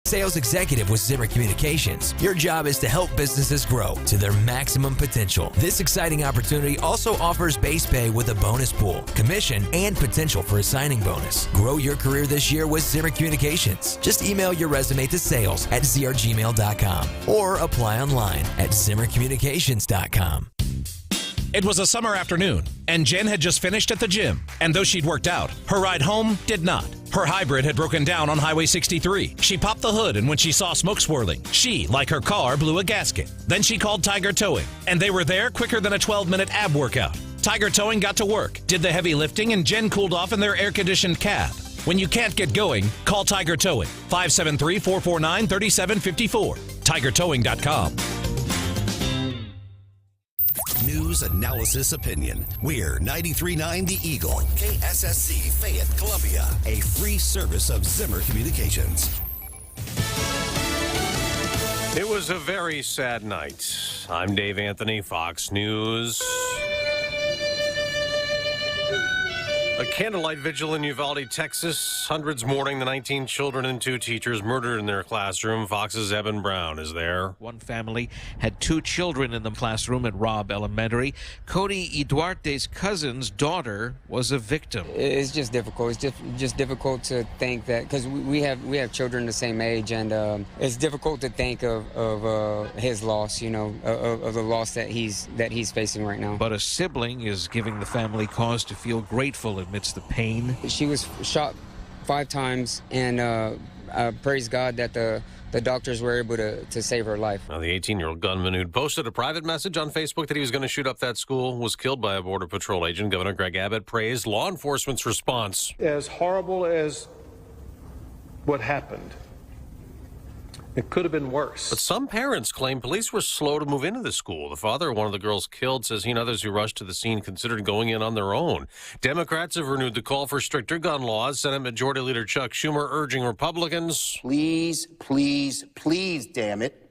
sales executive with Zimmer Communications. Your job is to help businesses grow to their maximum potential. This exciting opportunity also offers base pay with a bonus pool, commission, and potential for a signing bonus. Grow your career this year with Zimmer Communications. Just email your resume to sales@zrgmail.com or apply online at zimmercommunications.com. It was a summer afternoon, and Jen had just finished at the gym. And though she'd worked out, her ride home did not. Her hybrid had broken down on Highway 63. She popped the hood, and when she saw smoke swirling, she, like her car, blew a gasket. Then she called Tiger Towing, and they were there quicker than a 12-minute ab workout. Tiger Towing got to work, did the heavy lifting, and Jen cooled off in their air-conditioned cab. When you can't get going, call Tiger Towing, 573-449-3754, tigertowing.com. News, analysis, opinion. We're 93.9 The Eagle, KSSC, Fayette, Columbia, a free service of Zimmer Communications. It was a very sad night. I'm Dave Anthony, Fox News. A candlelight vigil in Uvalde, Texas. Hundreds mourning the 19 children and 2 teachers murdered in their classroom. Fox's Evan Brown is there. One family had 2 children in the classroom at Robb Elementary. Cody Duarte's cousin's daughter was a victim. It's just difficult. It's just difficult to think that, because we have children the same age, and it's difficult to think of his loss, of the loss that he's praising right now. But a sibling is giving the family cause to feel grateful amidst the pain. She was shot 5 times, and praise God that the doctors were able to save her life. Now, the 18-year-old gunman who'd posted a private message on Facebook that he was going to shoot up that school was killed by a Border Patrol agent. Governor Greg Abbott praised law enforcement's response. As horrible as what happened, it could have been worse. But some parents claim police were slow to move into the school. The father of one of the girls killed says he and others who rushed to the scene considered going in on their own. Democrats have renewed the call for stricter gun laws. Senate Majority Leader Chuck Schumer urging Republicans, please, please, please, damn it,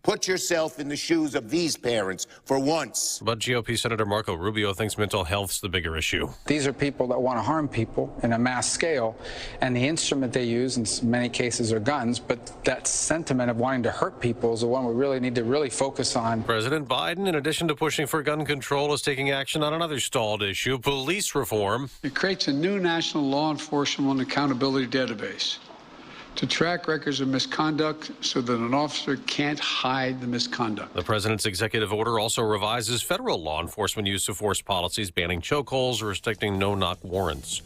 put yourself in the shoes of these parents for once. But GOP Senator Marco Rubio thinks mental health's the bigger issue. These are people that want to harm people in a mass scale, and the instrument they use in many cases are guns, but that sentiment of wanting to hurt people is the one we really need to focus on. President Biden, in addition to pushing for gun control, is taking action on another stalled issue, police reform. It creates a new national law enforcement accountability database to track records of misconduct so that an officer can't hide the misconduct. The president's executive order also revises federal law enforcement use of force policies, banning chokeholds, restricting no-knock warrants.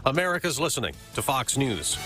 America's listening to Fox News.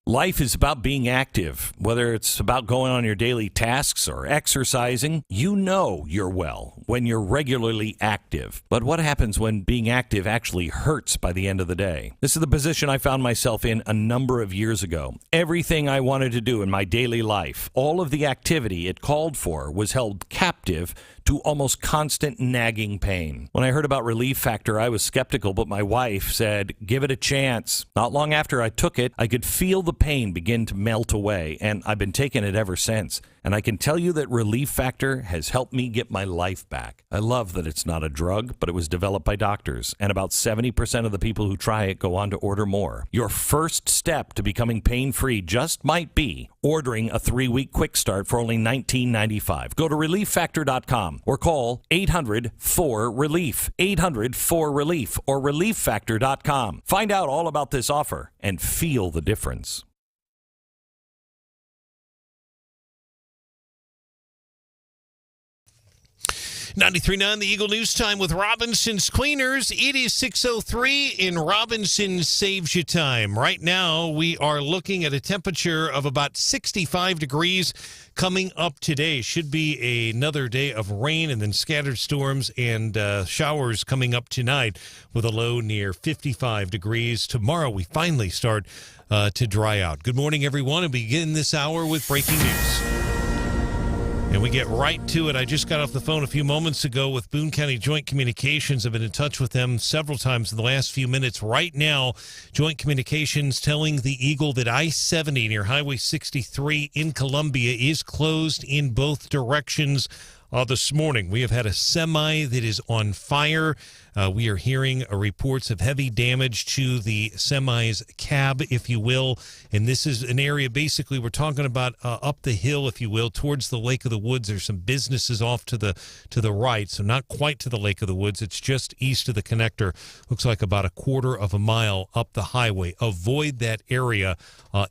Life is about being active, whether it's about going on your daily tasks or exercising. You know you're well when you're regularly active. But what happens when being active actually hurts by the end of the day? This is the position I found myself in a number of years ago. Everything I wanted to do in my daily life, all of the activity it called for, was held captive to almost constant nagging pain. When I heard about Relief Factor, I was skeptical, but my wife said, give it a chance. Not long after I took it, I could feel the pain begin to melt away, and I've been taking it ever since. And I can tell you that Relief Factor has helped me get my life back. I love that it's not a drug, but it was developed by doctors, and about 70% of the people who try it go on to order more. Your first step to becoming pain-free just might be ordering a 3-week quick start for only $19.95. Go to ReliefFactor.com or call 800-4RELIEF, 800-4RELIEF, or ReliefFactor.com. Find out all about this offer and feel the difference. .939 The Eagle News Time with Robinson's Cleaners. It is 6:03 in Robinson's Saves You Time. Right now, we are looking at a temperature of about 65 degrees coming up today. Should be another day of rain and then scattered storms and showers coming up tonight with a low near 55 degrees. Tomorrow, we finally start to dry out. Good morning, everyone, and begin this hour with breaking news. And we get right to it. I just got off the phone a few moments ago with Boone County Joint Communications. I've been in touch with them several times in the last few minutes. Right now, Joint Communications telling the Eagle that I-70 near Highway 63 in Columbia is closed in both directions this morning. We have had a semi that is on fire. We are hearing reports of heavy damage to the semi's cab, if you will. And this is an area, basically, we're talking about up the hill, if you will, towards the Lake of the Woods. There's some businesses off to the right, so not quite to the Lake of the Woods. It's just east of the connector. Looks like about a quarter of a mile up the highway. Avoid that area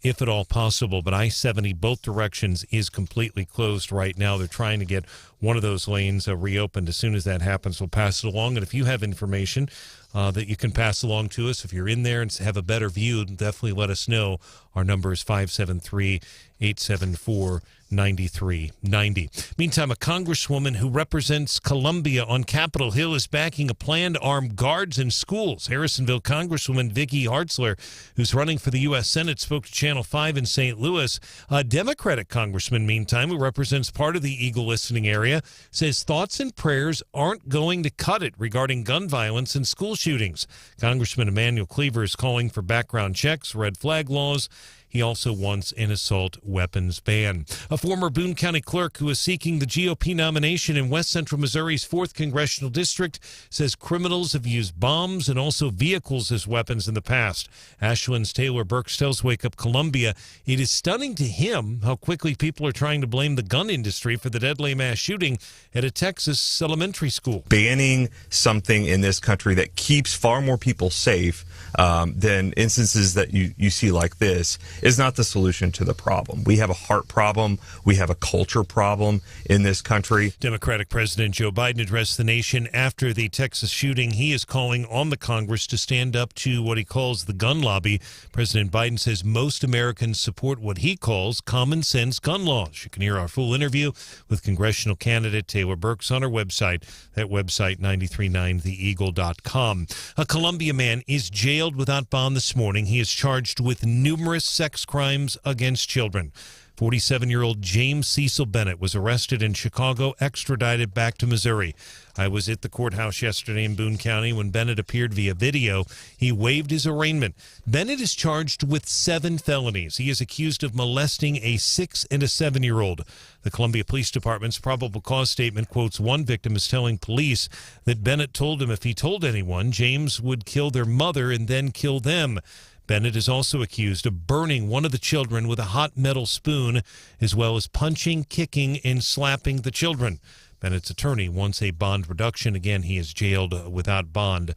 if at all possible. But I-70, both directions, is completely closed right now. They're trying to get one of those lanes reopened. As soon as that happens, we'll pass it along. And if you have information that you can pass along to us, if you're in there and have a better view, definitely let us know. Our number is 573-874-9390. Meantime, a congresswoman who represents Columbia on Capitol Hill is backing a plan to arm guards in schools. Harrisonville Congresswoman Vicky Hartzler, who's running for the U.S. Senate, spoke to Channel 5 in St. Louis. A Democratic congressman, meantime, who represents part of the Eagle listening area, says thoughts and prayers aren't going to cut it regarding gun violence and school shootings. Congressman Emanuel Cleaver is calling for background checks, red flag laws. He also wants an assault weapons ban. A former Boone County clerk who is seeking the GOP nomination in West Central Missouri's 4th Congressional District says criminals have used bombs and also vehicles as weapons in the past. Ashland's Taylor Burks tells Wake Up Columbia it is stunning to him how quickly people are trying to blame the gun industry for the deadly mass shooting at a Texas elementary school. Banning something in this country that keeps far more people safe than instances that you see like this is not the solution to the problem. We have a heart problem. We have a culture problem in this country. Democratic President Joe Biden addressed the nation after the Texas shooting. He is calling on the Congress to stand up to what he calls the gun lobby. President Biden says most Americans support what he calls common sense gun laws. You can hear our full interview with congressional candidate Taylor Burks on our website. That website, 939theeagle.com. A Columbia man is jailed without bond this morning. He is charged with numerous sex crimes against children. 47-year-old James Cecil Bennett was arrested in Chicago, extradited back to Missouri. I was at the courthouse yesterday in Boone County when Bennett appeared via video. He waived his arraignment. Bennett is charged with 7 felonies. He is accused of molesting a 6- and a 7-year-old. The Columbia Police Department's probable cause statement quotes one victim as telling police that Bennett told him if he told anyone, James would kill their mother and then kill them. Bennett is also accused of burning one of the children with a hot metal spoon, as well as punching, kicking, and slapping the children. Bennett's attorney wants a bond reduction. Again, he is jailed without bond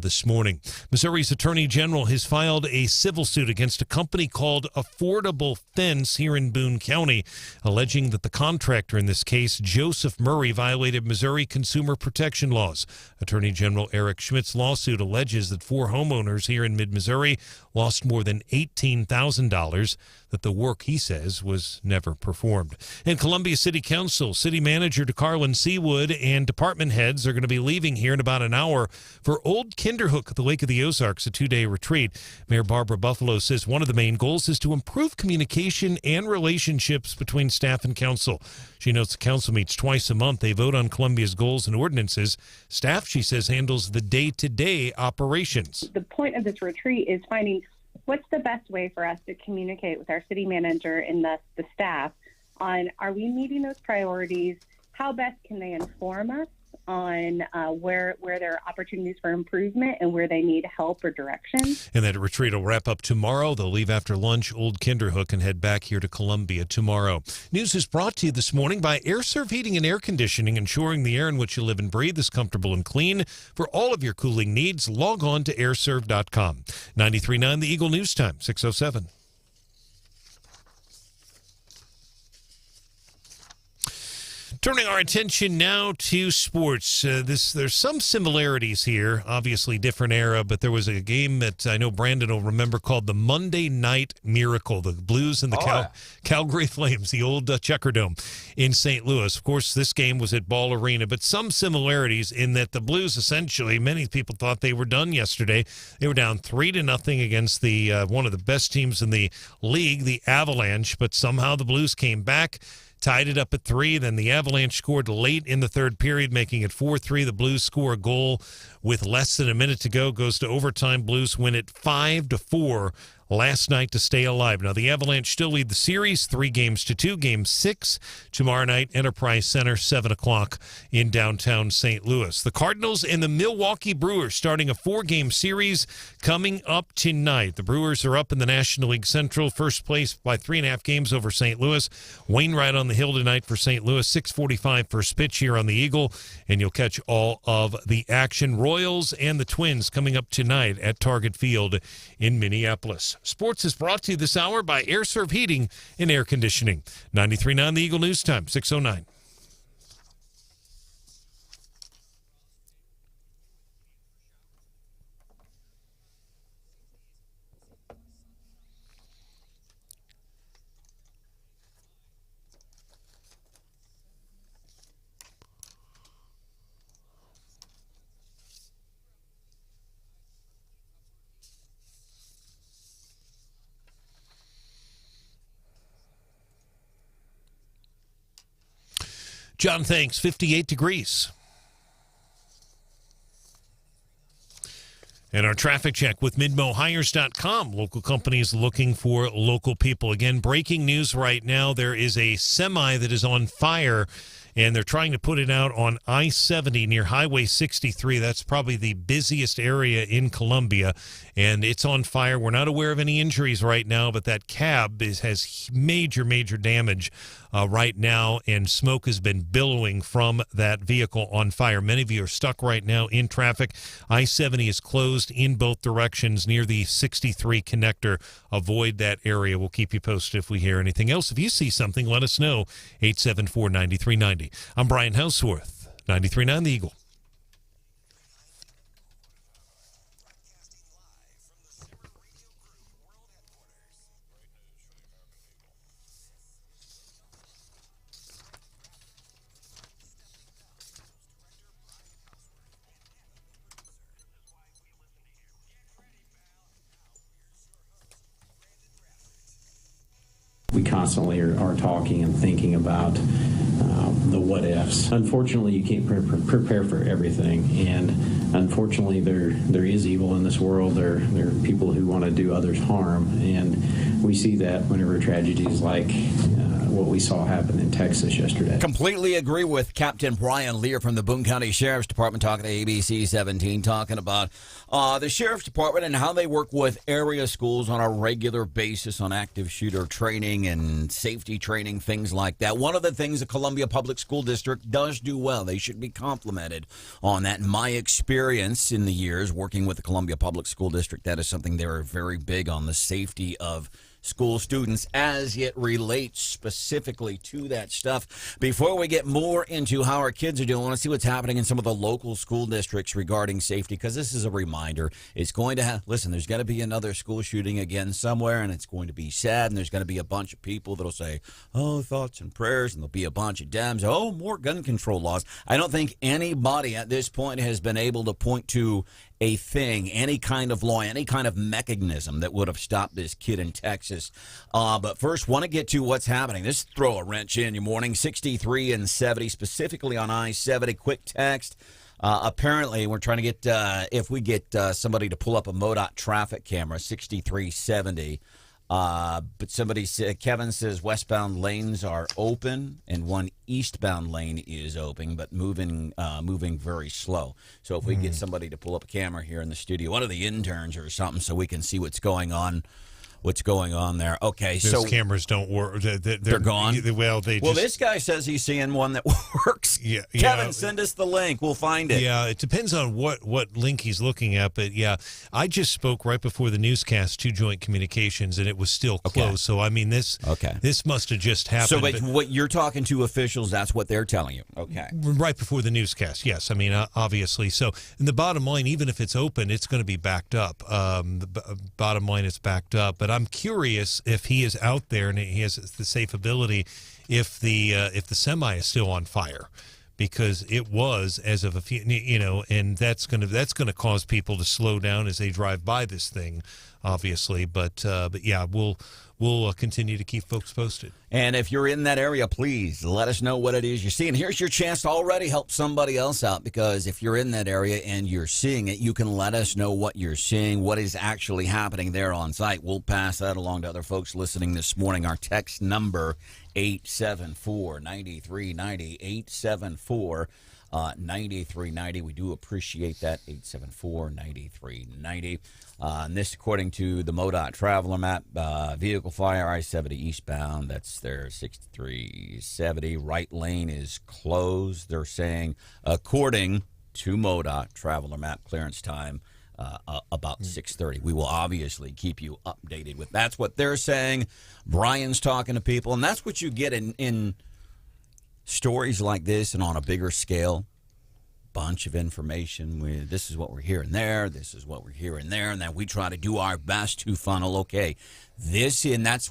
this morning. Missouri's Attorney General has filed a civil suit against a company called Affordable Fence here in Boone County, alleging that the contractor in this case, Joseph Murray, violated Missouri consumer protection laws. Attorney General Eric Schmidt's lawsuit alleges that 4 homeowners here in mid-Missouri lost more than $18,000, that the work, he says, was never performed. And Columbia City Council, City Manager DeCarlin Seawood, and department heads are going to be leaving here in about an hour for Old Kinderhook at the Lake of the Ozarks, a 2-day retreat. Mayor Barbara Buffalo says one of the main goals is to improve communication and relationships between staff and council. She notes the council meets twice a month. They vote on Columbia's goals and ordinances. Staff, she says, handles the day-to-day operations. The point of this retreat is finding what's the best way for us to communicate with our city manager and the staff on, are we meeting those priorities? How best can they inform us on where there are opportunities for improvement and where they need help or direction? And that retreat will wrap up tomorrow. They'll leave after lunch, Old Kinderhook, and head back here to Columbia tomorrow. News is brought to you this morning by AirServe Heating and Air Conditioning, ensuring the air in which you live and breathe is comfortable and clean. For all of your cooling needs, log on to airserve.com. 93.9 The Eagle News Time, 6:07. Turning our attention now to sports. There's some similarities here. Obviously, different era, but there was a game that I know Branden will remember called the Monday Night Miracle. The Blues and the Calgary Flames, the old Checkerdome in St. Louis. Of course, this game was at Ball Arena, but some similarities in that the Blues essentially, many people thought they were done yesterday. They were down 3-0 against the one of the best teams in the league, the Avalanche, but somehow the Blues came back, tied it up at 3. Then the Avalanche scored late in the third period, making it 4-3. The Blues score a goal with less than a minute to go. Goes to overtime. Blues win it 5-4 last night to stay alive. Now, the Avalanche still lead the series 3-2. Game 6 tomorrow night, Enterprise Center, 7 o'clock in downtown St. Louis. The Cardinals and the Milwaukee Brewers starting a 4-game series coming up tonight. The Brewers are up in the National League Central, first place by 3.5 games over St. Louis. Wainwright on the hill tonight for St. Louis, 6:45 first pitch here on the Eagle, and you'll catch all of the action. Royals and the Twins coming up tonight at Target Field in Minneapolis. Sports is brought to you this hour by Air Serv Heating and Air Conditioning. 93.9 The Eagle News Time, 6:09. John, thanks. 58 degrees. And our traffic check with MidmoHires.com. Local companies looking for local people. Again, breaking news right now. There is a semi that is on fire, and they're trying to put it out on I-70 near Highway 63. That's probably the busiest area in Columbia, and it's on fire. We're not aware of any injuries right now, but that cab has major, major damage right now, and smoke has been billowing from that vehicle on fire. Many of you are stuck right now in traffic. I-70 is closed in both directions near the 63 connector. Avoid that area. We'll keep you posted if we hear anything else. If you see something, let us know. 874-9390. I'm Brian Hauswirth, 93.9 The Eagle. We constantly are talking and thinking about the what ifs. Unfortunately, you can't prepare for everything, and unfortunately, there is evil in this world. There are people who want to do others harm, and we see that whenever tragedies like what we saw happen in Texas yesterday. Completely agree with Captain Brian Lear from the Boone County Sheriff's Department, talking to ABC 17, talking about the Sheriff's Department and how they work with area schools on a regular basis on active shooter training and safety training, things like that. One of the things the Columbia Public School District does do well, they should be complimented on that. In my experience in the years working with the Columbia Public School District, that is something they're very big on, the safety of school students as it relates specifically to that stuff. Before we get more into how our kids are doing, I want to see what's happening in some of the local school districts regarding safety, because this is a reminder. It's going to listen, there's going to be another school shooting again somewhere, and it's going to be sad, and there's going to be a bunch of people that'll say, oh, thoughts and prayers, and there'll be a bunch of Dems, oh, more gun control laws. I don't think anybody at this point has been able to point to a thing, any kind of law, any kind of mechanism that would have stopped this kid in Texas. But first, want to get to what's happening. This throw a wrench in your morning. 63 and 70, specifically on I-70. Quick text. Apparently, we're trying to get, if we get somebody to pull up a MoDOT traffic camera, 6370. But somebody said, Kevin says westbound lanes are open and one eastbound lane is open, but moving very slow. So if we get somebody to pull up a camera here in the studio, one of the interns or something, so we can see what's going on there. Okay, those cameras don't work. They're gone? Well, this guy says he's seeing one that works. Yeah, Kevin, send us the link. We'll find it. Yeah, it depends on what link he's looking at. But, yeah, I just spoke right before the newscast to Joint Communications, and it was still closed. Okay. So, I mean, this must have just happened. So, but what you're talking to officials, that's what they're telling you. Okay. Right before the newscast, yes. I mean, obviously. So, in the bottom line, even if it's open, it's going to be backed up. The bottom line, it's backed up. But I'm curious if he is out there and he has the safe ability, if the semi is still on fire, because it was as of a few, and that's going to cause people to slow down as they drive by this thing, obviously. But yeah, we'll we'll continue to keep folks posted. And if you're in that area, please let us know what it is you're seeing. Here's your chance to already help somebody else out, because if you're in that area and you're seeing it, you can let us know what you're seeing, what is actually happening there on site. We'll pass that along to other folks listening this morning. Our text number, 874-9390, 874-9390. We do appreciate that, 874-9390. And this, according to the MoDOT Traveler Map, vehicle fire I-70 eastbound, that's their 6370. Right lane is closed. They're saying, according to MoDOT Traveler Map, clearance time about 6:30. We will obviously keep you updated with. That's what they're saying. Brian's talking to people, and that's what you get in stories like this and on a bigger scale. Bunch of information. This is what we're hearing there. This is what we're hearing there. And then we try to do our best to funnel, okay, this in. That's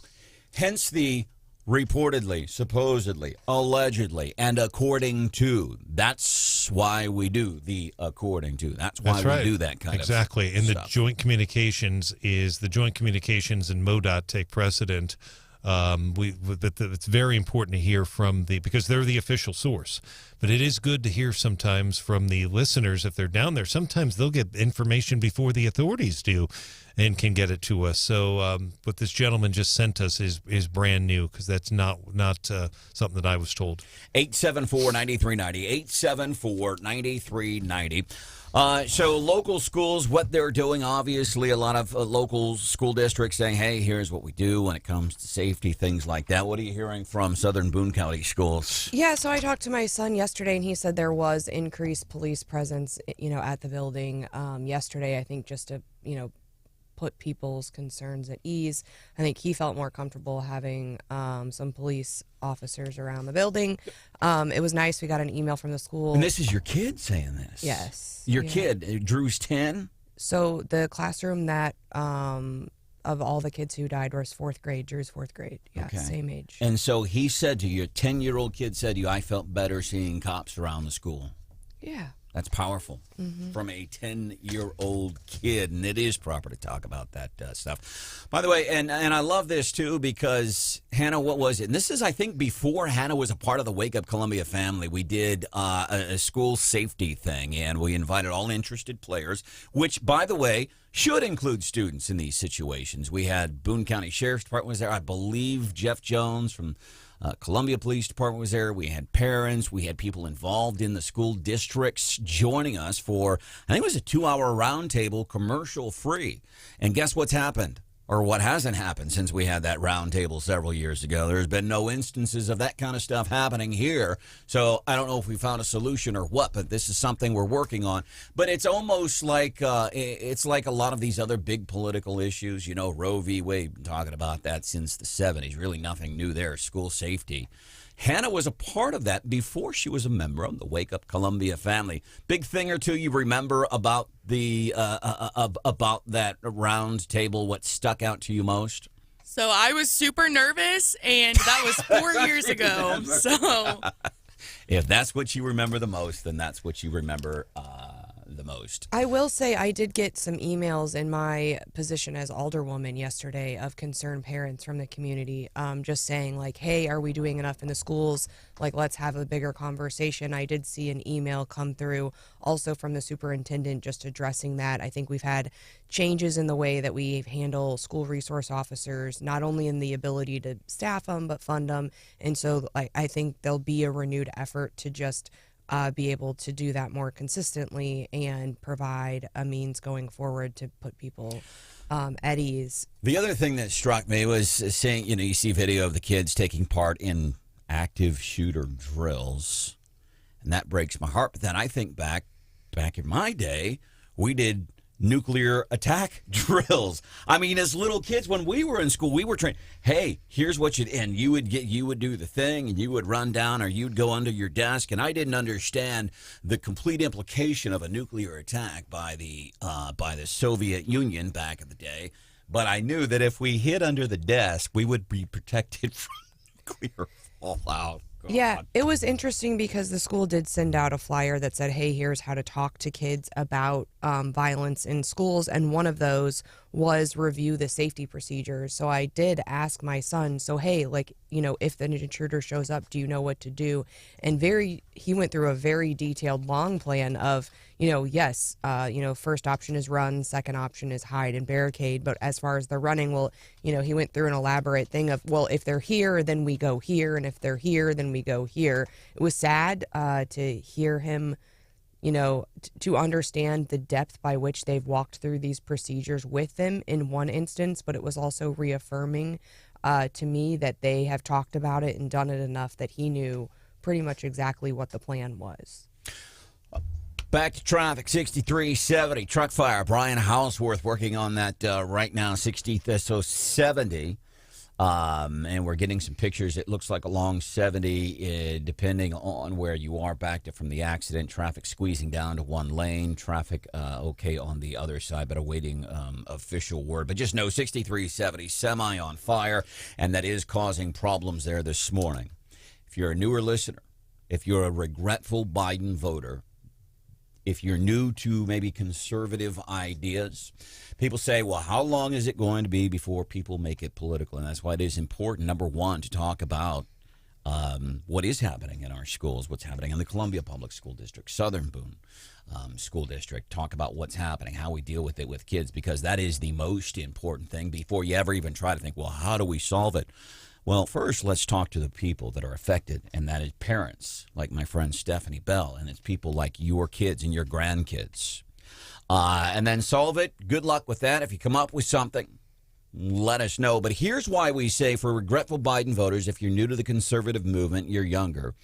hence the reportedly, supposedly, allegedly, and according to. That's why we do the according to. That's why we do that kind of stuff. Exactly. And the joint communications and MoDOT take precedent. It's very important to hear from because they're the official source. But it is good to hear sometimes from the listeners if they're down there. Sometimes they'll get information before the authorities do and can get it to us. So what this gentleman just sent us is brand new, because that's not something that I was told. 874-9390, 874-9390. So local schools, what they're doing, obviously a lot of local school districts saying, hey, here's what we do when it comes to safety, things like that. What are you hearing from Southern Boone County schools? Yeah, so I talked to my son yesterday, and he said there was increased police presence, at the building yesterday, I think just to, put people's concerns at ease. I think he felt more comfortable having some police officers around the building. It was nice. We got an email from the school. And this is your kid saying this? Yes. Your kid, Drew's 10? So the classroom that of all the kids who died was fourth grade. Drew's fourth grade. Yeah, okay. Same age. And so he said to you, a 10-year-old kid said to you, I felt better seeing cops around the school. Yeah. That's powerful from a 10-year-old kid, and it is proper to talk about that stuff. By the way, and I love this, too, because, Hannah, what was it? And this is, I think, before Hannah was a part of the Wake Up Columbia family. We did a school safety thing, and we invited all interested players, which, by the way, should include students in these situations. We had Boone County Sheriff's Department was there. I believe Jeff Jones from Columbia Police Department was there. We had parents. We had people involved in the school districts joining us for, I think it was a 2-hour roundtable, commercial free. And guess what's happened? Or what hasn't happened since we had that roundtable several years ago? There's been no instances of that kind of stuff happening here. So I don't know if we found a solution or what, but this is something we're working on. But it's almost like it's like a lot of these other big political issues. Roe v. Wade, been talking about that since the 70s. Really nothing new there. School safety. Hannah was a part of that before she was a member of the Wake Up Columbia family. Big thing or two you remember about the about that round table? What stuck out to you most? So I was super nervous, and that was 4 years ago. So if that's what you remember the most, then that's what you remember the most. I will say I did get some emails in my position as alderwoman yesterday of concerned parents from the community, just saying like, hey, are we doing enough in the schools? Like, let's have a bigger conversation. I did see an email come through also from the superintendent just addressing that. I think we've had changes in the way that we handle school resource officers, not only in the ability to staff them, but fund them. And so I think there'll be a renewed effort to just be able to do that more consistently and provide a means going forward to put people at ease. The other thing that struck me was seeing, you see video of the kids taking part in active shooter drills, and that breaks my heart. But then I think back in my day, we did nuclear attack drills. I mean, as little kids, when we were in school, we were trained, hey, here's what and you would do the thing, and you would run down, or you'd go under your desk, and I didn't understand the complete implication of a nuclear attack by the Soviet Union back in the day, but I knew that if we hid under the desk, we would be protected from nuclear fallout. God. Yeah, it was interesting because the school did send out a flyer that said, hey, here's how to talk to kids about violence in schools. And one of those was review the safety procedures. So I did ask my son, so hey, like, if the intruder shows up, do you know what to do? And he went through a very detailed, long plan of, yes, first option is run, second option is hide and barricade. But as far as the running, well, he went through an elaborate thing of, well, if they're here, then we go here. And if they're here, then we go here. It was sad to hear him, to understand the depth by which they've walked through these procedures with them in one instance, but it was also reaffirming to me that they have talked about it and done it enough that he knew pretty much exactly what the plan was. Back to traffic, 6370, truck fire. Brian Hauswirth working on that right now, 70. And we're getting some pictures. It looks like along 70, depending on where you are, backed from the accident. Traffic squeezing down to one lane. Traffic okay on the other side, but awaiting official word. But just know 6370, semi on fire, and that is causing problems there this morning. If you're a newer listener, if you're a regretful Biden voter, if you're new to maybe conservative ideas, people say, well, how long is it going to be before people make it political? And that's why it is important, number one, to talk about what is happening in our schools, what's happening in the Columbia Public School District, Southern Boone School District. Talk about what's happening, how we deal with it with kids, because that is the most important thing before you ever even try to think, well, how do we solve it? Well, first, let's talk to the people that are affected, and that is parents, like my friend Stephanie Bell, and it's people like your kids and your grandkids. And then solve it. Good luck with that. If you come up with something, let us know. But here's why we say for regretful Biden voters, if you're new to the conservative movement, you're younger,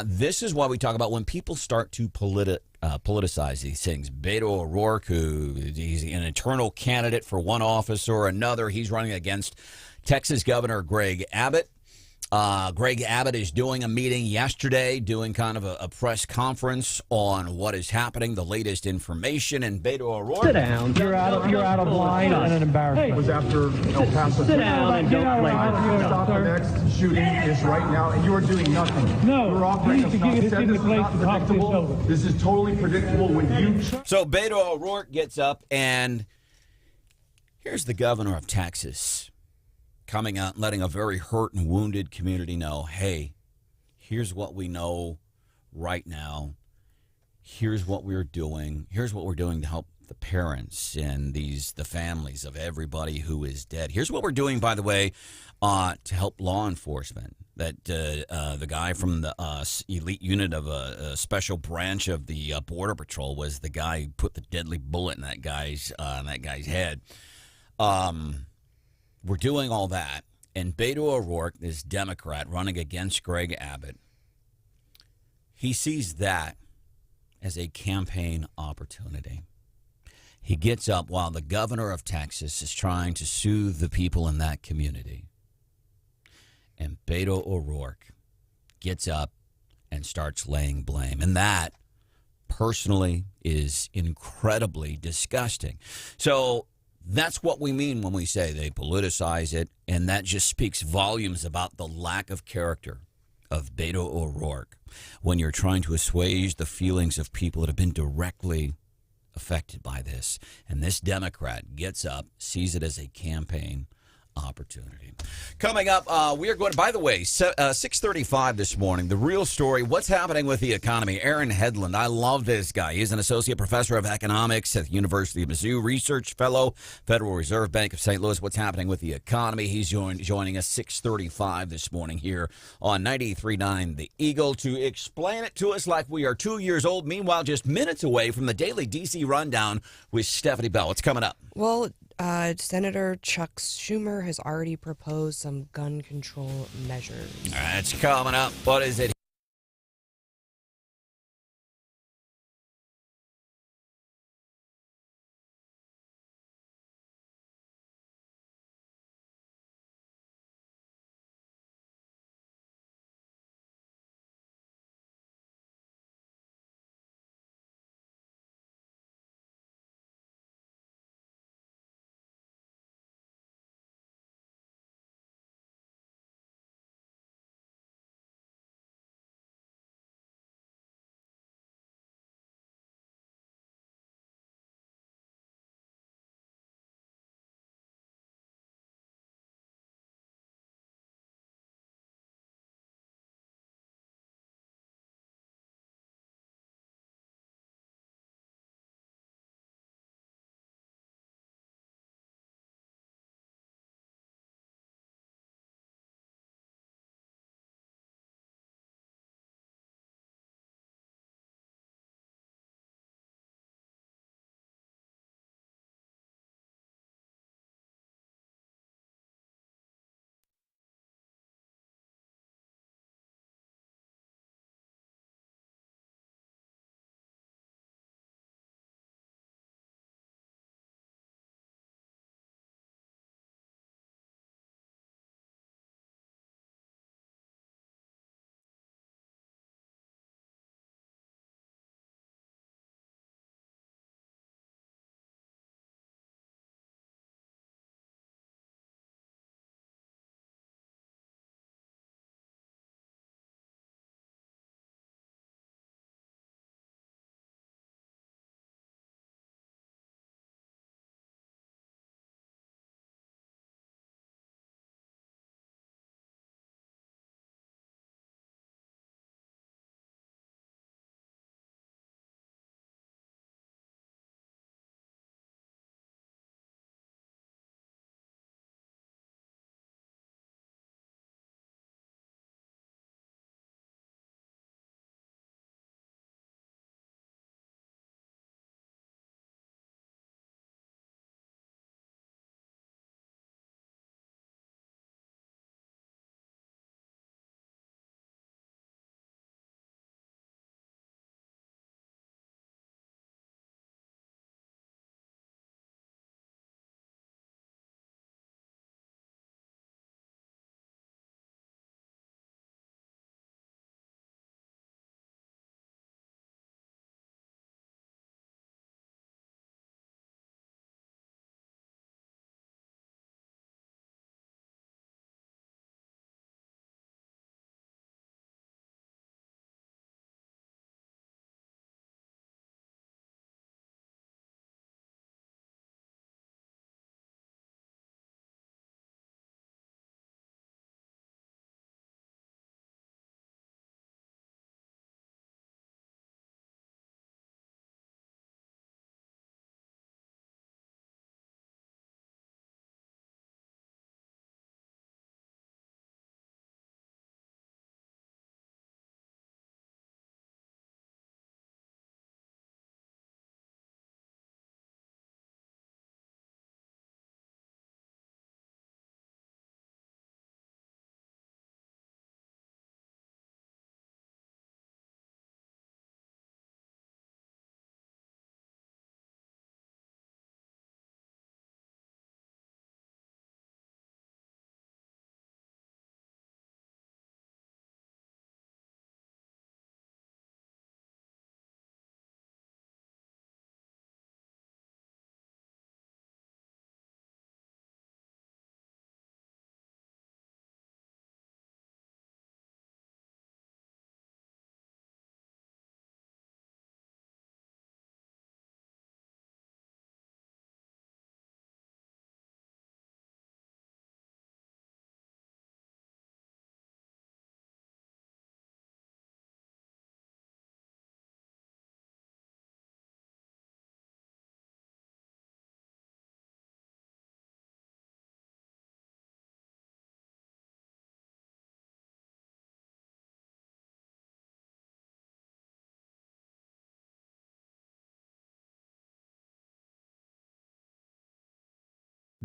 this is why we talk about when people start to politicize these things. Beto O'Rourke, who he's an eternal candidate for one office or another. He's running against Texas Governor Greg Abbott. Greg Abbott is doing a meeting yesterday, doing kind of a press conference on what is happening, the latest information, and Beto O'Rourke. Sit down. You're out of line and an embarrassment. It was after El Paso. Sit down and don't play. Stop the next shooting is right now, and you are doing nothing. No, you're offering please us give said this is not predictable. This is totally predictable when you. So Beto O'Rourke gets up, and here's the governor of Texas coming out and letting a very hurt and wounded community know, hey, here's what we know right now. Here's what we're doing. Here's what we're doing to help the parents and the families of everybody who is dead. Here's what we're doing, by the way, to help law enforcement. That the guy from the elite unit of a special branch of the Border Patrol was the guy who put the deadly bullet in that guy's head. We're doing all that, and Beto O'Rourke, this Democrat running against Greg Abbott, he sees that as a campaign opportunity. He gets up while the governor of Texas is trying to soothe the people in that community. And Beto O'Rourke gets up and starts laying blame. And that, personally, is incredibly disgusting. So that's what we mean when we say they politicize it, and that just speaks volumes about the lack of character of Beto O'Rourke when you're trying to assuage the feelings of people that have been directly affected by this. And this Democrat gets up, sees it as a campaign opportunity. Coming up, we are going, by the way, 6:35 this morning, the real story, what's happening with the economy. Aaron Hedlund, I love this guy. He's an associate professor of economics at the University of Mizzou, research fellow, Federal Reserve Bank of St. Louis. What's happening with the economy? He's joining us 6:35 this morning here on 93.9 The Eagle to explain it to us like we are 2 years old. Meanwhile, just minutes away from the daily D.C. rundown with Stephanie Bell. What's coming up? Well, Senator Chuck Schumer has already proposed some gun control measures. That's coming up. What is it?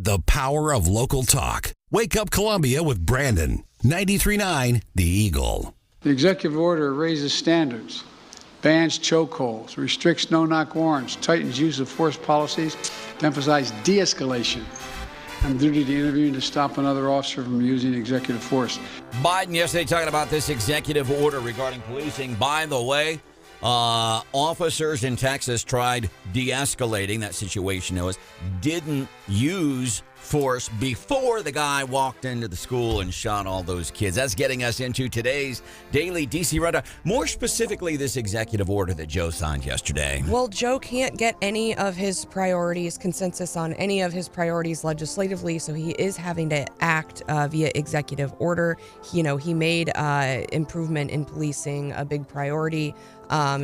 The power of local talk. Wake Up Columbia with Branden. 93.9 The Eagle. The executive order raises standards, bans chokeholds, restricts no-knock warrants, tightens use of force policies to emphasize de-escalation and duty to intervene to stop another officer from using executive force. Biden yesterday talking about this executive order regarding policing. By the way, officers in Texas tried de-escalating that situation. Didn't use force before the guy walked into the school and shot all those kids. That's getting us into today's daily DC Rundown. More specifically, this executive order that Joe signed yesterday. Well, Joe can't get any of his priorities, consensus on any of his priorities legislatively, so he is having to act via executive order. He made improvement in policing a big priority.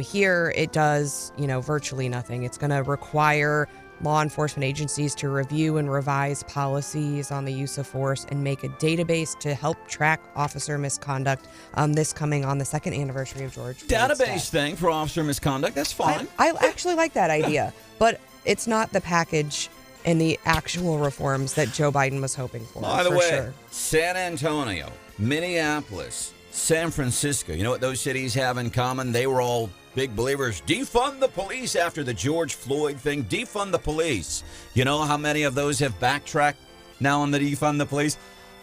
Here, it does, virtually nothing. It's going to require law enforcement agencies to review and revise policies on the use of force and make a database to help track officer misconduct. This coming on the second anniversary of George Floyd's Database death. thing for officer misconduct. That's fine. I actually like that idea, but it's not the package and the actual reforms that Joe Biden was hoping for. By the way, sure. San Antonio, Minneapolis, San Francisco, you know what those cities have in common? They were all big believers. Defund the police after the George Floyd thing. Defund the police. You know how many of those have backtracked now on the defund the police?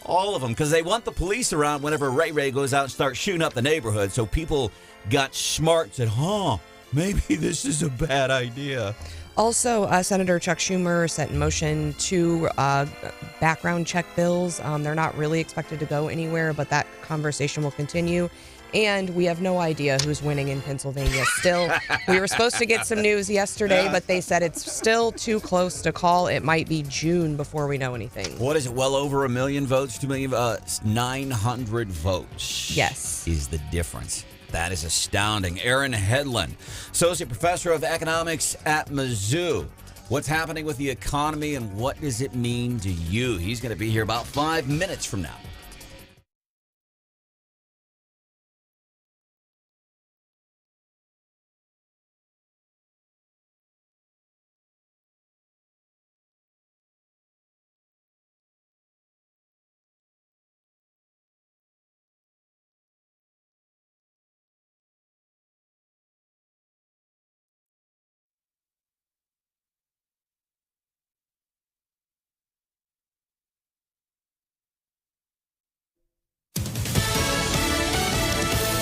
All of them, because they want the police around whenever Ray goes out and starts shooting up the neighborhood. So people got smart and said, maybe this is a bad idea. Also, Senator Chuck Schumer set in motion 2 background check bills. They're not really expected to go anywhere, but that conversation will continue. And we have no idea who's winning in Pennsylvania still. We were supposed to get some news yesterday, but they said it's still too close to call. It might be June before we know anything. What is it? Well over 1 million votes? 2 million? 900 votes. Yes. Is the difference. That is astounding. Aaron Hedlund, Associate Professor of Economics at Mizzou. What's happening with the economy and what does it mean to you? He's going to be here about 5 minutes from now.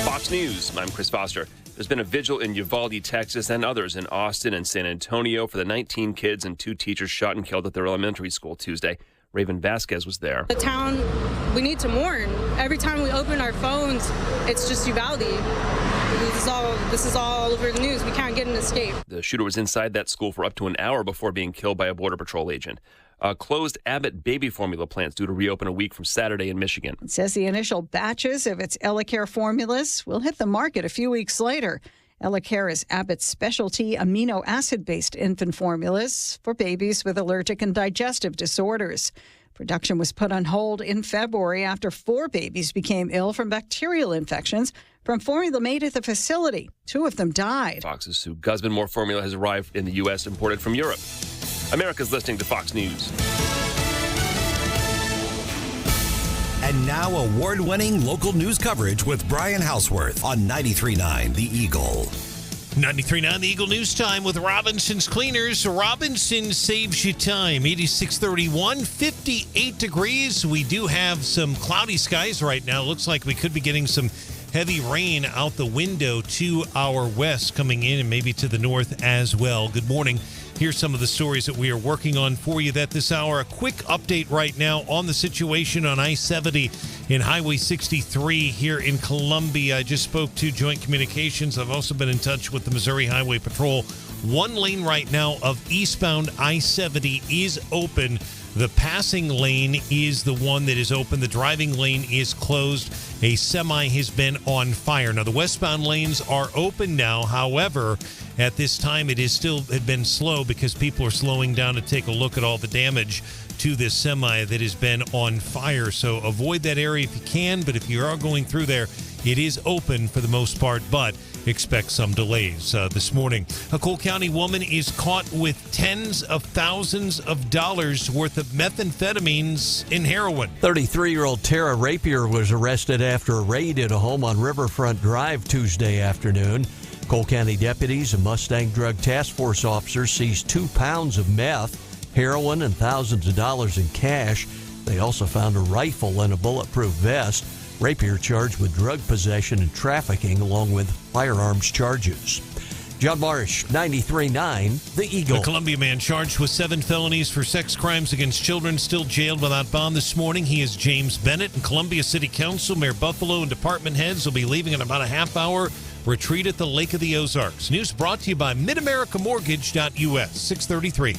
Fox News, I'm Chris Foster. There's been a vigil in Uvalde, Texas, and others in Austin and San Antonio for the 19 kids and 2 teachers shot and killed at their elementary school Tuesday. Raven Vasquez was there. The town, we need to mourn. Every time we open our phones, it's just Uvalde. This is all over the news. We can't get an escape. The shooter was inside that school for up to an hour before being killed by a Border Patrol agent. Closed Abbott baby formula plants due to reopen a week from Saturday in Michigan. It says the initial batches of its EleCare formulas will hit the market a few weeks later. EleCare is Abbott's specialty amino acid-based infant formulas for babies with allergic and digestive disorders. Production was put on hold in February after 4 babies became ill from bacterial infections from formula made at the facility. 2 of them died. Fox's Sue Guzman. More formula has arrived in the U.S. imported from Europe. America's listening to Fox News. And now award-winning local news coverage with Brian Hauswirth on 93.9 The Eagle. 93.9 The Eagle News Time with Robinson's Cleaners. Robinson saves you time. 86:31, 58 degrees. We do have some cloudy skies right now. Looks like we could be getting some heavy rain out the window to our west coming in and maybe to the north as well. Good morning. Here's some of the stories that we are working on for you this hour. A quick update right now on the situation on I-70 in Highway 63 here in Columbia. I just spoke to Joint Communications. I've also been in touch with the Missouri Highway Patrol. 1 lane right now of eastbound I-70 is open. The passing lane is the one that is open. The driving lane is closed. A semi has been on fire. Now, the westbound lanes are open now. However, at this time, it had been slow because people are slowing down to take a look at all the damage to this semi that has been on fire. So avoid that area if you can. But if you are going through there, It is open for the most part, but expect some delays this morning. A Cole County woman is caught with tens of thousands of dollars worth of methamphetamines in heroin. 33-year-old Tara Rapier was arrested after a raid at a home on Riverfront Drive Tuesday afternoon. Cole County deputies and Mustang Drug Task Force officers seized 2 pounds of meth, heroin, and thousands of dollars in cash. They also found a rifle and a bulletproof vest. Rapier charged with drug possession and trafficking along with firearms charges. John Marsh, 93.9, The Eagle. The Columbia man charged with 7 felonies for sex crimes against children still jailed without bond this morning. He is James Bennett. And Columbia City Council, Mayor Buffalo, and department heads will be leaving in about a half-hour retreat at the Lake of the Ozarks. News brought to you by MidAmericaMortgage.us, 633.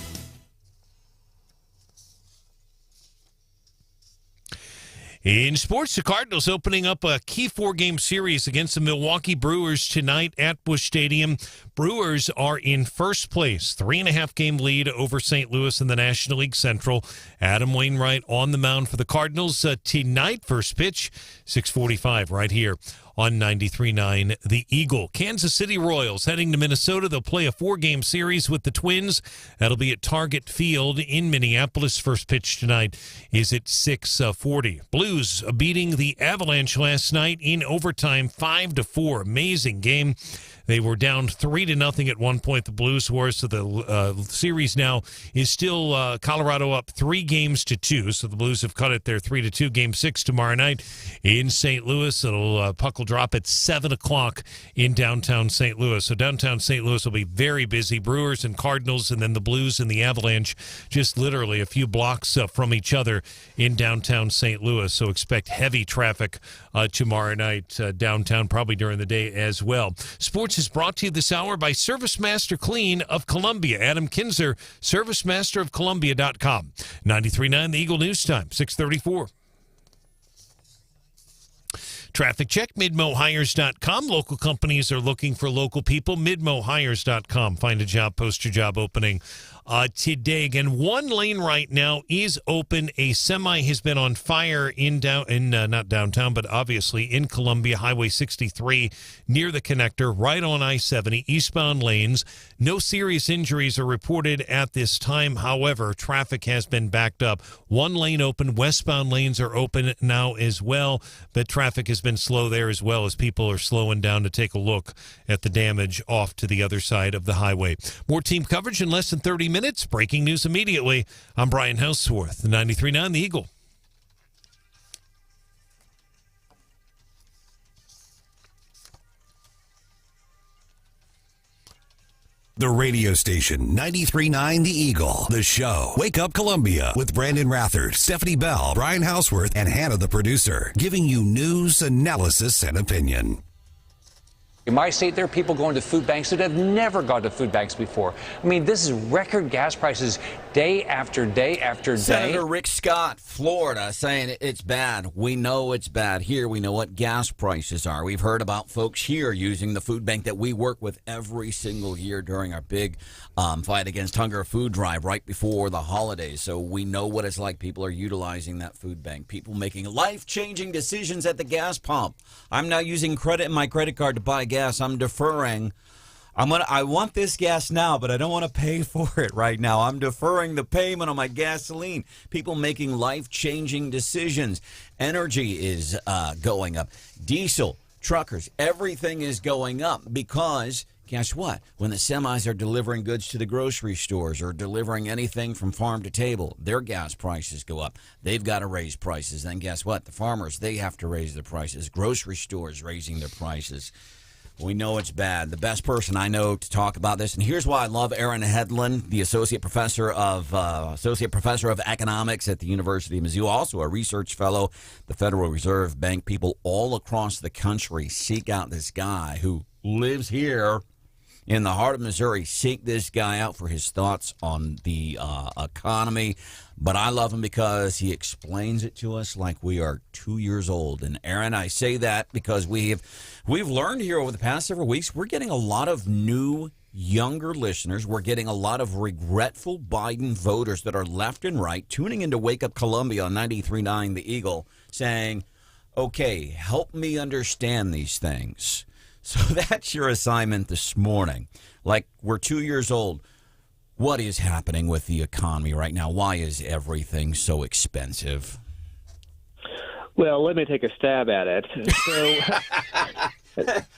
In sports, the Cardinals opening up a key 4-game series against the Milwaukee Brewers tonight at Busch Stadium. Brewers are in first place, 3.5-game lead over St. Louis in the National League Central. Adam Wainwright on the mound for the Cardinals tonight. First pitch, 6:45 right here on 93.9 The Eagle. Kansas City Royals heading to Minnesota. They'll play a 4-game series with the Twins. That'll be at Target Field in Minneapolis. First pitch tonight is at 6:40. Blues beating the Avalanche last night in overtime, 5-4. Amazing game. They were down 3-0 at one point, the Blues were, so the series now is still Colorado up 3-2. So the Blues have cut it their 3-2. Game 6 tomorrow night in St. Louis. Puck will drop at 7 o'clock in downtown St. Louis. So downtown St. Louis will be very busy. Brewers and Cardinals, and then the Blues and the Avalanche just literally a few blocks from each other in downtown St. Louis. So expect heavy traffic tomorrow night downtown, probably during the day as well. Sports is brought to you this hour by Service Master Clean of Columbia. Adam Kinzer, ServiceMasterofColumbia.com. 93.9 The Eagle News Time, 6:34. Traffic check, MidmoHires.com. Local companies are looking for local people. MidmoHires.com. Find a job, post your job opening today. Again, one lane right now is open. A semi has been on fire not downtown, but obviously in Columbia, Highway 63 near the connector, right on I-70, eastbound lanes. No serious injuries are reported at this time. However, traffic has been backed up. One lane open. Westbound lanes are open now as well, but traffic has been slow there as well as people are slowing down to take a look at the damage off to the other side of the highway. More team coverage in less than 30 minutes. Breaking news immediately. I'm Brian Hauswirth, 93.9 The Eagle. The radio station, 93.9 The Eagle. The show, Wake Up Columbia, with Branden Rathert, Stephanie Bell, Brian Hauswirth, and Hannah the producer, giving you news, analysis, and opinion. In my state, there are people going to food banks that have never gone to food banks before. I mean, this is record gas prices day after day after day. Senator Rick Scott, Florida, saying it's bad. We know it's bad. Here, we know what gas prices are. We've heard about folks here using the food bank that we work with every single year during our big fight against hunger food drive right before the holidays. So we know what it's like. People are utilizing that food bank. People making life-changing decisions at the gas pump. I'm now using my credit card to buy gas. I'm deferring. I want this gas now, but I don't want to pay for it right now. I'm deferring the payment on my gasoline. People making life-changing decisions. Energy is going up. Diesel, truckers, everything is going up because guess what? When the semis are delivering goods to the grocery stores or delivering anything from farm to table, their gas prices go up. They've got to raise prices. Then guess what? The farmers, they have to raise their prices. Grocery stores raising their prices. We know it's bad. The best person I know to talk about this, and here's why I love Aaron Hedlund, the Associate Professor of Economics at the University of Missoula, also a research fellow, the Federal Reserve Bank. People all across the country seek out this guy who lives here in the heart of Missouri. Seek this guy out for his thoughts on the economy. But I love him because he explains it to us like we are 2 years old. And Aaron, I say that because we've learned here over the past several weeks, we're getting a lot of new, younger listeners. We're getting a lot of regretful Biden voters that are left and right tuning into Wake Up Columbia on 93.9 The Eagle saying, Okay, help me understand these things. So that's your assignment this morning. Like, we're 2 years old. What is happening with the economy right now? Why is everything so expensive? Well, let me take a stab at it.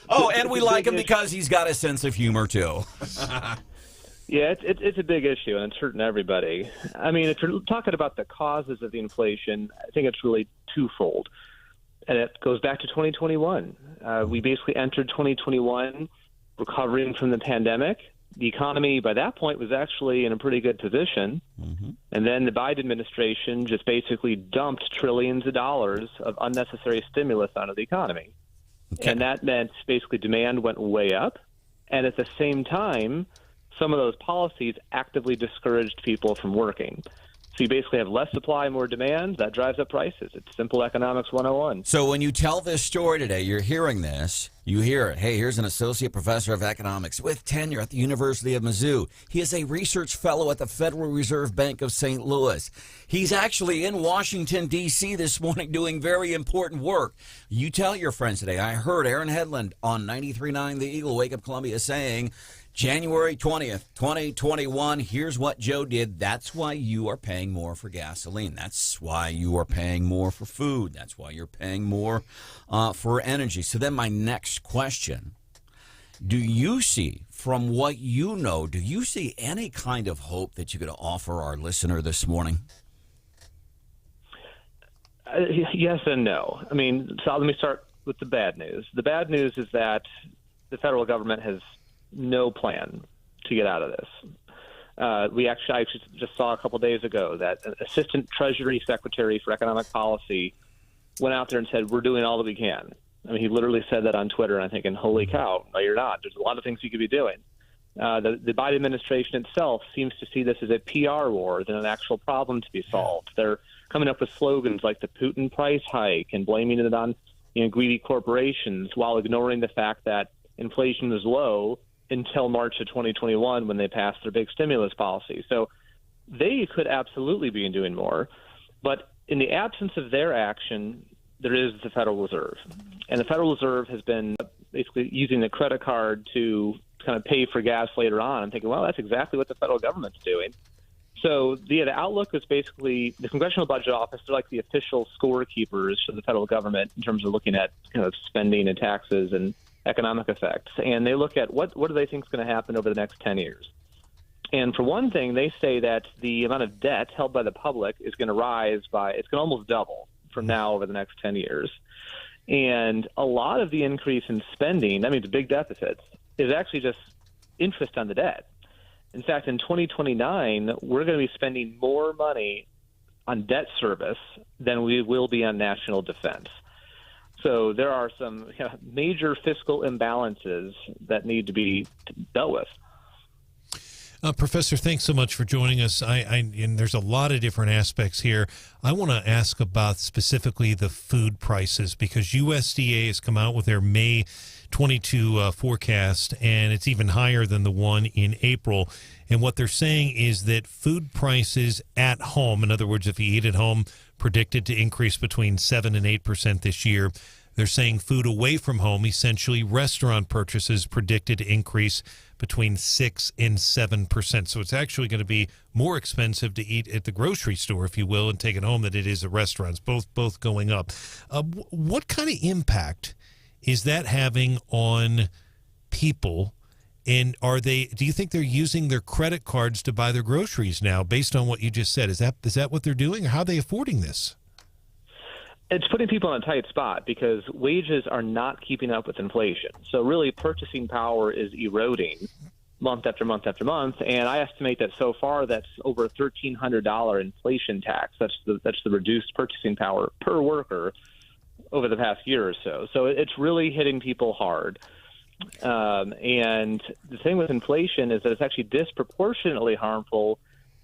So, and we like him because he's got a sense of humor, too. Yeah, it's a big issue, and it's hurting everybody. I mean, if you're talking about the causes of the inflation, I think it's really twofold. And it goes back to 2021. We basically entered 2021 recovering from the pandemic. The economy, by that point, was actually in a pretty good position. Mm-hmm. And then the Biden administration just basically dumped trillions of dollars of unnecessary stimulus onto the economy. Okay. And that meant basically demand went way up. And at the same time, some of those policies actively discouraged people from working. So you basically have less supply, more demand. That drives up prices. It's simple economics 101. So when you tell this story today, you're hearing this. You hear it. Hey, here's an associate professor of economics with tenure at the University of Mizzou. He is a research fellow at the Federal Reserve Bank of St. Louis. He's actually in Washington, D.C. this morning doing very important work. You tell your friends today. I heard Aaron Hedlund on 93.9 The Eagle, Wake Up Columbia, saying, January 20th, 2021, here's what Joe did. That's why you are paying more for gasoline. That's why you are paying more for food. That's why you're paying more for energy. So then my next question, do you see, from what you know, do you see any kind of hope that you could offer our listener this morning? Yes and no. I mean, so let me start with the bad news. The bad news is that the federal government has no plan to get out of this. I actually just saw a couple days ago that an Assistant Treasury Secretary for Economic Policy went out there and said, we're doing all that we can. I mean, he literally said that on Twitter, and I'm thinking, holy cow, no, you're not. There's a lot of things you could be doing. The Biden administration itself seems to see this as a PR war than an actual problem to be solved. They're coming up with slogans like the Putin price hike and blaming it on greedy corporations while ignoring the fact that inflation was low until March of 2021 when they passed their big stimulus policy. So they could absolutely be doing more. But in the absence of their action, there is the Federal Reserve. And the Federal Reserve has been basically using the credit card to kind of pay for gas later on. I'm thinking, well, that's exactly what the federal government's doing. So the outlook is basically the Congressional Budget Office. They're like the official scorekeepers for the federal government in terms of looking at spending and taxes and economic effects. And they look at what do they think is going to happen over the next 10 years. And for one thing, they say that the amount of debt held by the public is going to rise it's going to almost double from now over the next 10 years. And a lot of the increase in spending, that means big deficits, is actually just interest on the debt. In fact, in 2029, we're going to be spending more money on debt service than we will be on national defense. So there are some major fiscal imbalances that need to be dealt with. Professor, thanks so much for joining us. And there's a lot of different aspects here. I want to ask about specifically the food prices because USDA has come out with their May 22 forecast, and it's even higher than the one in April. And what they're saying is that food prices at home, in other words, if you eat at home, predicted to increase between 7 and 8% this year. They're saying food away from home, essentially restaurant purchases, predicted to increase between 6 and 7%. So it's actually going to be more expensive to eat at the grocery store, if you will, and take it home than it is at restaurants, both going up. What kind of impact is that having on people? And do you think they're using their credit cards to buy their groceries now based on what you just said? Is that what they're doing, or how are they affording this? It's putting people in a tight spot because wages are not keeping up with inflation. So really purchasing power is eroding month after month after month. And I estimate that so far that's over a $1,300 inflation tax. That's the reduced purchasing power per worker over the past year or so. So it's really hitting people hard. And the thing with inflation is that it's actually disproportionately harmful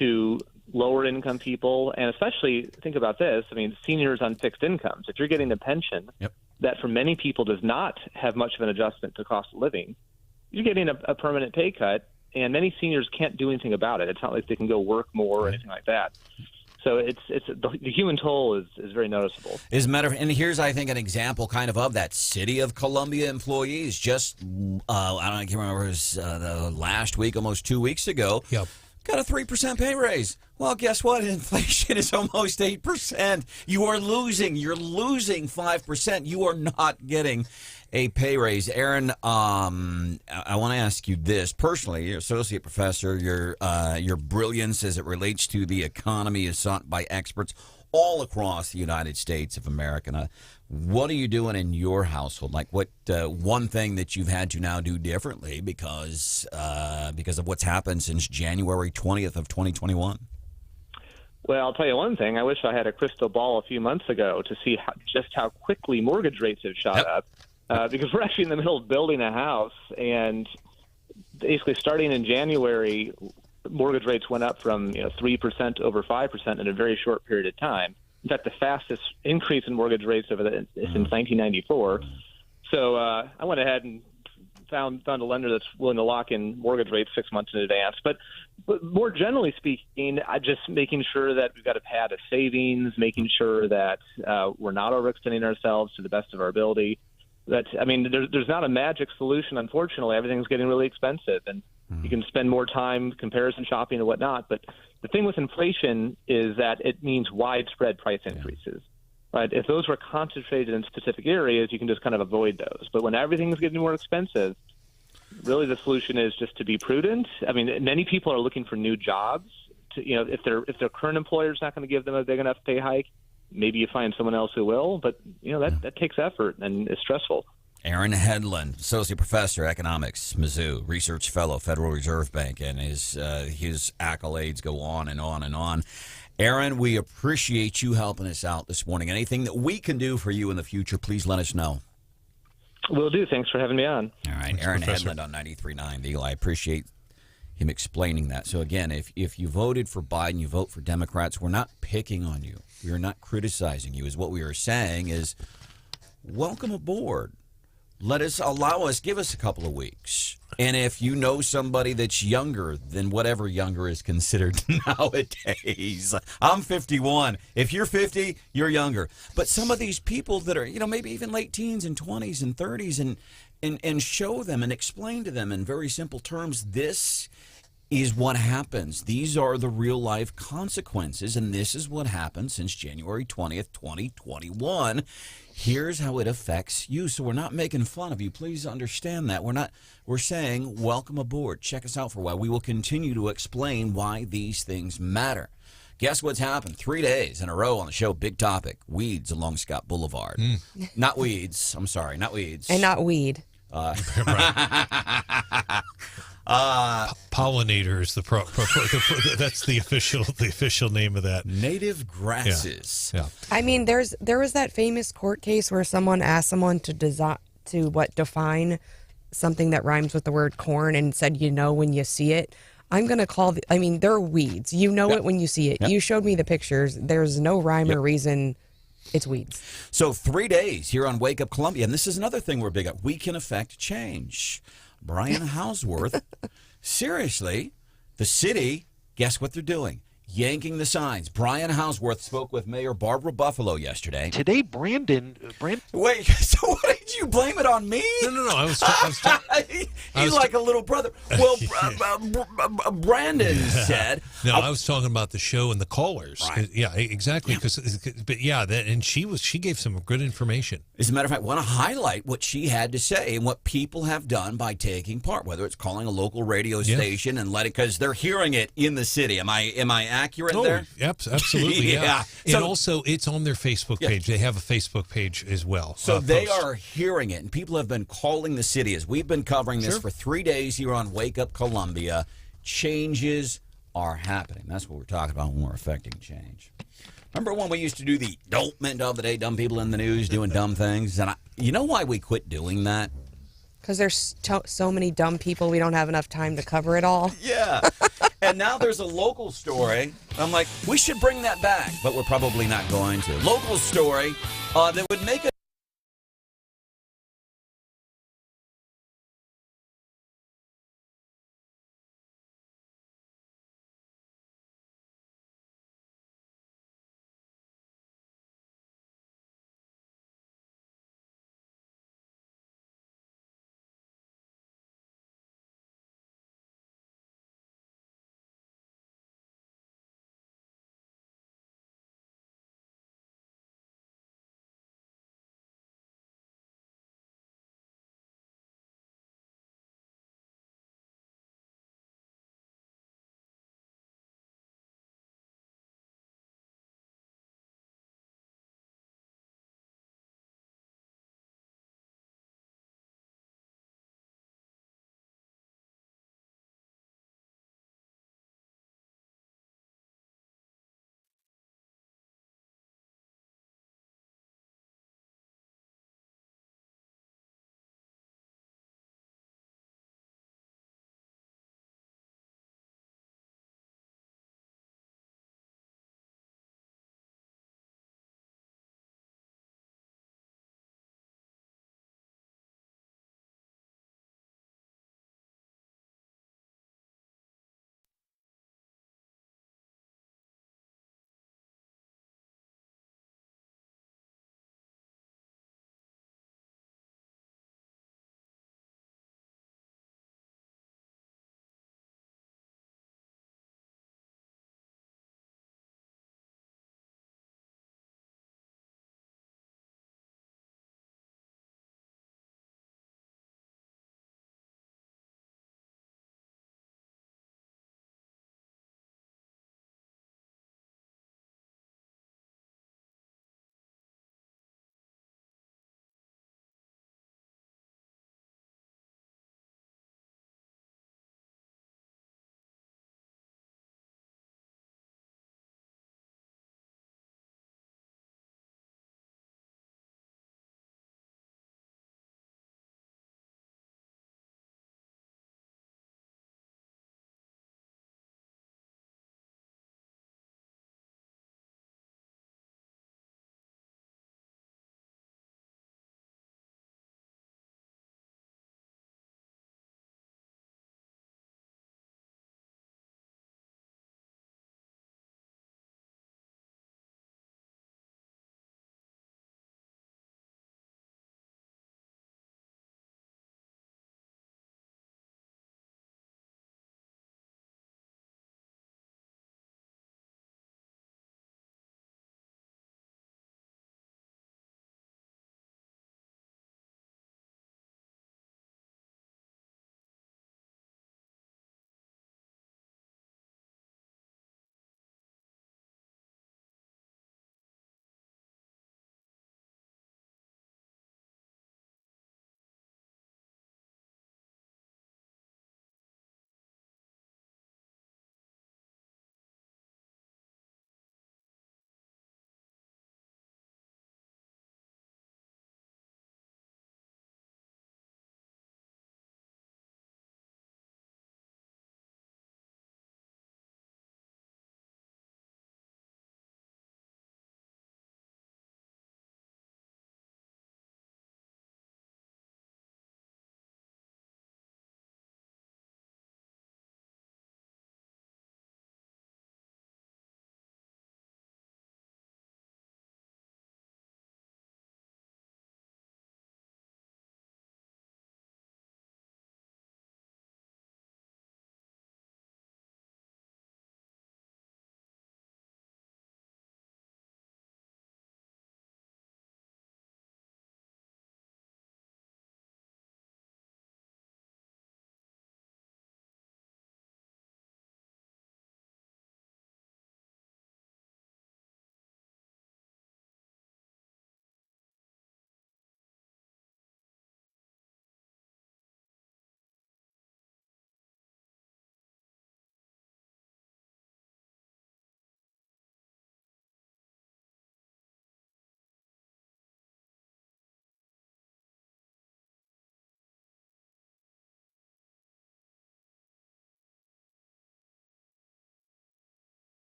to lower income people, and especially think about this. I mean, seniors on fixed incomes. If you're getting a pension that for many people does not have much of an adjustment to cost of living, you're getting a permanent pay cut, and many seniors can't do anything about it. It's not like they can go work more or anything like that. So the human toll is very noticeable. As a matter of, and here's, I think, an example kind of that. City of Columbia employees just, I can't remember, it was the last week, almost 2 weeks ago, got a 3% pay raise. Well, guess what? Inflation is almost 8%. You're losing 5%. You are not getting a pay raise. Aaron, I want to ask you this. Personally, you're associate professor. Your brilliance as it relates to the economy is sought by experts all across the United States of America. What are you doing in your household? Like, what one thing that you've had to now do differently because of what's happened since January 20th of 2021? Well, I'll tell you one thing. I wish I had a crystal ball a few months ago to see just how quickly mortgage rates have shot up. Because we're actually in the middle of building a house, and basically starting in January, mortgage rates went up from 3% over 5% in a very short period of time. In fact, the fastest increase in mortgage rates since 1994. So I went ahead and found a lender that's willing to lock in mortgage rates 6 months in advance. But more generally speaking, I just making sure that we've got a pad of savings, making sure that we're not overextending ourselves to the best of our ability. There's not a magic solution. Unfortunately, everything's getting really expensive, and you can spend more time comparison shopping and whatnot. But the thing with inflation is that it means widespread price increases. Right? If those were concentrated in specific areas, you can just kind of avoid those. But when everything's getting more expensive, really the solution is just to be prudent. I mean, many people are looking for new jobs. If their current employer is not going to give them a big enough pay hike, maybe you find someone else who will. But that takes effort and is stressful. Aaron Hedlund, associate professor, economics, Mizzou, research fellow, Federal Reserve Bank, and his accolades go on and on and on. Aaron, we appreciate you helping us out this morning. Anything that we can do for you in the future, please let us know. Will do. Thanks for having me on. All right, Aaron Hedlund on 93.9 The Eagle. I appreciate him explaining that. So, again, if you voted for Biden, you vote for Democrats, we're not picking on you. We are not criticizing you. What we are saying is welcome aboard. Give us a couple of weeks. And if you know somebody that's younger than whatever younger is considered nowadays, I'm 51. If you're 50, you're younger. But some of these people that are, maybe even late teens and 20s and 30s and show them and explain to them in very simple terms, this is what happens. These are the real life consequences, and this is what happened since January 20th, 2021. Here's how it affects you. So we're not making fun of you. Please understand that. We're saying welcome aboard. Check us out for a while. We will continue to explain why these things matter. Guess what's happened? 3 days in a row on the show, big topic, weeds along Scott Boulevard. Not weeds. I'm sorry, not weeds. And not weed. Pollinator is that's the official name of that. Native grasses. Yeah. I mean, there was that famous court case where someone asked someone to define something that rhymes with the word corn and said, when you see it. I'm going to call they're weeds. It when you see it. Yep. You showed me the pictures. There's no rhyme or reason. It's weeds. So 3 days here on Wake Up Columbia, and this is another thing we're big at. We can affect change. Brian Hauswirth, seriously, the city, guess what they're doing? Yanking the signs. Brian Hauswirth spoke with Mayor Barbara Buffalo yesterday. Today, Branden. Wait, so what did you blame it on me? No. I was He's like a little brother. Well, Branden said. No, I was talking about the show and the callers. Right. Yeah, exactly. And she gave some good information. As a matter of fact, I want to highlight what she had to say and what people have done by taking part, whether it's calling a local radio station and because they're hearing it in the city. Am I accurate there? Absolutely, yeah. So, and also, it's on their Facebook page. They have a Facebook page as well. So they are hearing it, and people have been calling the city as we've been covering this for 3 days here on Wake Up Columbia. Changes are happening. That's what we're talking about when we're affecting change. Remember when we used to do the Dolpment of the Day, dumb people in the news doing dumb things? And you know why we quit doing that? Because there's so many dumb people, we don't have enough time to cover it all. Yeah. And now there's a local story. I'm like, we should bring that back, but we're probably not going to. Local story that would make a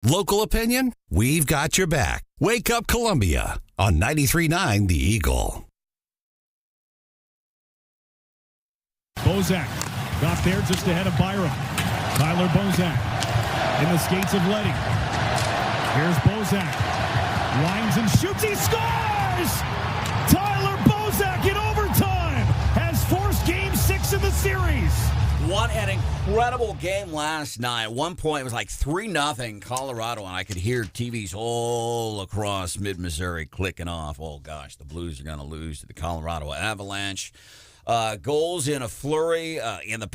Local opinion? We've got your back. Wake Up Columbia on 93.9 The Eagle. Bozak got there just ahead of Byram. Tyler Bozak in the skates of Letty. Here's Bozak. Winds and shoots. He scores! Tyler Bozak in overtime has forced Game 6 of the series. What an incredible game last night. At one point, it was like 3-0 Colorado, and I could hear TVs all across mid-Missouri clicking off. Oh, gosh, the Blues are going to lose to the Colorado Avalanche. Goals in a flurry in the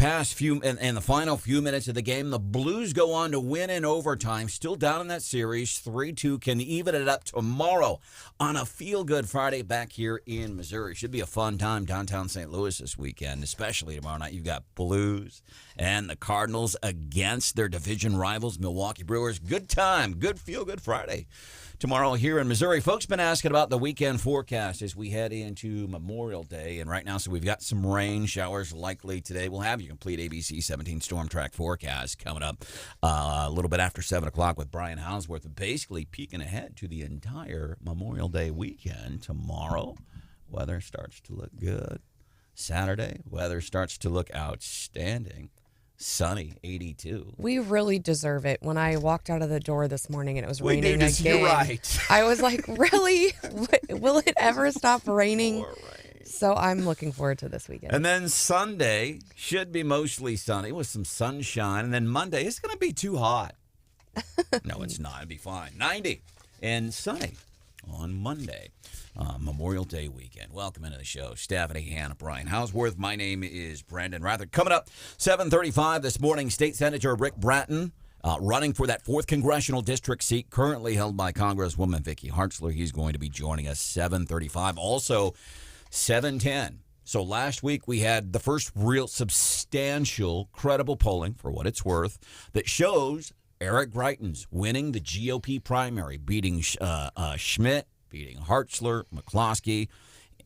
final few minutes of the game. The Blues go on to win in overtime. Still down in that series, 3-2. Can even it up tomorrow on a feel-good Friday back here in Missouri. Should be a fun time downtown St. Louis this weekend, especially tomorrow night. You've got Blues and the Cardinals against their division rivals, Milwaukee Brewers. Good time, good feel-good Friday tomorrow here in Missouri. Folks been asking about the weekend forecast as we head into Memorial Day. And right now, so we've got some rain showers likely today. We'll have your complete ABC 17 Storm Track forecast coming up a little bit after 7 o'clock with Brian Hauswirth. Basically peeking ahead to the entire Memorial Day weekend. Tomorrow, weather starts to look good. Saturday, weather starts to look outstanding. Sunny, 82. We really deserve it. When I walked out of the door this morning and it was raining again, you're right. I was like, really? Will it ever stop raining? So I'm looking forward to this weekend. And then Sunday should be mostly sunny with some sunshine. And then Monday, it's going to be too hot. No, it's not. It'll be fine. 90 and sunny on Monday. Memorial Day weekend. Welcome into the show. Stephanie, Hannah, Brian Hauswirth. My name is Branden Rathert. Coming up, 7:35 this morning, State Senator Rick Brattin running for that 4th Congressional District seat currently held by Congresswoman Vicky Hartzler. He's going to be joining us 7:35. Also, 7:10. So last week we had the first real substantial, credible polling, for what it's worth, that shows Eric Greitens winning the GOP primary, beating Schmidt, beating Hartzler, McCloskey,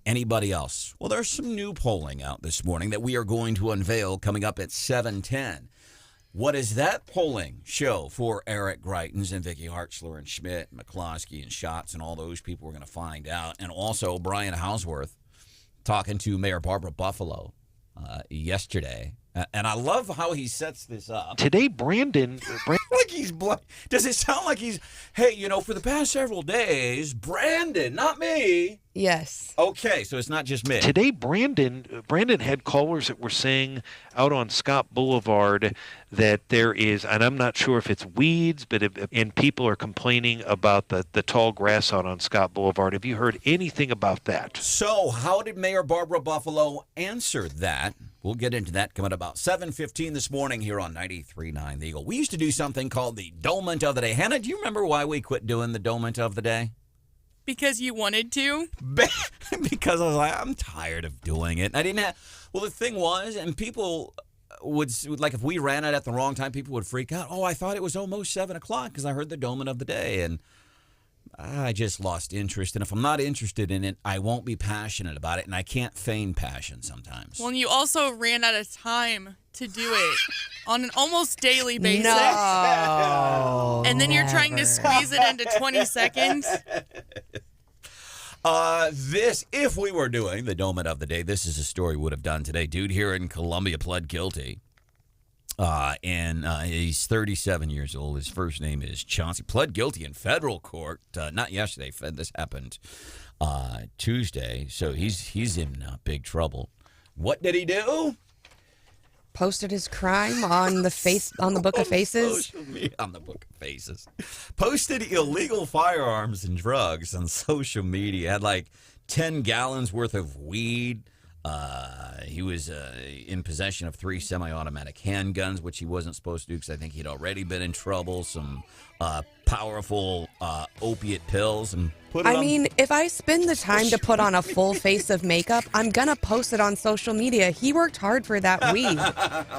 anybody else. Well, there's some new polling out this morning that we are going to unveil coming up at 7:10. What does that polling show for Eric Greitens and Vicky Hartzler and Schmidt and McCloskey and Schatz and all those people? We're going to find out. And also Brian Hauswirth talking to Mayor Barbara Buffalo yesterday. And I love how he sets this up. Today, Branden like he's does it sound like he's, hey, for the past several days, Branden, not me. Yes. Okay, so it's not just me. Today, Branden had callers that were saying out on Scott Boulevard that there is, and I'm not sure if it's weeds, and people are complaining about the tall grass out on Scott Boulevard. Have you heard anything about that? So how did Mayor Barbara Buffalo answer that? We'll get into that coming about 7:15 this morning here on 93.9 The Eagle. We used to do something called the Dolment of the Day. Hannah, do you remember why we quit doing the Dolment of the Day? Because you wanted to? Because I was like, I'm tired of doing it. I didn't have. Well, the thing was, and people would, like, if we ran it at the wrong time, people would freak out. Oh, I thought it was almost 7 o'clock because I heard the Dolment of the Day. And I just lost interest. And if I'm not interested in it, I won't be passionate about it. And I can't feign passion sometimes. Well, and you also ran out of time to do it on an almost daily basis. No. And then you're trying to squeeze it into 20 seconds. If we were doing the Dolment of the Day, this is a story we would have done today. Dude here in Columbia pled guilty. And he's 37 years old. His first name is Chauncey. Pled guilty in federal court. Not yesterday. This happened Tuesday. So he's in big trouble. What did he do? Posted his crime on the Book of Faces. On the Book of Faces. Posted illegal firearms and drugs on social media. Had like 10 gallons worth of weed. He was in possession of 3 semi-automatic handguns, which he wasn't supposed to do because I think he'd already been in trouble. Some powerful opiate pills. And if I spend the time to put on a full face of makeup, I'm going to post it on social media. He worked hard for that weed.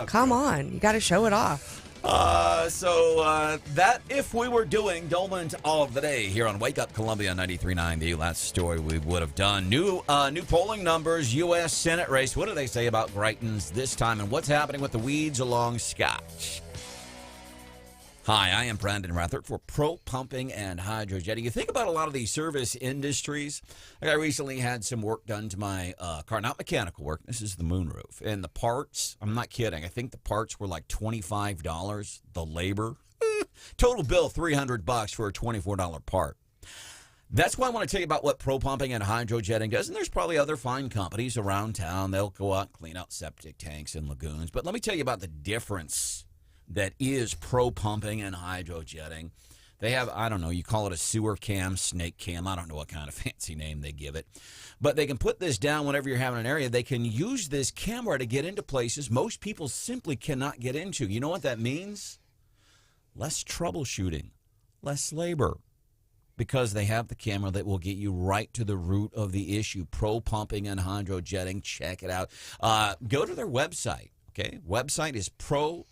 Come on. You got to show it off. That if we were doing Dolment of the Day here on Wake Up Columbia 93.9, the last story we would have done. New polling numbers, U.S. Senate race. What do they say about Greitens this time, and what's happening with the weeds along Scotch? Hi, I am Branden Rathert for Pro Pumping and Hydrojetting. You think about a lot of these service industries. Like I recently had some work done to my car, not mechanical work. This is the moonroof. And the parts, I'm not kidding. I think the parts were like $25. The labor, total bill $300 for a $24 part. That's why I want to tell you about what Pro Pumping and Hydrojetting does. And there's probably other fine companies around town. They'll go out and clean out septic tanks and lagoons. But let me tell you about the difference that is Pro Pumping and Hydrojetting. They have, I don't know, you call it a sewer cam, snake cam. I don't know what kind of fancy name they give it. But they can put this down whenever you're having an area. They can use this camera to get into places most people simply cannot get into. You know what that means? Less troubleshooting, less labor, because they have the camera that will get you right to the root of the issue. Pro Pumping and Hydrojetting. Check it out. Go to their website. Okay, website is pro-pumping.com.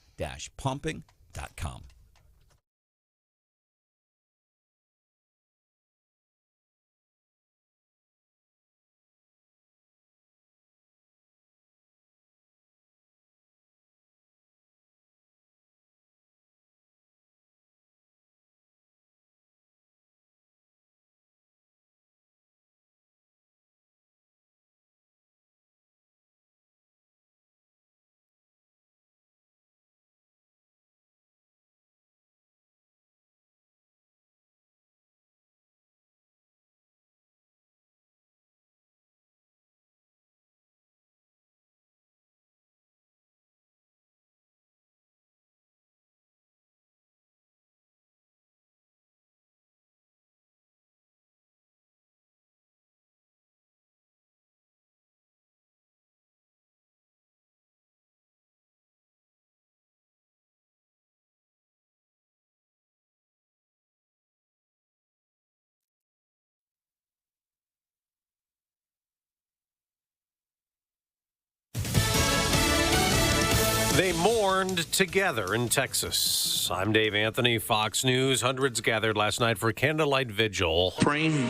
They mourned together in Texas. I'm Dave Anthony, Fox News. Hundreds gathered last night for a candlelight vigil. Praying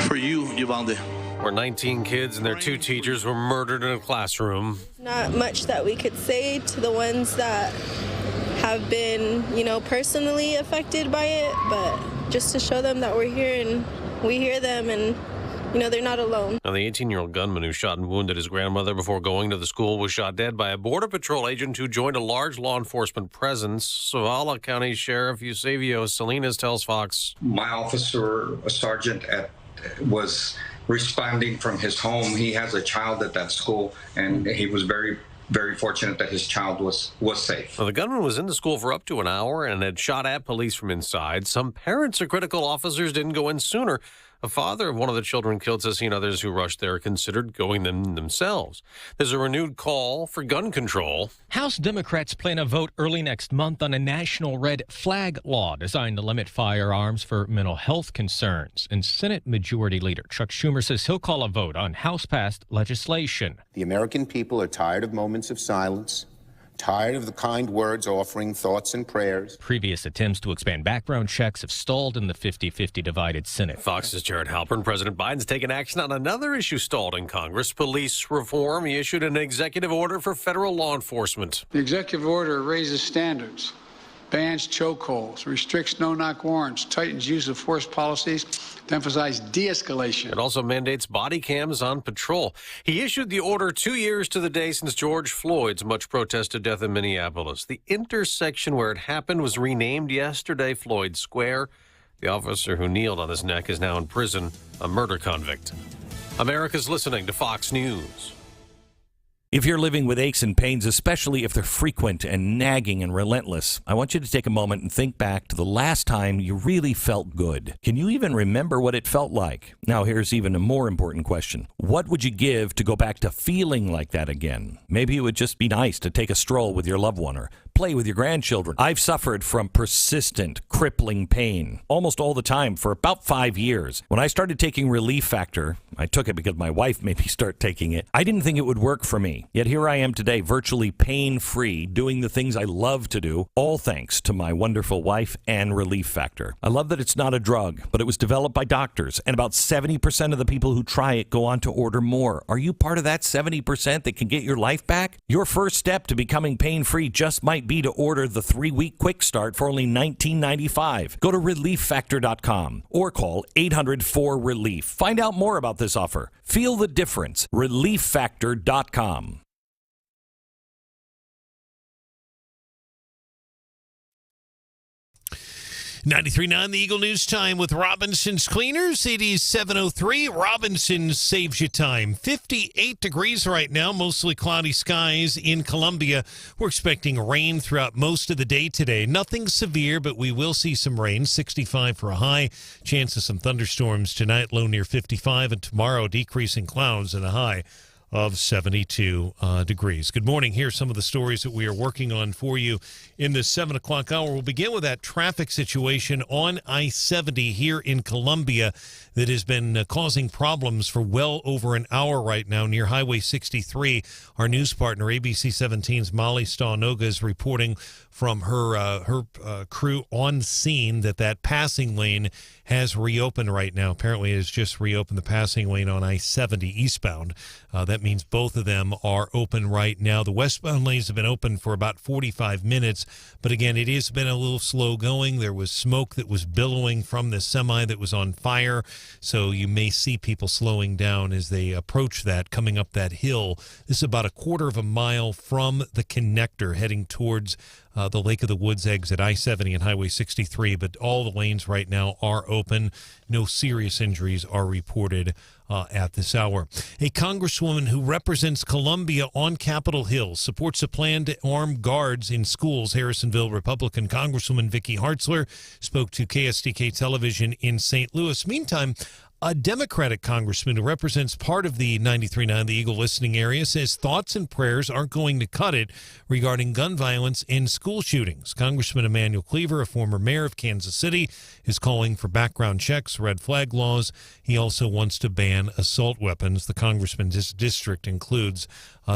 for you, Uvalde. Where 19 kids and their 2 teachers were murdered in a classroom. Not much that we could say to the ones that have been, personally affected by it, but just to show them that we're here and we hear them and they're not alone. Now, the 18-year-old gunman who shot and wounded his grandmother before going to the school was shot dead by a Border Patrol agent who joined a large law enforcement presence. Zavala County Sheriff Eusebio Salinas tells Fox. My officer, a sergeant, was responding from his home. He has a child at that school, and he was very fortunate that his child was safe. Well, the gunman was in the school for up to an hour and had shot at police from inside. Some parents are critical officers didn't go in sooner. A father of one of the children killed says he and others who rushed there considered going in themselves. There's a renewed call for gun control. House Democrats plan a vote early next month on a national red flag law designed to limit firearms for mental health concerns. And Senate Majority Leader Chuck Schumer says he'll call a vote on House-passed legislation. The American people are tired of moments of silence, tired of the kind words offering thoughts and prayers. Previous attempts to expand background checks have stalled in the 50-50 divided Senate. Fox's Jared Halpern. President Biden's taken action on another issue stalled in Congress, police reform. He issued an executive order for federal law enforcement. The executive order raises standards, bans chokeholds, restricts no-knock warrants, tightens use of force policies to emphasize de-escalation. It also mandates body cams on patrol. He issued the order 2 years to the day since George Floyd's much protested death in Minneapolis. The intersection where it happened was renamed yesterday Floyd Square. The officer who kneeled on his neck is now in prison, a murder convict. America's listening to Fox News. If you're living with aches and pains, especially if they're frequent and nagging and relentless, I want you to take a moment and think back to the last time you really felt good. Can you even remember what it felt like? Now, here's even a more important question. What would you give to go back to feeling like that again? Maybe it would just be nice to take a stroll with your loved one or play with your grandchildren. I've suffered from persistent, crippling pain almost all the time for about 5 years. When I started taking Relief Factor, I took it because my wife made me start taking it. I didn't think it would work for me. me. Yet here I am today, virtually pain-free, doing the things I love to do, all thanks to my wonderful wife and Relief Factor. I love that it's not a drug, but it was developed by doctors, and about 70% of the people who try it go on to order more. Are you part of that 70% that can get your life back? Your first step to becoming pain-free just might be to order the 3-week quick start for only $19.95. Go to relieffactor.com or call 800-4RELIEF. Find out more about this offer. Feel the difference. relieffactor.com. 93.9 The Eagle News Time with Robinson's Cleaners. It is 7:03. Robinson's saves you time. 58 degrees right now, mostly cloudy skies in Columbia. We're expecting rain throughout most of the day today. Nothing severe, but we will see some rain. 65 for a high. Chance of some thunderstorms tonight, low near 55, and tomorrow decreasing clouds and a high of 72 degrees. Good morning. Here's some of the stories that we are working on for you in this 7 o'clock hour. We'll begin with that traffic situation on I-70 here in Columbia that has been causing problems for well over an hour right now near Highway 63. Our news partner, ABC 17's Molly Staunoga, is reporting from her crew on scene that passing lane has reopened right now. Apparently, it has just reopened the passing lane on I-70 eastbound. That means both of them are open right now. The westbound lanes have been open for about 45 minutes, but again, it has been a little slow going. There was smoke that was billowing from the semi that was on fire, so you may see people slowing down as they approach that, coming up that hill. This is about a quarter of a mile from the connector heading towards the Lake of the Woods exit, I-70 and Highway 63, but all the lanes right now are open. No serious injuries are reported at this hour. A congresswoman who represents Columbia on Capitol Hill supports a plan to arm guards in schools. Harrisonville Republican Congresswoman Vicky Hartzler spoke to KSDK television in St. Louis. Meantime, a Democratic congressman who represents part of the 93.9 The Eagle listening area says thoughts and prayers aren't going to cut it regarding gun violence in school shootings. Congressman Emmanuel Cleaver, a former mayor of Kansas City, is calling for background checks, red flag laws. He also wants to ban assault weapons. The congressman's district includes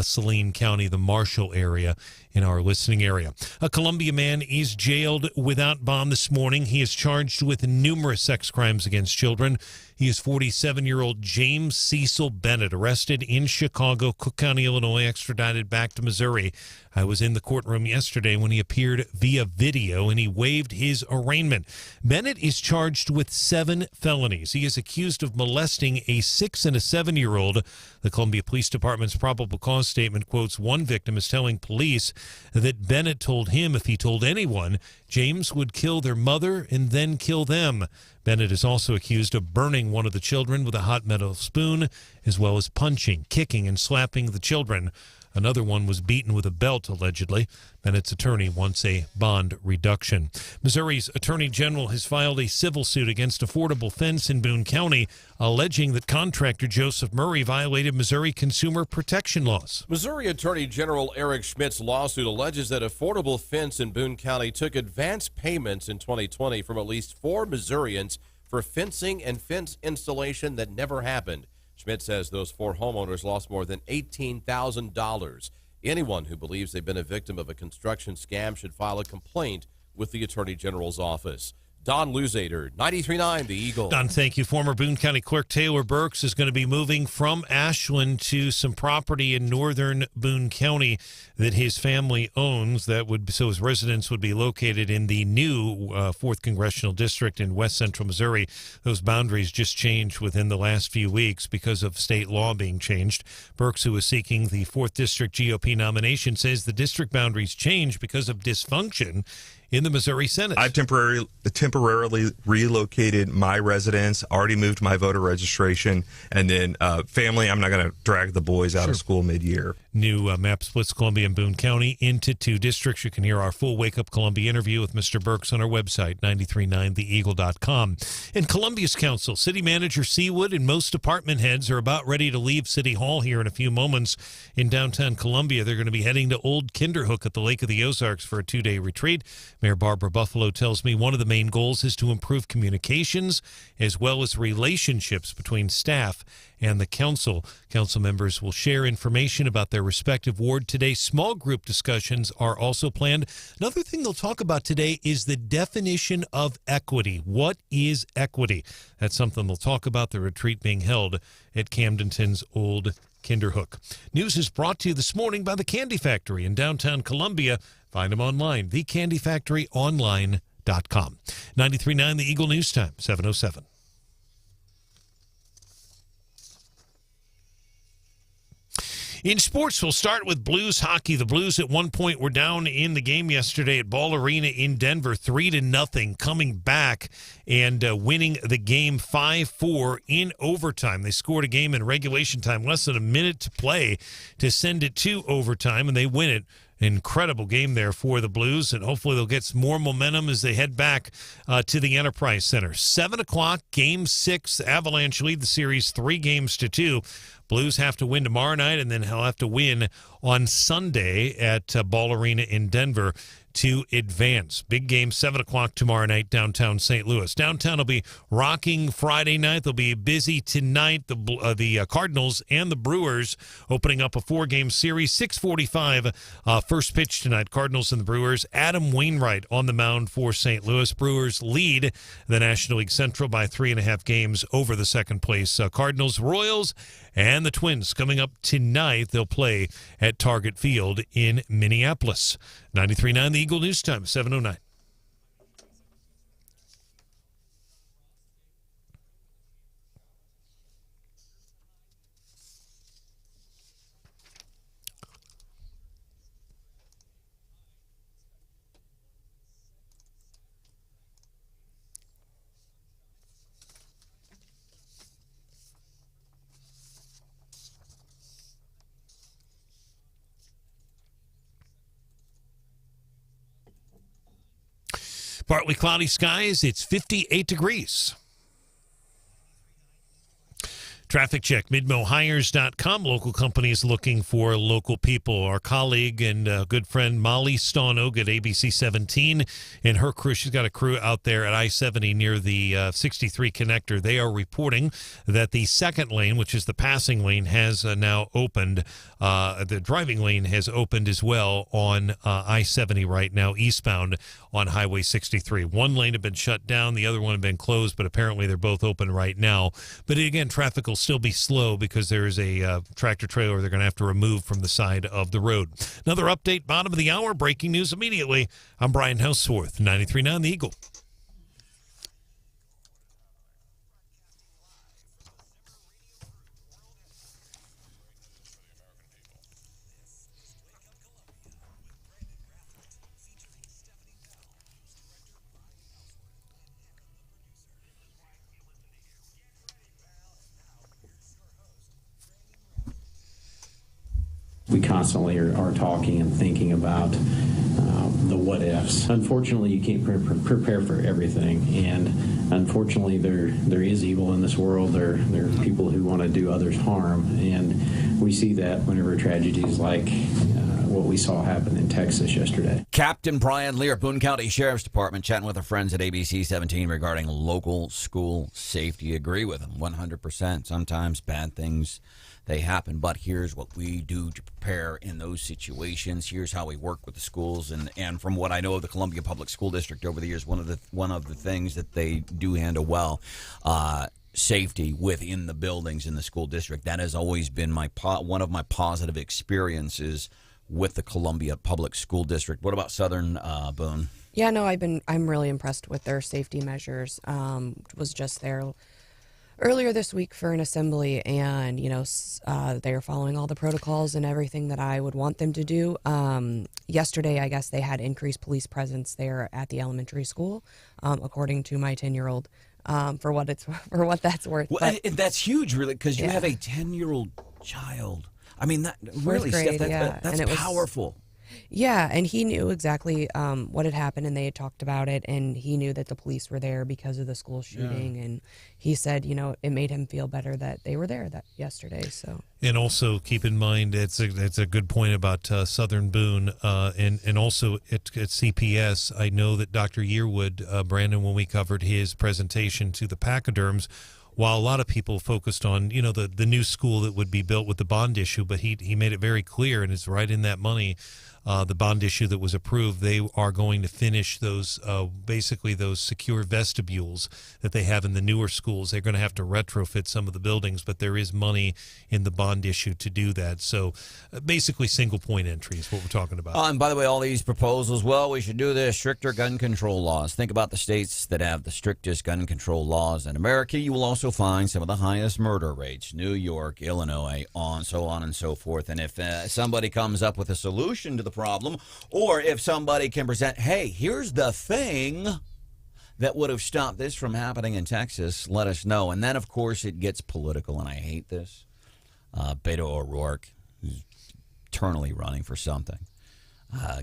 Saline County, the Marshall area in our listening area. A Columbia man is jailed without bond this morning. He is charged with numerous sex crimes against children. He is 47-year-old James Cecil Bennett, arrested in Chicago, Cook County, Illinois, extradited back to Missouri. I was in the courtroom yesterday when he appeared via video, and he waived his arraignment. Bennett is charged with 7 felonies. He is accused of molesting a 6 and a 7-year-old. The Columbia Police Department's probable cause statement quotes one victim as telling police that Bennett told him if he told anyone, James would kill their mother and then kill them. Bennett is also accused of burning one of the children with a hot metal spoon, as well as punching, kicking, and slapping the children. Another one was beaten with a belt, allegedly. Bennett's attorney wants a bond reduction. Missouri's Attorney General has filed a civil suit against Affordable Fence in Boone County, alleging that contractor Joseph Murray violated Missouri consumer protection laws. Missouri Attorney General Eric Schmidt's lawsuit alleges that Affordable Fence in Boone County took advance payments in 2020 from at least 4 Missourians for fencing and fence installation that never happened. Schmidt says those 4 homeowners lost more than $18,000. Anyone who believes they've been a victim of a construction scam should file a complaint with the Attorney General's office. Don Luzader, 93.9 The Eagle. Don, thank you. Former Boone County Clerk Taylor Burks is going to be moving from Ashland to some property in northern Boone County that his family owns. So his residence would be located in the new 4th Congressional District in west central Missouri. Those boundaries just changed within the last few weeks because of state law being changed. Burks, who is seeking the 4th District GOP nomination, says the district boundaries changed because of dysfunction in the Missouri Senate. I've temporarily relocated my residence, already moved my voter registration, and then family, I'm not going to drag the boys out of school mid-year. New map splits Columbia and Boone County into 2 districts. You can hear our full Wake Up Columbia interview with Mr. Burks on our website, 939theeagle.com. In Columbia's council, City Manager Seawood and most department heads are about ready to leave City Hall here in a few moments in downtown Columbia. They're going to be heading to Old Kinderhook at the Lake of the Ozarks for a 2-day retreat. Mayor Barbara Buffalo tells me one of the main goals is to improve communications as well as relationships between staff and the council. Council members will share information about their their respective ward today. Small group discussions are also planned. Another thing they'll talk about today is the definition of equity. What is equity? That's something they'll talk about. The retreat being held at Camdenton's Old Kinderhook. News is brought to you this morning by the Candy Factory in downtown Columbia. Find them online, thecandyfactoryonline.com. 93.9 The Eagle News Time, 7:07. In sports, we'll start with Blues hockey. The Blues at one point were down in the game yesterday at Ball Arena in Denver, 3-0, coming back and winning the game 5-4 in overtime. They scored a game in regulation time, less than a minute to play, to send it to overtime, and they win it. Incredible game there for the Blues, and hopefully they'll get some more momentum as they head back to the Enterprise Center. 7 o'clock, Game 6. Avalanche lead the series 3-2. Blues have to win tomorrow night, and then he'll have to win on Sunday at Ball Arena in Denver to advance. Big game, 7 o'clock tomorrow night, downtown St. Louis. Downtown will be rocking Friday night. They'll be busy tonight. The Cardinals and the Brewers opening up a 4-game series. 6:45 first pitch tonight. Cardinals and the Brewers. Adam Wainwright on the mound for St. Louis. Brewers lead the National League Central by 3.5 games over the second place Cardinals. Royals and the Twins coming up tonight. They'll play at Target Field in Minneapolis. 93.9 The Eagle News Time, 7:09. Partly cloudy skies. It's 58 degrees. Traffic check, midmohires.com. Local companies looking for local people. Our colleague and good friend Molly Staunog at ABC 17 and her crew, she's got a crew out there at I-70 near the 63 connector. They are reporting that the second lane, which is the passing lane, has now opened. The driving lane has opened as well on I-70 right now, eastbound on Highway 63. One lane had been shut down, the other one had been closed, but apparently they're both open right now. But again, traffic will still be slow because there's a tractor trailer they're going to have to remove from the side of the road. Another update, bottom of the hour, breaking news immediately. I'm Brian Hauswirth, 93.9 The Eagle. We constantly are talking and thinking about the what ifs. Unfortunately, you can't prepare for everything, and unfortunately, there is evil in this world. There are people who want to do others harm, and we see that whenever tragedies like what we saw happen in Texas yesterday. Captain Brian Lear, Boone County Sheriff's Department, chatting with our friends at ABC 17 regarding local school safety. Agree with them 100%. Sometimes bad things, they happen, but here's what we do to prepare in those situations. Here's how we work with the schools, and from what I know of the Columbia Public School District over the years, one of the things that they do handle well, safety within the buildings in the school district. That has always been one of my positive experiences with the Columbia Public School District. What about Southern Boone? Yeah, no, I'm really impressed with their safety measures. Was just there earlier this week for an assembly, and they're following all the protocols and everything that I would want them to do. Yesterday, I guess they had increased police presence there at the elementary school, according to my 10-year-old. For what that's worth. Well, and that's huge, really, because you have a 10-year-old child. I mean, that really, grade, Steph, that's powerful. Yeah, and he knew exactly what had happened, and they had talked about it, and he knew that the police were there because of the school shooting, and he said, it made him feel better that they were there that yesterday. And also keep in mind, it's a good point about Southern Boone, and also at CPS. I know that Dr. Yearwood, Brandon, when we covered his presentation to the pachyderms, while a lot of people focused on, the new school that would be built with the bond issue, but he made it very clear, and it's right in that money, the bond issue that was approved, they are going to finish those, basically those secure vestibules that they have in the newer schools. They're going to have to retrofit some of the buildings, but there is money in the bond issue to do that. So basically single point entry is what we're talking about. And by the way, all these proposals, well, we should do this, stricter gun control laws. Think about the states that have the strictest gun control laws in America. You will also find some of the highest murder rates, New York, Illinois, so on and so forth. And if somebody comes up with a solution to the problem, or if somebody can present, hey, here's the thing that would have stopped this from happening in Texas, let us know. And then, of course, it gets political, and I hate this. Beto O'Rourke, who's eternally running for something.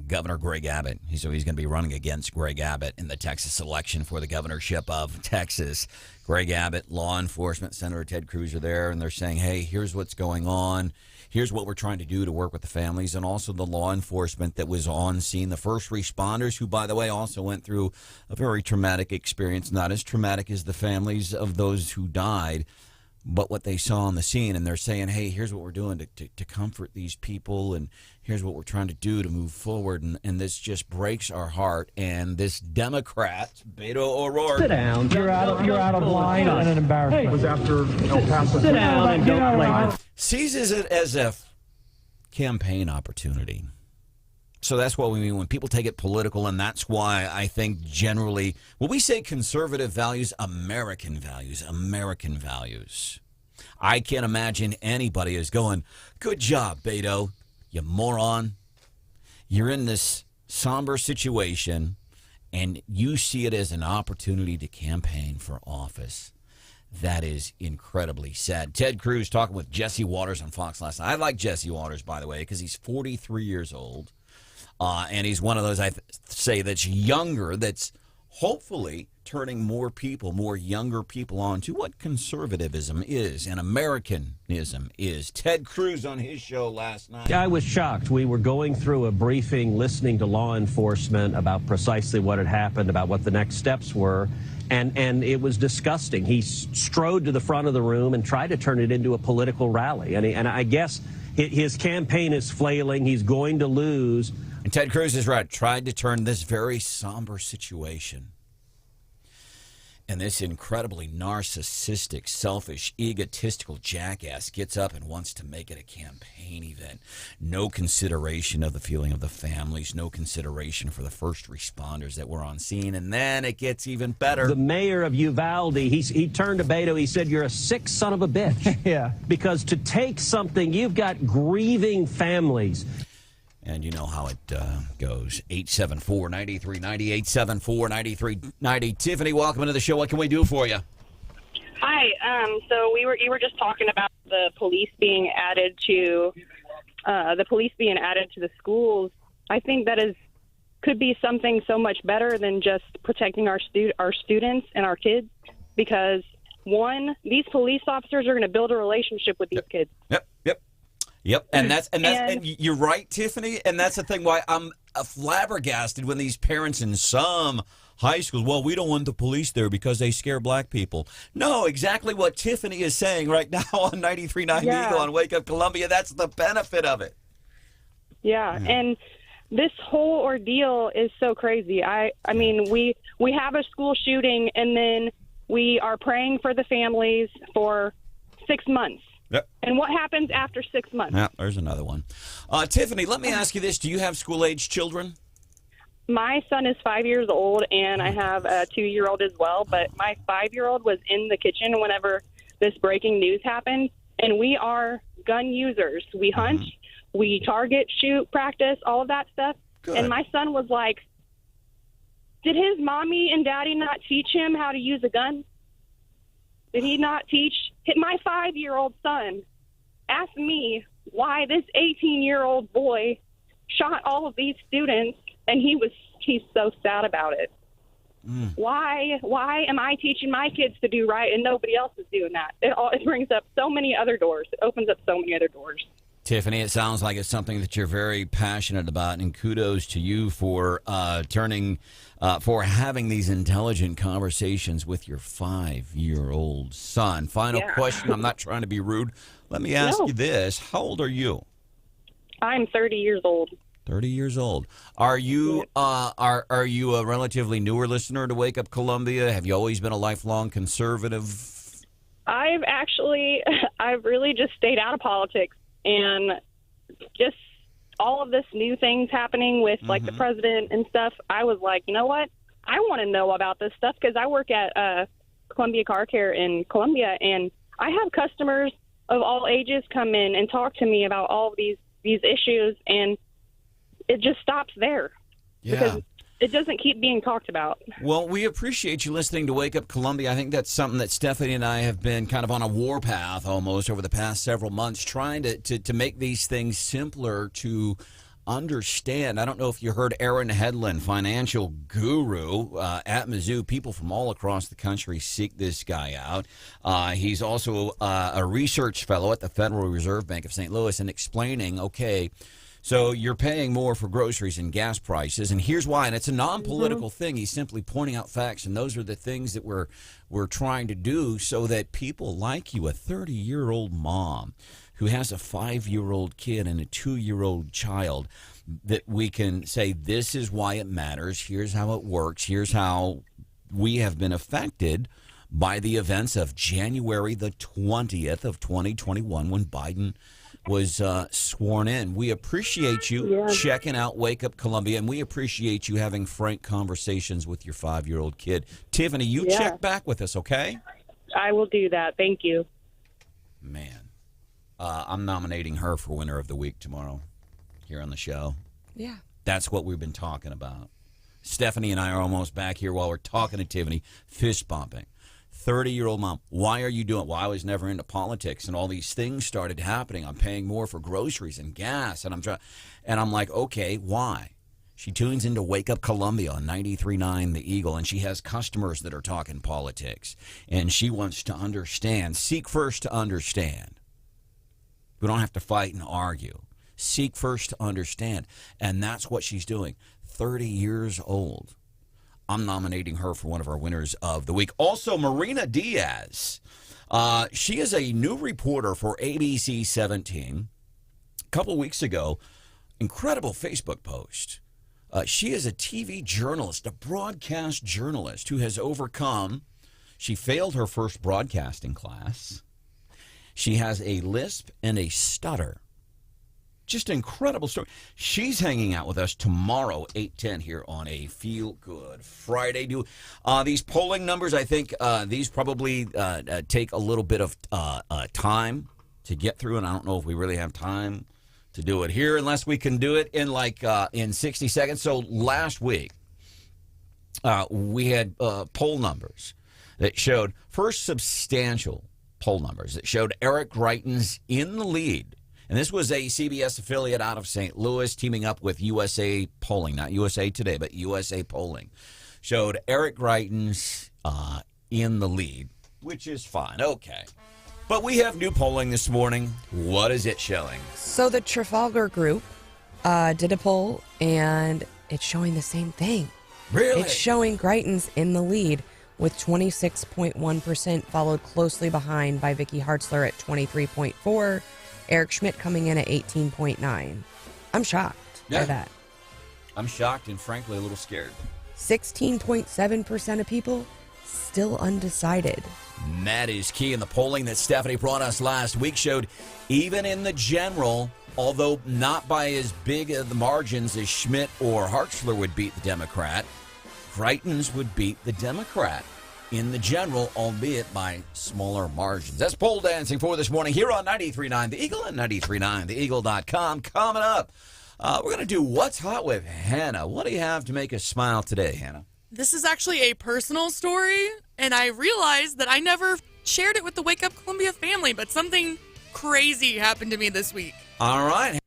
Governor Greg Abbott, he's going to be running against Greg Abbott in the Texas election for the governorship of Texas. Greg Abbott, law enforcement, Senator Ted Cruz are there, and they're saying, hey, here's what's going on. Here's what we're trying to do to work with the families, and also the law enforcement that was on scene, the first responders, who, by the way, also went through a very traumatic experience, not as traumatic as the families of those who died, but what they saw on the scene. And they're saying, hey, here's what we're doing to comfort these people, and here's what we're trying to do to move forward. And this just breaks our heart. And this Democrat, Beto O'Rourke. Sit down. You're out of line and an embarrassment. Hey, it was after El Paso. Sit down and don't play. Seizes it as a campaign opportunity. So that's what we mean when people take it political, and that's why I think generally, when we say conservative values, American values. I can't imagine anybody is going, good job, Beto, you moron. You're in this somber situation, and you see it as an opportunity to campaign for office. That is incredibly sad. Ted Cruz talking with Jesse Waters on Fox last night. I like Jesse Waters, by the way, because he's 43 years old. And he's one of those, I say, that's younger, that's hopefully turning more younger people on to what conservatism is and Americanism is. Ted Cruz on his show last night. I was shocked. We were going through a briefing, listening to law enforcement about precisely what had happened, about what the next steps were, and it was disgusting. He strode to the front of the room and tried to turn it into a political rally. And I guess his campaign is flailing. He's going to lose. And Ted Cruz is right. Tried to turn this very somber situation and this incredibly narcissistic, selfish, egotistical jackass gets up and wants to make it a campaign event. No consideration of the feeling of the families, no consideration for the first responders that were on scene, and then it gets even better. The mayor of Uvalde, he turned to Beto, he said, you're a sick son of a bitch. Yeah. Because to take something, you've got grieving families. And you know how it goes. 874-9390, 874-9390. Tiffany, welcome to the show. What can we do for you? Hi. So you were just talking about the police being added to the schools. I think that could be something so much better than just protecting our students and our kids, because one, these police officers are going to build a relationship with these kids. Yep, and you're right, Tiffany, and that's the thing why I'm flabbergasted when these parents in some high schools, well, we don't want the police there because they scare black people. No, exactly what Tiffany is saying right now on 93.9 Eagle on Wake Up Columbia. That's the benefit of it. Yeah, and this whole ordeal is so crazy. I mean, we have a school shooting, and then we are praying for the families for 6 months. Yep. And what happens after 6 months? Yeah, there's another one. Tiffany, let me ask you this. Do you have school-age children? My son is 5 years old, and I have a 2-year-old as well. But my 5-year-old was in the kitchen whenever this breaking news happened. And we are gun users. We hunt, we target, shoot, practice, all of that stuff. Good. And my son was like, did his mommy and daddy not teach him how to use a gun? Did he not teach? My 5-year-old son asked me why this 18-year-old boy shot all of these students, and he's so sad about it. Why am I teaching my kids to do right and nobody else is doing that? It brings up so many other doors. It opens up so many other doors. Tiffany, it sounds like it's something that you're very passionate about, and kudos to you for for having these intelligent conversations with your 5-year-old son. Final question. I'm not trying to be rude. Let me ask you this. How old are you? I'm 30 years old. 30 years old. Are you are you a relatively newer listener to Wake Up Columbia? Have you always been a lifelong conservative? I've really just stayed out of politics, and just all of this new things happening with like the president and stuff. I was like, you know what? I want to know about this stuff because I work at Columbia Car Care in Columbia, and I have customers of all ages come in and talk to me about all of these issues, and it just stops there because it doesn't keep being talked about. Well, we appreciate you listening to Wake Up Columbia. I think that's something that Stephanie and I have been kind of on a warpath almost over the past several months, trying to make these things simpler to understand. I don't know if you heard Aaron Hedlund, financial guru at Mizzou. People from all across the country seek this guy out. He's also a research fellow at the Federal Reserve Bank of St. Louis, and explaining, okay, so you're paying more for groceries and gas prices, and here's why. And it's a non-political thing. He's simply pointing out facts, and those are the things that we're trying to do so that people like you, a 30-year-old mom who has a 5-year-old kid and a 2-year-old child, that we can say, this is why it matters. Here's how it works. Here's how we have been affected by the events of January the 20th of 2021 when Biden was sworn in. We appreciate you checking out Wake Up Columbia, and we appreciate you having frank conversations with your 5-year-old kid. Tiffany, you check back with us, okay? I will do that. Thank you. Man, I'm nominating her for Winner of the Week tomorrow here on the show. Yeah. That's what we've been talking about. Stephanie and I are almost back here while we're talking to Tiffany, fist bumping. 30-year-old mom, why are you doing it? Well, I was never into politics, and all these things started happening. I'm paying more for groceries and gas, and I'm like, okay, why? She tunes into Wake Up Columbia on 93.9 The Eagle, and she has customers that are talking politics, and she wants to understand. Seek first to understand. We don't have to fight and argue. Seek first to understand, and that's what she's doing. 30 years old. I'm nominating her for one of our winners of the week. Also, Marina Diaz. She is a new reporter for ABC 17. A couple weeks ago, incredible Facebook post. She is a TV journalist, a broadcast journalist who has overcome. She failed her first broadcasting class. She has a lisp and a stutter. Just an incredible story. She's hanging out with us tomorrow, 8:10 here on a Feel Good Friday. These polling numbers, I think these probably take a little bit of time to get through, and I don't know if we really have time to do it here unless we can do it in in 60 seconds. So last week, we had poll numbers that showed, first substantial poll numbers that showed Eric Greitens in the lead. And this was a CBS affiliate out of St. Louis teaming up with USA Polling, not USA Today, but USA Polling. Showed Eric Greitens in the lead, which is fine. Okay. But we have new polling this morning. What is it showing? So the Trafalgar Group did a poll, and it's showing the same thing. Really? It's showing Greitens in the lead with 26.1%, followed closely behind by Vicky Hartzler at 23.4%. Eric Schmidt coming in at 18.9%. I'm shocked by that. I'm shocked and frankly a little scared. 16.7% of people still undecided. And that is key. In the polling that Stephanie brought us last week showed even in the general, although not by as big of the margins as Schmidt or Hartzler would beat the Democrat, Greitens would beat the Democrat in the general, albeit by smaller margins. That's poll dancing for this morning here on 93.9 The Eagle and 93.9theeagle.com. Coming up, we're going to do What's Hot with Hannah. What do you have to make us smile today, Hannah? This is actually a personal story, and I realized that I never shared it with the Wake Up Columbia family, but something crazy happened to me this week. All right.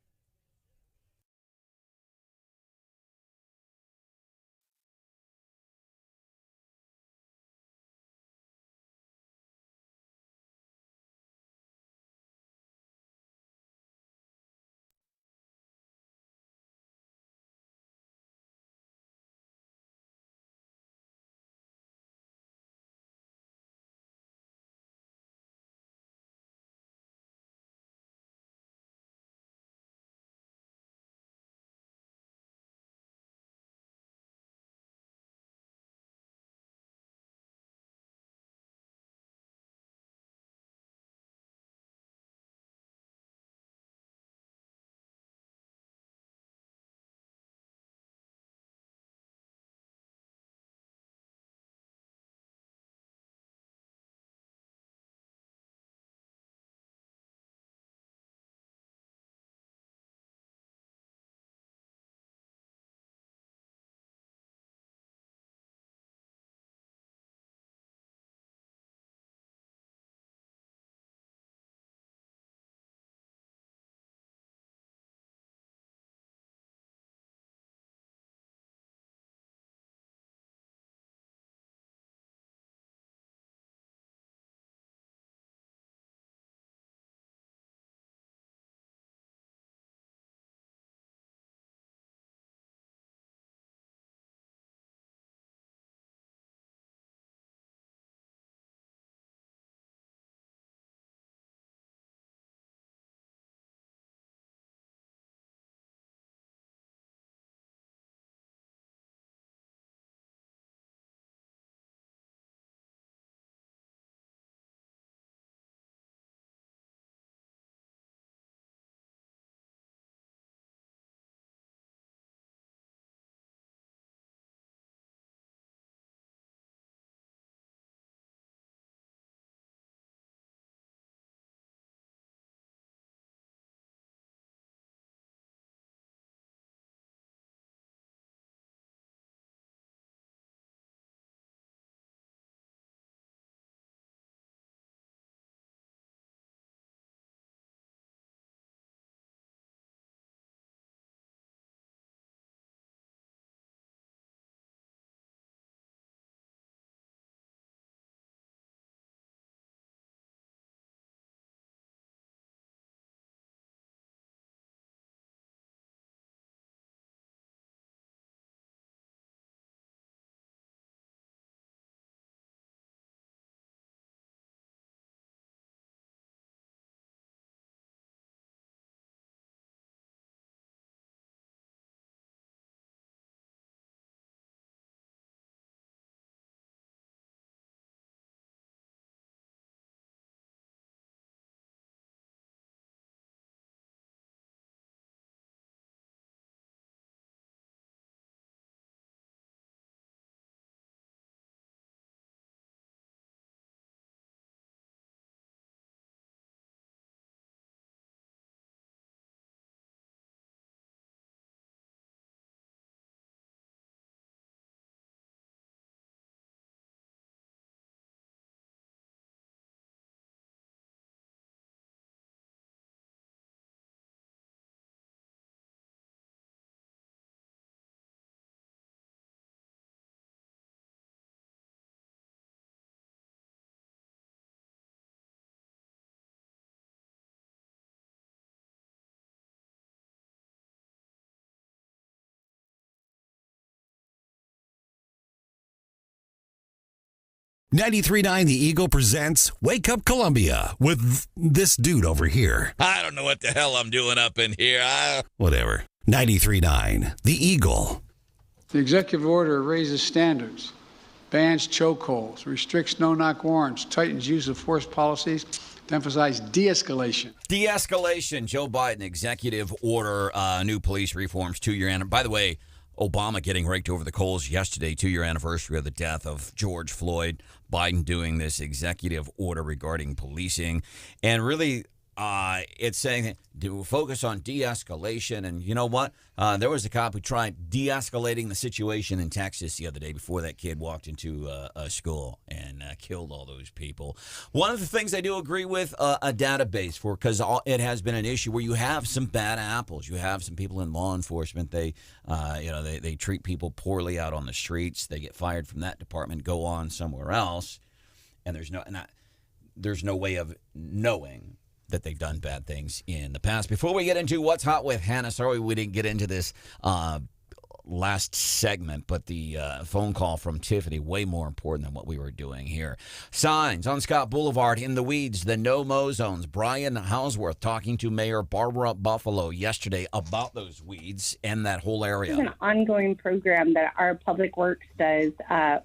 93.9 The Eagle presents Wake Up Columbia with this dude over here. I don't know what the hell I'm doing up in here. Whatever. 93.9 The Eagle. The executive order raises standards, bans chokeholds, restricts no-knock warrants, tightens use of force policies to emphasize de-escalation. De-escalation. Joe Biden, executive order, new police reforms, 2-year anniversary. By the way, Obama getting raked over the coals yesterday, 2-year anniversary of the death of George Floyd. Biden doing this executive order regarding policing. And really, it's saying to focus on de-escalation. And you know what? There was a cop who tried de-escalating the situation in Texas the other day before that kid walked into a school and killed all those people. One of the things I do agree with, a database for, because it has been an issue where you have some bad apples. You have some people in law enforcement. They treat people poorly out on the streets. They get fired from that department, go on somewhere else, and there's no way of knowing that they've done bad things in the past. Before we get into what's hot with Hannah, sorry we didn't get into this last segment, but the phone call from Tiffany, way more important than what we were doing here. Signs on Scott Boulevard in the weeds, the no-mow zones. Brian Hauswirth talking to Mayor Barbara Buffalo yesterday about those weeds and that whole area. This is an ongoing program that our Public Works does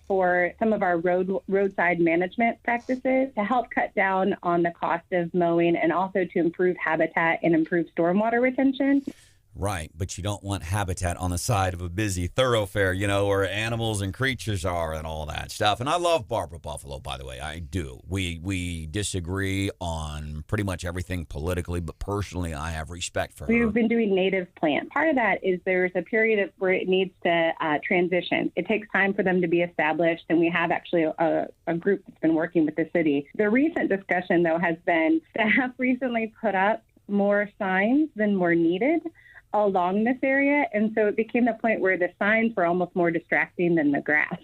for some of our roadside management practices to help cut down on the cost of mowing and also to improve habitat and improve stormwater retention. Right, but you don't want habitat on the side of a busy thoroughfare, where animals and creatures are and all that stuff. And I love Barbara Buffalo, by the way. I do. We disagree on pretty much everything politically, but personally, I have respect for her. We've been doing native plant. Part of that is there's a period where it needs to transition. It takes time for them to be established, and we have actually a group that's been working with the city. The recent discussion, though, has been staff recently put up more signs than were needed along this area, and so it became the point where the signs were almost more distracting than the grass.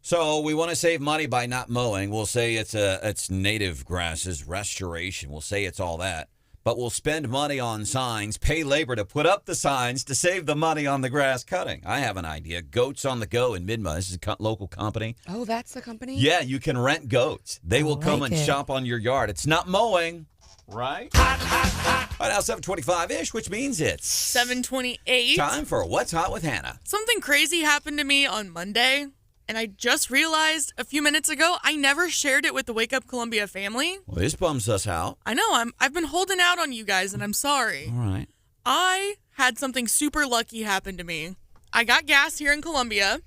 So we want to save money by not mowing. We'll say it's native grasses, restoration. We'll say it's all that. But we'll spend money on signs, pay labor to put up the signs to save the money on the grass cutting. I have an idea. Goats on the Go in Midma. This is a local company. Oh, that's the company? Yeah, you can rent goats. They will come and shop on your yard. It's not mowing. Right? Right now, 7:25-ish, which means it's 7:28. Time for What's Hot with Hannah. Something crazy happened to me on Monday, and I just realized a few minutes ago I never shared it with the Wake Up Columbia family. Well, this bums us out. I know. I've been holding out on you guys, and I'm sorry. All right. I had something super lucky happen to me. I got gas here in Columbia,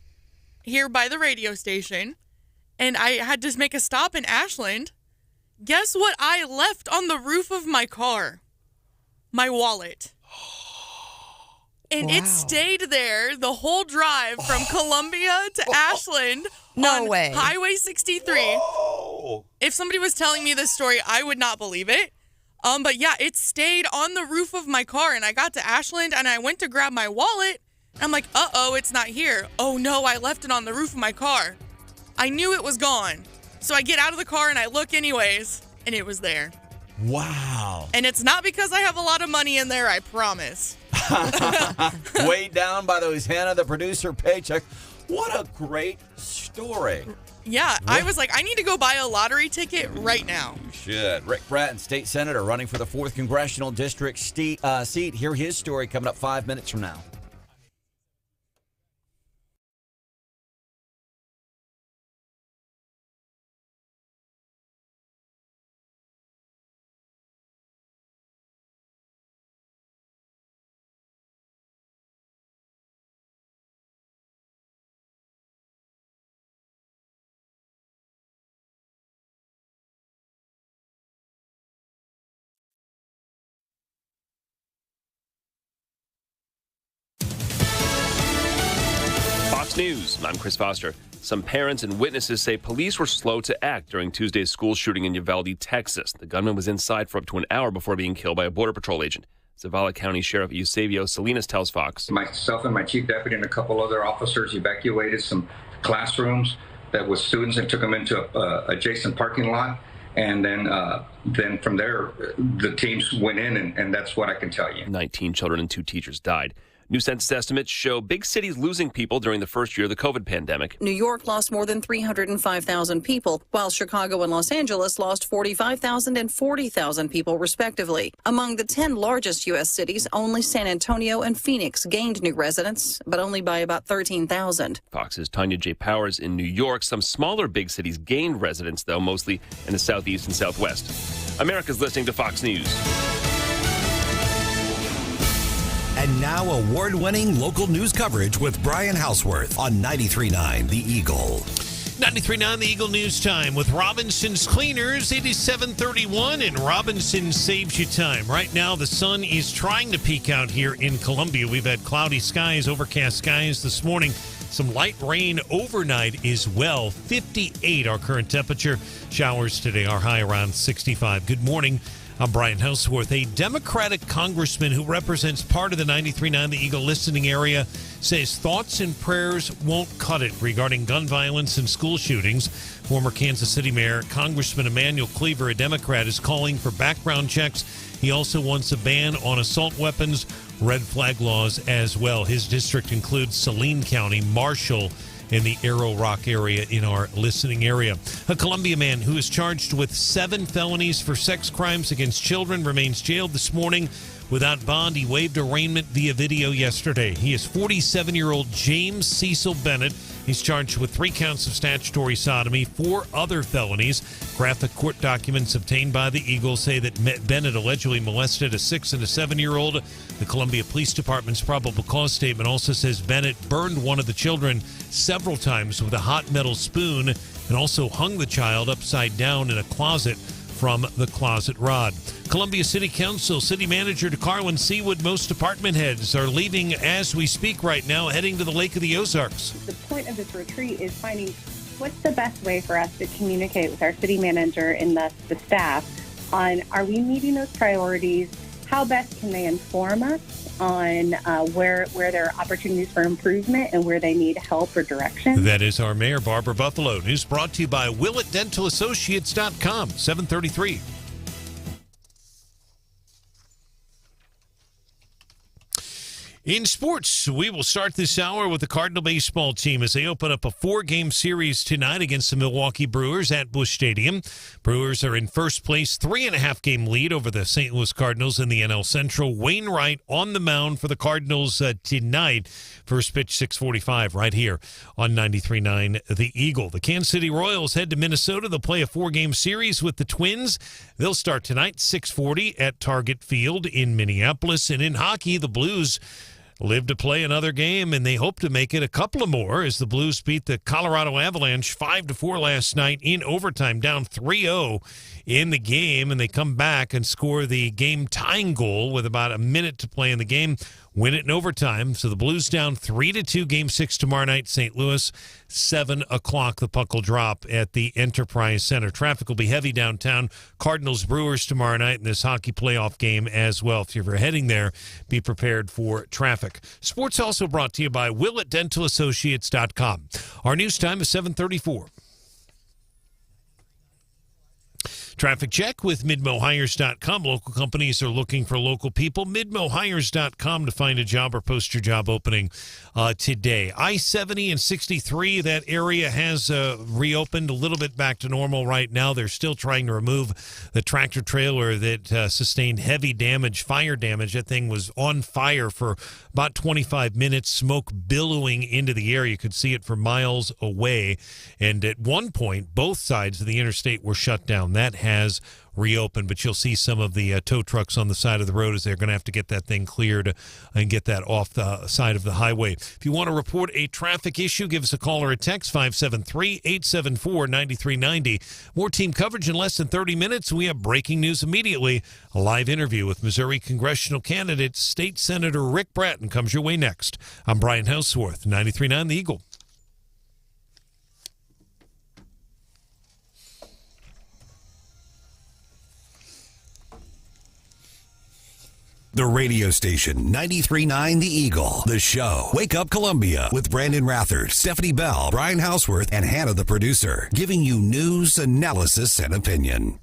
here by the radio station, and I had to make a stop in Ashland. Guess what I left on the roof of my car? My wallet. And it stayed there the whole drive from Columbia to Ashland on Highway 63. Whoa. If somebody was telling me this story, I would not believe it. But yeah, it stayed on the roof of my car, and I got to Ashland, and I went to grab my wallet. And I'm like, uh-oh, it's not here. Oh, no, I left it on the roof of my car. I knew it was gone. So I get out of the car and I look anyways, and it was there. Wow. And it's not because I have a lot of money in there, I promise. Weighed down by those Hannah, the producer, paycheck. What a great story. Yeah, I was like, I need to go buy a lottery ticket right now. You should. Rick Brattin, state senator, running for the 4th Congressional District seat. Hear his story coming up 5 minutes from now. News. I'm Chris Foster. Some parents and witnesses say police were slow to act during Tuesday's school shooting in Uvalde, Texas. The gunman was inside for up to an hour before being killed by a Border Patrol agent. Zavala County Sheriff Eusebio Salinas tells Fox. Myself and my chief deputy and a couple other officers evacuated some classrooms that was students and took them into a adjacent parking lot. And then from there, the teams went in, and that's what I can tell you. 19 children and 2 teachers died. New census estimates show big cities losing people during the first year of the COVID pandemic. New York lost more than 305,000 people, while Chicago and Los Angeles lost 45,000 and 40,000 people, respectively. Among the 10 largest U.S. cities, only San Antonio and Phoenix gained new residents, but only by about 13,000. Fox's Tanya J. Powers in New York. Some smaller big cities gained residents, though, mostly in the southeast and southwest. America's listening to Fox News. And now award-winning local news coverage with Brian Hauswirth on 93.9 The Eagle. 93.9 The Eagle News Time with Robinson's Cleaners. It is 7:31 and Robinson saves you time. Right now the sun is trying to peek out here in Columbia. We've had cloudy skies, overcast skies this morning. Some light rain overnight as well. 58 our current temperature. Showers today are high around 65. Good morning. I'm Brian Hauswirth. A Democratic congressman who represents part of the 93.9 The Eagle listening area says thoughts and prayers won't cut it regarding gun violence and school shootings. Former Kansas City Mayor Congressman Emanuel Cleaver, a Democrat, is calling for background checks. He also wants a ban on assault weapons, red flag laws as well. His district includes Saline County, Marshall, in the Arrow Rock area in our listening area. A Columbia man who is charged with 7 felonies for sex crimes against children remains jailed this morning without bond. He waived arraignment via video yesterday. He is 47-year-old James Cecil Bennett. He's charged with 3 counts of statutory sodomy, 4 other felonies. Graphic court documents obtained by the Eagle say that Bennett allegedly molested a 6- and a 7-year-old. The Columbia Police Department's probable cause statement also says Bennett burned one of the children several times with a hot metal spoon and also hung the child upside down in a closet from the closet rod. Columbia City Council City Manager DeCarlin Seawood, most department heads are leaving as we speak right now, heading to the Lake of the Ozarks. The point of this retreat is finding what's the best way for us to communicate with our city manager and the staff on, are we meeting those priorities? How best can they inform us on where there are opportunities for improvement and where they need help or direction? That is our Mayor, Barbara Buffalo. News brought to you by WillettDentalAssociates.com, 733. In sports, we will start this hour with the Cardinal baseball team as they open up a 4-game series tonight against the Milwaukee Brewers at Busch Stadium. Brewers are in first place, 3.5-game lead over the St. Louis Cardinals in the NL Central. Wainwright on the mound for the Cardinals tonight. First pitch, 6:45, right here on 93.9 The Eagle. The Kansas City Royals head to Minnesota. They'll play a 4-game series with the Twins. They'll start tonight, 6:40 at Target Field in Minneapolis. And in hockey, the Blues live to play another game, and they hope to make it a couple of more as the Blues beat the Colorado Avalanche 5-4 last night in overtime, down 3-0 in the game, and they come back and score the game-tying goal with about a minute to play in the game, win it in overtime. So the Blues down 3-2, Game 6 tomorrow night, St. Louis, 7 o'clock. The puck will drop at the Enterprise Center. Traffic will be heavy downtown. Cardinals-Brewers tomorrow night in this hockey playoff game as well. If you're heading there, be prepared for traffic. Sports also brought to you by WillettDentalAssociates.com. Our news time is 7:34. Traffic check with MidmoHires.com. Local companies are looking for local people. MidmoHires.com to find a job or post your job opening today. I-70 and 63, that area has reopened a little bit back to normal right now. They're still trying to remove the tractor trailer that sustained heavy damage, fire damage. That thing was on fire for about 25 minutes, smoke billowing into the air. You could see it for miles away. And at one point, both sides of the interstate were shut down. That has reopened, but you'll see some of the tow trucks on the side of the road as they're going to have to get that thing cleared and get that off the side of the highway. If you want to report a traffic issue, give us a call or a text, 573-874-9390. More team coverage in less than 30 minutes. We have breaking news immediately. A live interview with Missouri congressional candidate State Senator Rick Brattin comes your way next. I'm Brian Hauswirth, 93.9 The Eagle. The radio station 93.9 The Eagle. The show Wake Up Columbia with Branden Rathert, Stephanie Bell, Brian Hauswirth, and Hannah the producer, giving you news, analysis, and opinion.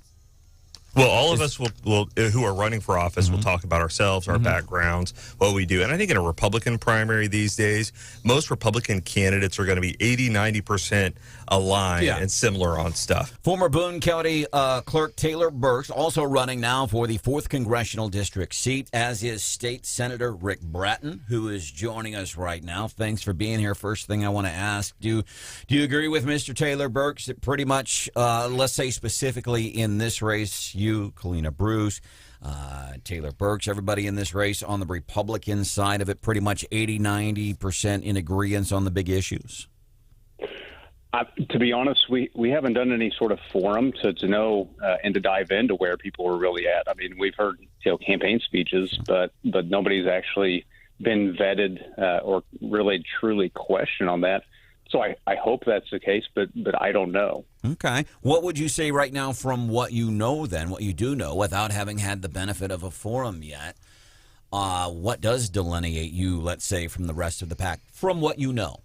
Well, all of us will who are running for office will talk about ourselves, our backgrounds, what we do. And I think in a Republican primary these days, most Republican candidates are going to be 80-90% aligned and similar on stuff. Former Boone County Clerk Taylor Burks also running now for the 4th Congressional District seat, as is State Senator Rick Brattin, who is joining us right now. Thanks for being here. First thing I want to ask, do you agree with Mr. Taylor Burks that pretty much, let's say specifically in this race, you, Kalina Bruce, Taylor Burks, everybody in this race on the Republican side of it, pretty much 80-90% in agreement on the big issues? To be honest, we haven't done any sort of forum to know and to dive into where people are really at. I mean, we've heard campaign speeches, but nobody's actually been vetted or really truly questioned on that. So I hope that's the case, but I don't know. Okay. What would you say right now from what you know then, what you do know, without having had the benefit of a forum yet? What does delineate you, let's say, from the rest of the pack, from what you know?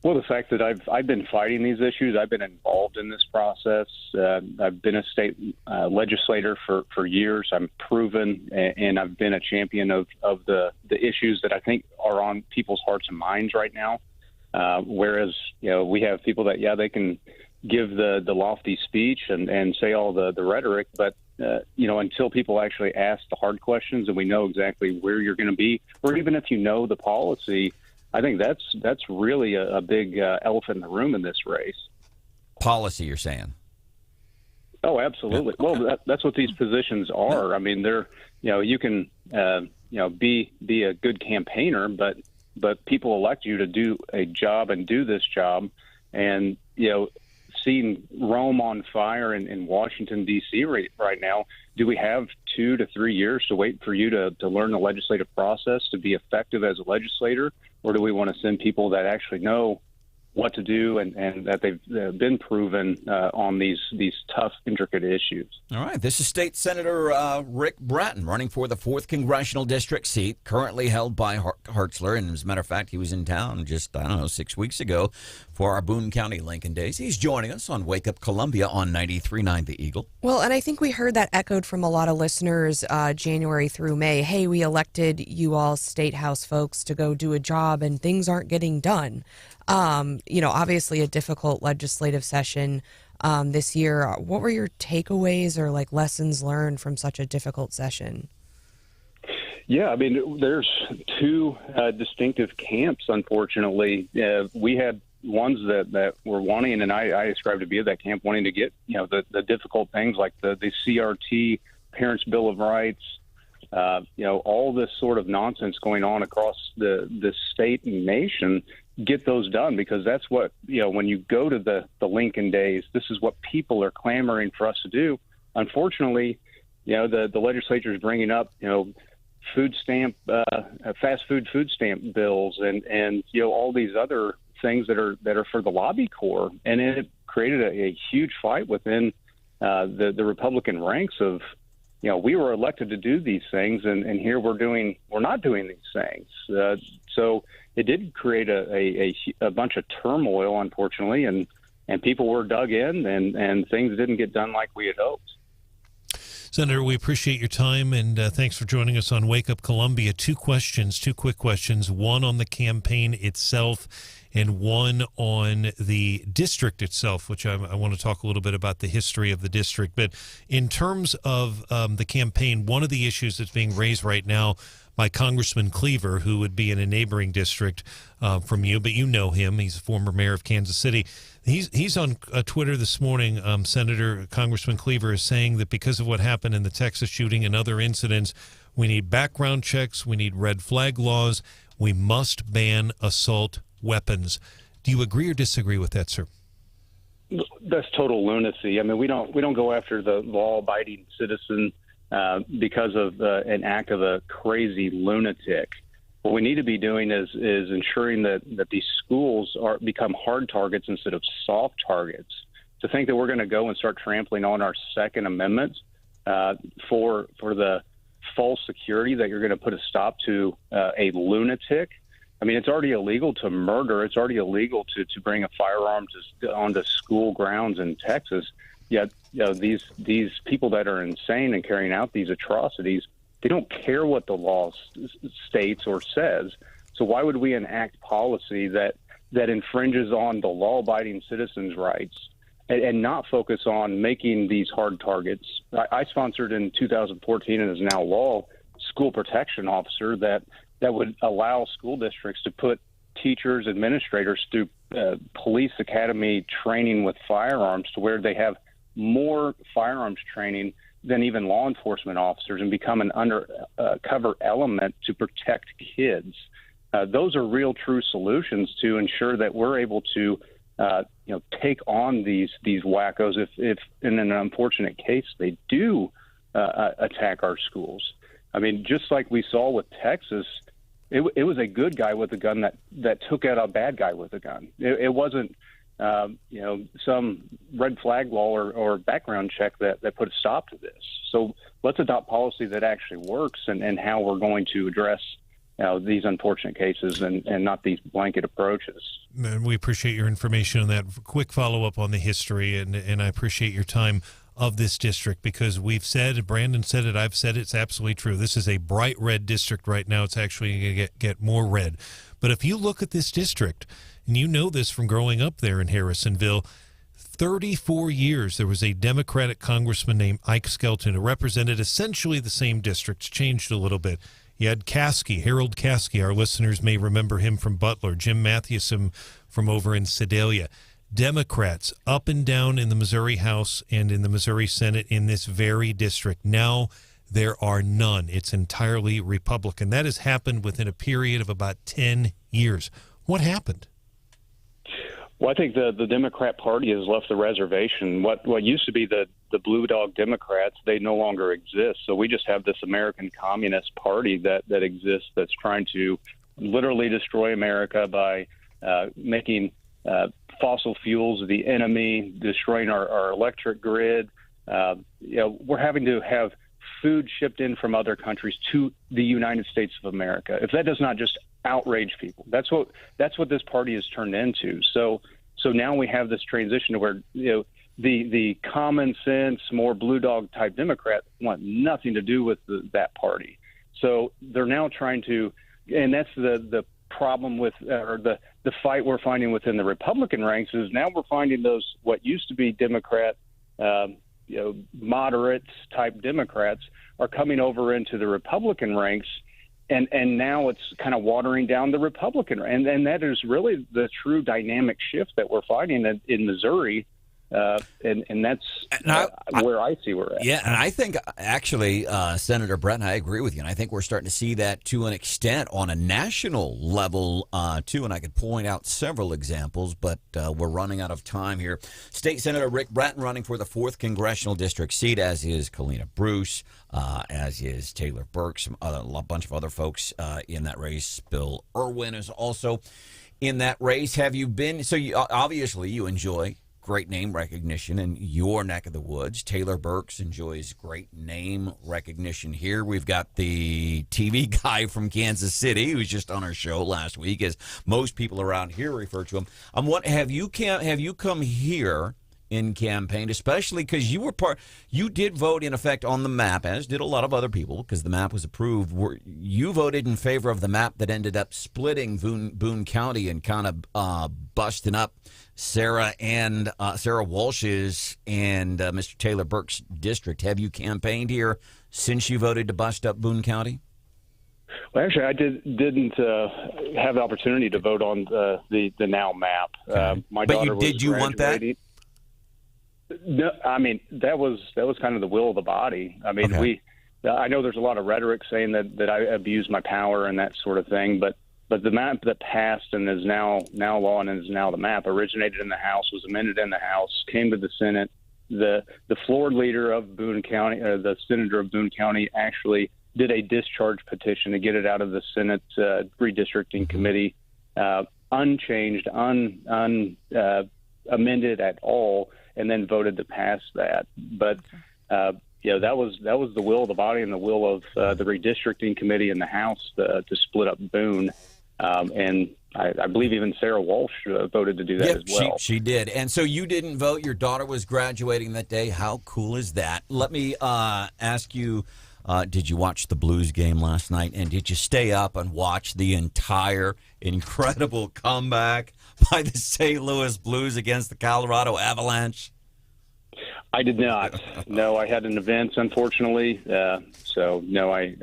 Well, the fact that I've been fighting these issues, I've been involved in this process. I've been a state legislator for years. I'm proven, and I've been a champion of the issues that I think are on people's hearts and minds right now. Whereas, we have people that, they can give the lofty speech and say all the rhetoric, but, until people actually ask the hard questions and we know exactly where you're going to be, or even if you know the policy, I think that's really a big elephant in the room in this race. Policy, you're saying? Oh, absolutely. Well, that's what these positions are. I mean, they're, you can, be a good campaigner, but people elect you to do a job and do this job. And, seeing Rome on fire in Washington, D.C. right now, do we have 2 to 3 years to wait for you to learn the legislative process to be effective as a legislator? Or do we want to send people that actually know what to do and that they've been proven on these tough, intricate issues? All right. This is State Senator Rick Brattin running for the 4th Congressional District seat, currently held by Hartzler. And as a matter of fact, he was in town just, 6 weeks ago for our Boone County Lincoln Days. He's joining us on Wake Up Columbia on 93.9 The Eagle. Well, and I think we heard that echoed from a lot of listeners January through May. Hey, we elected you all State House folks to go do a job and things aren't getting done. Obviously a difficult legislative session this year. What were your takeaways or lessons learned from such a difficult session? Yeah, I mean, there's 2 distinctive camps, unfortunately. We had ones that were wanting, and I ascribe to be of that camp, wanting to get, the difficult things like the CRT, Parents' Bill of Rights, all this sort of nonsense going on across the state and nation, get those done, because that's what, when you go to the Lincoln Days, this is what people are clamoring for us to do. Unfortunately, the legislature is bringing up, food stamp, fast food stamp bills and all these other things that are for the lobby corps. And it created a huge fight within the Republican ranks of, we were elected to do these things, and here we're not doing these things. So it did create a bunch of turmoil, unfortunately, and people were dug in, and things didn't get done like we had hoped. Senator, we appreciate your time, and thanks for joining us on Wake Up Columbia. 2 quick questions, one on the campaign itself and one on the district itself, which I want to talk a little bit about the history of the district. But in terms of the campaign, one of the issues that's being raised right now by Congressman Cleaver, who would be in a neighboring district from you, but you know him. He's a former mayor of Kansas City. He's on Twitter this morning. Congressman Cleaver is saying that because of what happened in the Texas shooting and other incidents, we need background checks, we need red flag laws, we must ban assault weapons. Do you agree or disagree with that, sir? That's total lunacy. I mean, we don't go after the law-abiding citizen because of an act of a crazy lunatic. What we need to be doing is ensuring that these schools become hard targets instead of soft targets. To think that we're going to go and start trampling on our Second Amendment for the false security that you're going to put a stop to a lunatic. I mean, it's already illegal to murder. It's already illegal to bring a firearm onto school grounds in Texas. yet these people that are insane and carrying out these atrocities, they don't care what the law states or says. So why would we enact policy that infringes on the law-abiding citizens' rights and not focus on making these hard targets? I sponsored in 2014 and is now law school protection officer that would allow school districts to put teachers, administrators through police academy training with firearms to where they have more firearms training than even law enforcement officers and become an undercover element to protect kids. Those are real, true solutions to ensure that we're able to, take on these wackos if in an unfortunate case they do attack our schools. I mean, just like we saw with Texas, it was a good guy with a gun that took out a bad guy with a gun. It wasn't, some red flag law or background check that put a stop to this. So let's adopt policy that actually works and how we're going to address these unfortunate cases and not these blanket approaches. And we appreciate your information on that. Quick follow-up on the history, and I appreciate your time of this district, because we've said, Branden said it, I've said it's absolutely true. This is a bright red district right now. It's actually going to get more red. But if you look at this district, and you know this from growing up there in Harrisonville, 34 years there was a Democratic congressman named Ike Skelton who represented essentially the same districts, changed a little bit. You had Harold Caskey. Our listeners may remember him from Butler. Jim Mathewson from over in Sedalia. Democrats up and down in the Missouri House and in the Missouri Senate in this very district. Now there are none. It's entirely Republican. That has happened within a period of about 10 years. What happened? Well, I think the Democrat Party has left the reservation. What used to be the Blue Dog Democrats, they no longer exist. So we just have this American Communist Party that exists that's trying to literally destroy America by making fossil fuels the enemy, destroying our electric grid. We're having to have food shipped in from other countries to the United States of America. If that does not just outrage people, that's what this party has turned into. So now we have this transition to where the common sense, more blue dog type Democrats want nothing to do with that party. So they're now trying to, and that's the problem with, or the fight we're finding within the Republican ranks is now we're finding those what used to be Democrat, moderates type Democrats are coming over into the Republican ranks. And now it's kind of watering down the Republican. And that is really the true dynamic shift that we're finding in Missouri. And that's where I see we're at. Yeah, and I think actually, Senator Brattin, I agree with you. And I think we're starting to see that to an extent on a national level, too. And I could point out several examples, but we're running out of time here. State Senator Rick Brattin running for the 4th Congressional District seat, as is Kalina Bruce, as is Taylor Burks, a bunch of other folks in that race. Bill Irwin is also in that race. Have you been? So obviously you enjoy great name recognition in your neck of the woods. Taylor Burks enjoys great name recognition here. We've got the TV guy from Kansas City who's just on our show last week, as most people around here refer to him. Have you come here in campaign, especially because you did vote in effect on the map, as did a lot of other people, because the map was approved. You voted in favor of the map that ended up splitting Boone County and kind of busting up Sarah Walsh's and Mr. Taylor Burke's district. Have you campaigned here since you voted to bust up Boone County? Well, actually, I didn't have the opportunity to vote on the now map. Okay. My daughter did you want that? No, I mean that was kind of the will of the body. I mean, okay. I know there's a lot of rhetoric saying that I abused my power and that sort of thing, but the map that passed and is now law and is now the map originated in the House, was amended in the House, came to the Senate. The floor leader of Boone County, the senator of Boone County, actually did a discharge petition to get it out of the Senate redistricting committee, unchanged, amended at all, and then voted to pass that. But that was the will of the body and the will of the redistricting committee in the House to split up Boone. And I believe even Sarah Walsh voted to do that as well. She did. And so you didn't vote. Your daughter was graduating that day. How cool is that? Let me ask you, did you watch the Blues game last night? And did you stay up and watch the entire incredible comeback by the St. Louis Blues against the Colorado Avalanche? I did not. No, I had an event, unfortunately. So no, I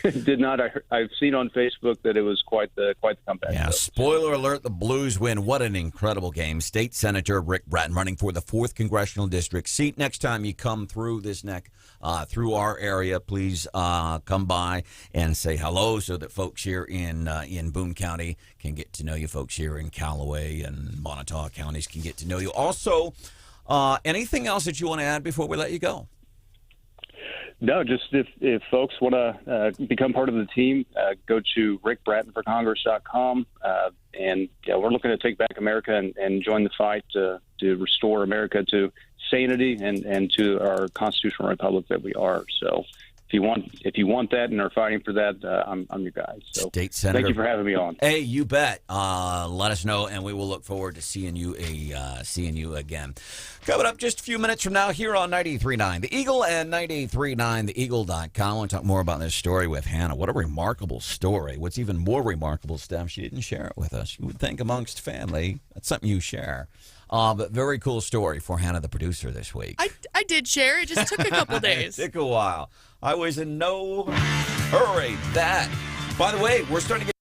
did not. I've seen on Facebook that it was quite the comeback. Yeah. Spoiler alert: the Blues win. What an incredible game! State Senator Rick Brattin running for the 4th Congressional District seat. Next time you come through this neck, through our area, please come by and say hello, so that folks here in Boone County can get to know you. Folks here in Callaway and Montauk counties can get to know you. Also. Anything else that you want to add before we let you go? No, just if folks want to become part of the team, go to rickbrattonforcongress.com. And we're looking to take back America and join the fight to restore America to sanity and to our constitutional republic that we are. So if you want that and are fighting for that, I'm your guy. So State Senator, thank you for having me on. Hey, you bet. Let us know, and we will look forward to seeing you again. Coming up just a few minutes from now here on 93.9 The Eagle and 93.9theeagle.com. I want to talk more about this story with Hannah. What a remarkable story. What's even more remarkable, Steph, she didn't share it with us. You would think amongst family, that's something you share. But very cool story for Hannah, the producer, this week. I did share. It just took a couple days. It took a while. I was in no hurry. By the way, we're starting to get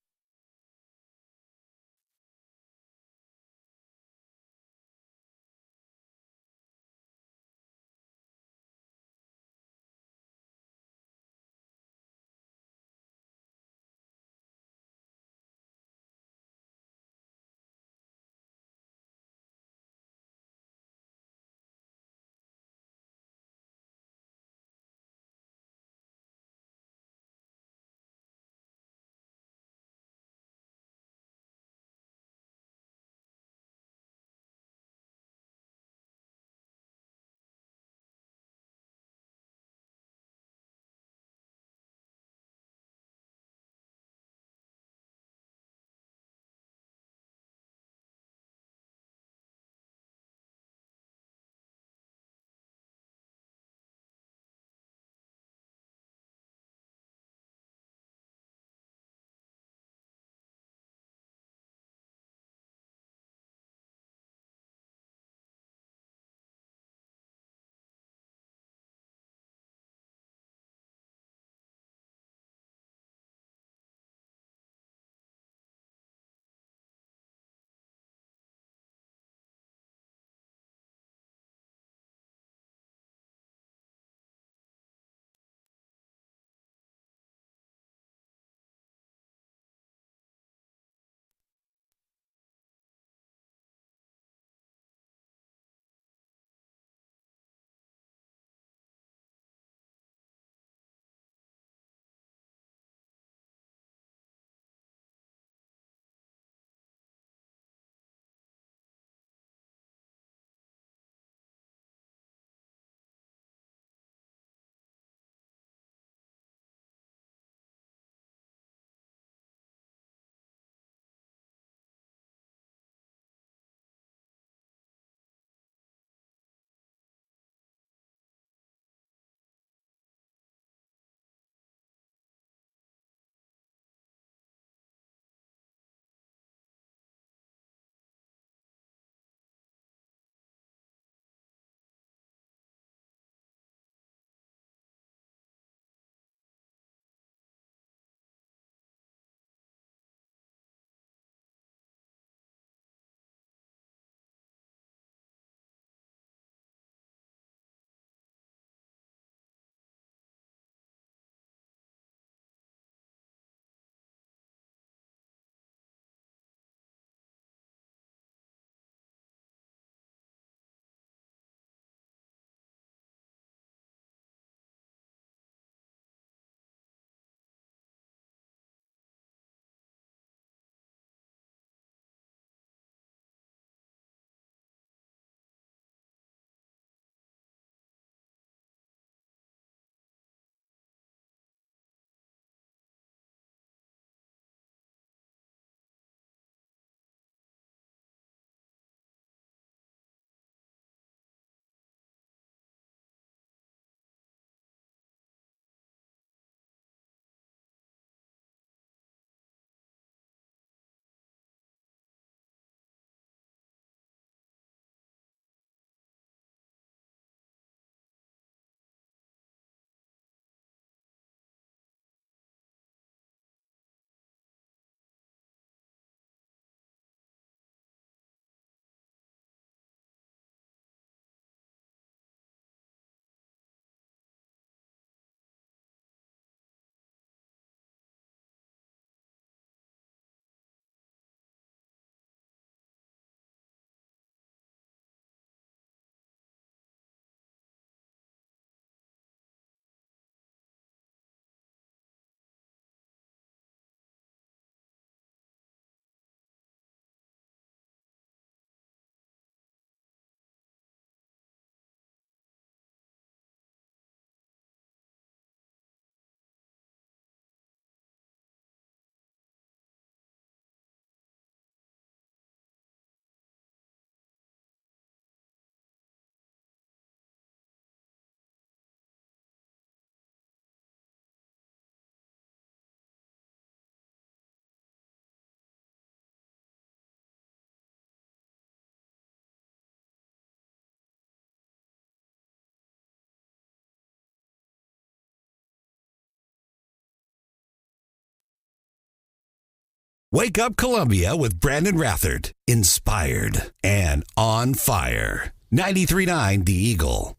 Wake Up Columbia with Branden Rathert. Inspired and on fire. 93.9 The Eagle.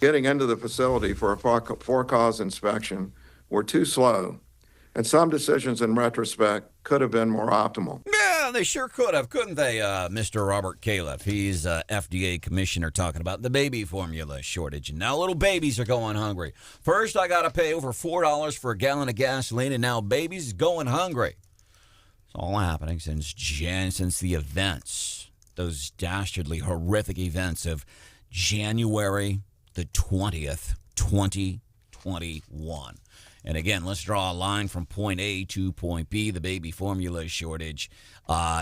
Getting into the facility for a for-cause inspection were too slow, and some decisions in retrospect could have been more optimal. Yeah, they sure could have, couldn't they, Mr. Robert Califf? He's FDA commissioner talking about the baby formula shortage, and now little babies are going hungry. First, I got to pay over $4 for a gallon of gasoline, and now babies going hungry. It's all happening since the events, those dastardly, horrific events of January the 20th, 2021. And again, let's draw a line from point A to point B, the baby formula shortage.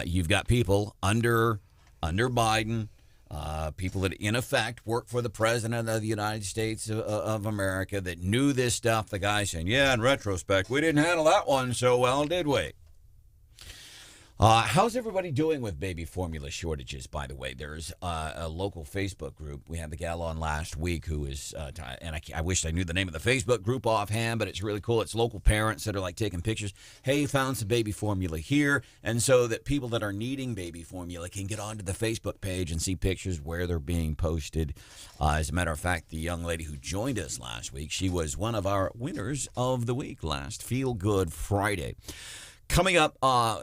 You've got people under Biden, people that in effect work for the president of the United States of America that knew this stuff. The guy saying, yeah, in retrospect, we didn't handle that one so well, did we? How's everybody doing with baby formula shortages, by the way? There's a local Facebook group. We had the gal on last week who is, and I wish I knew the name of the Facebook group offhand, but it's really cool. It's local parents that are like taking pictures. Hey, found some baby formula here. And so that people that are needing baby formula can get onto the Facebook page and see pictures where they're being posted. As a matter of fact, the young lady who joined us last week, she was one of our winners of the week last Feel Good Friday. Coming up,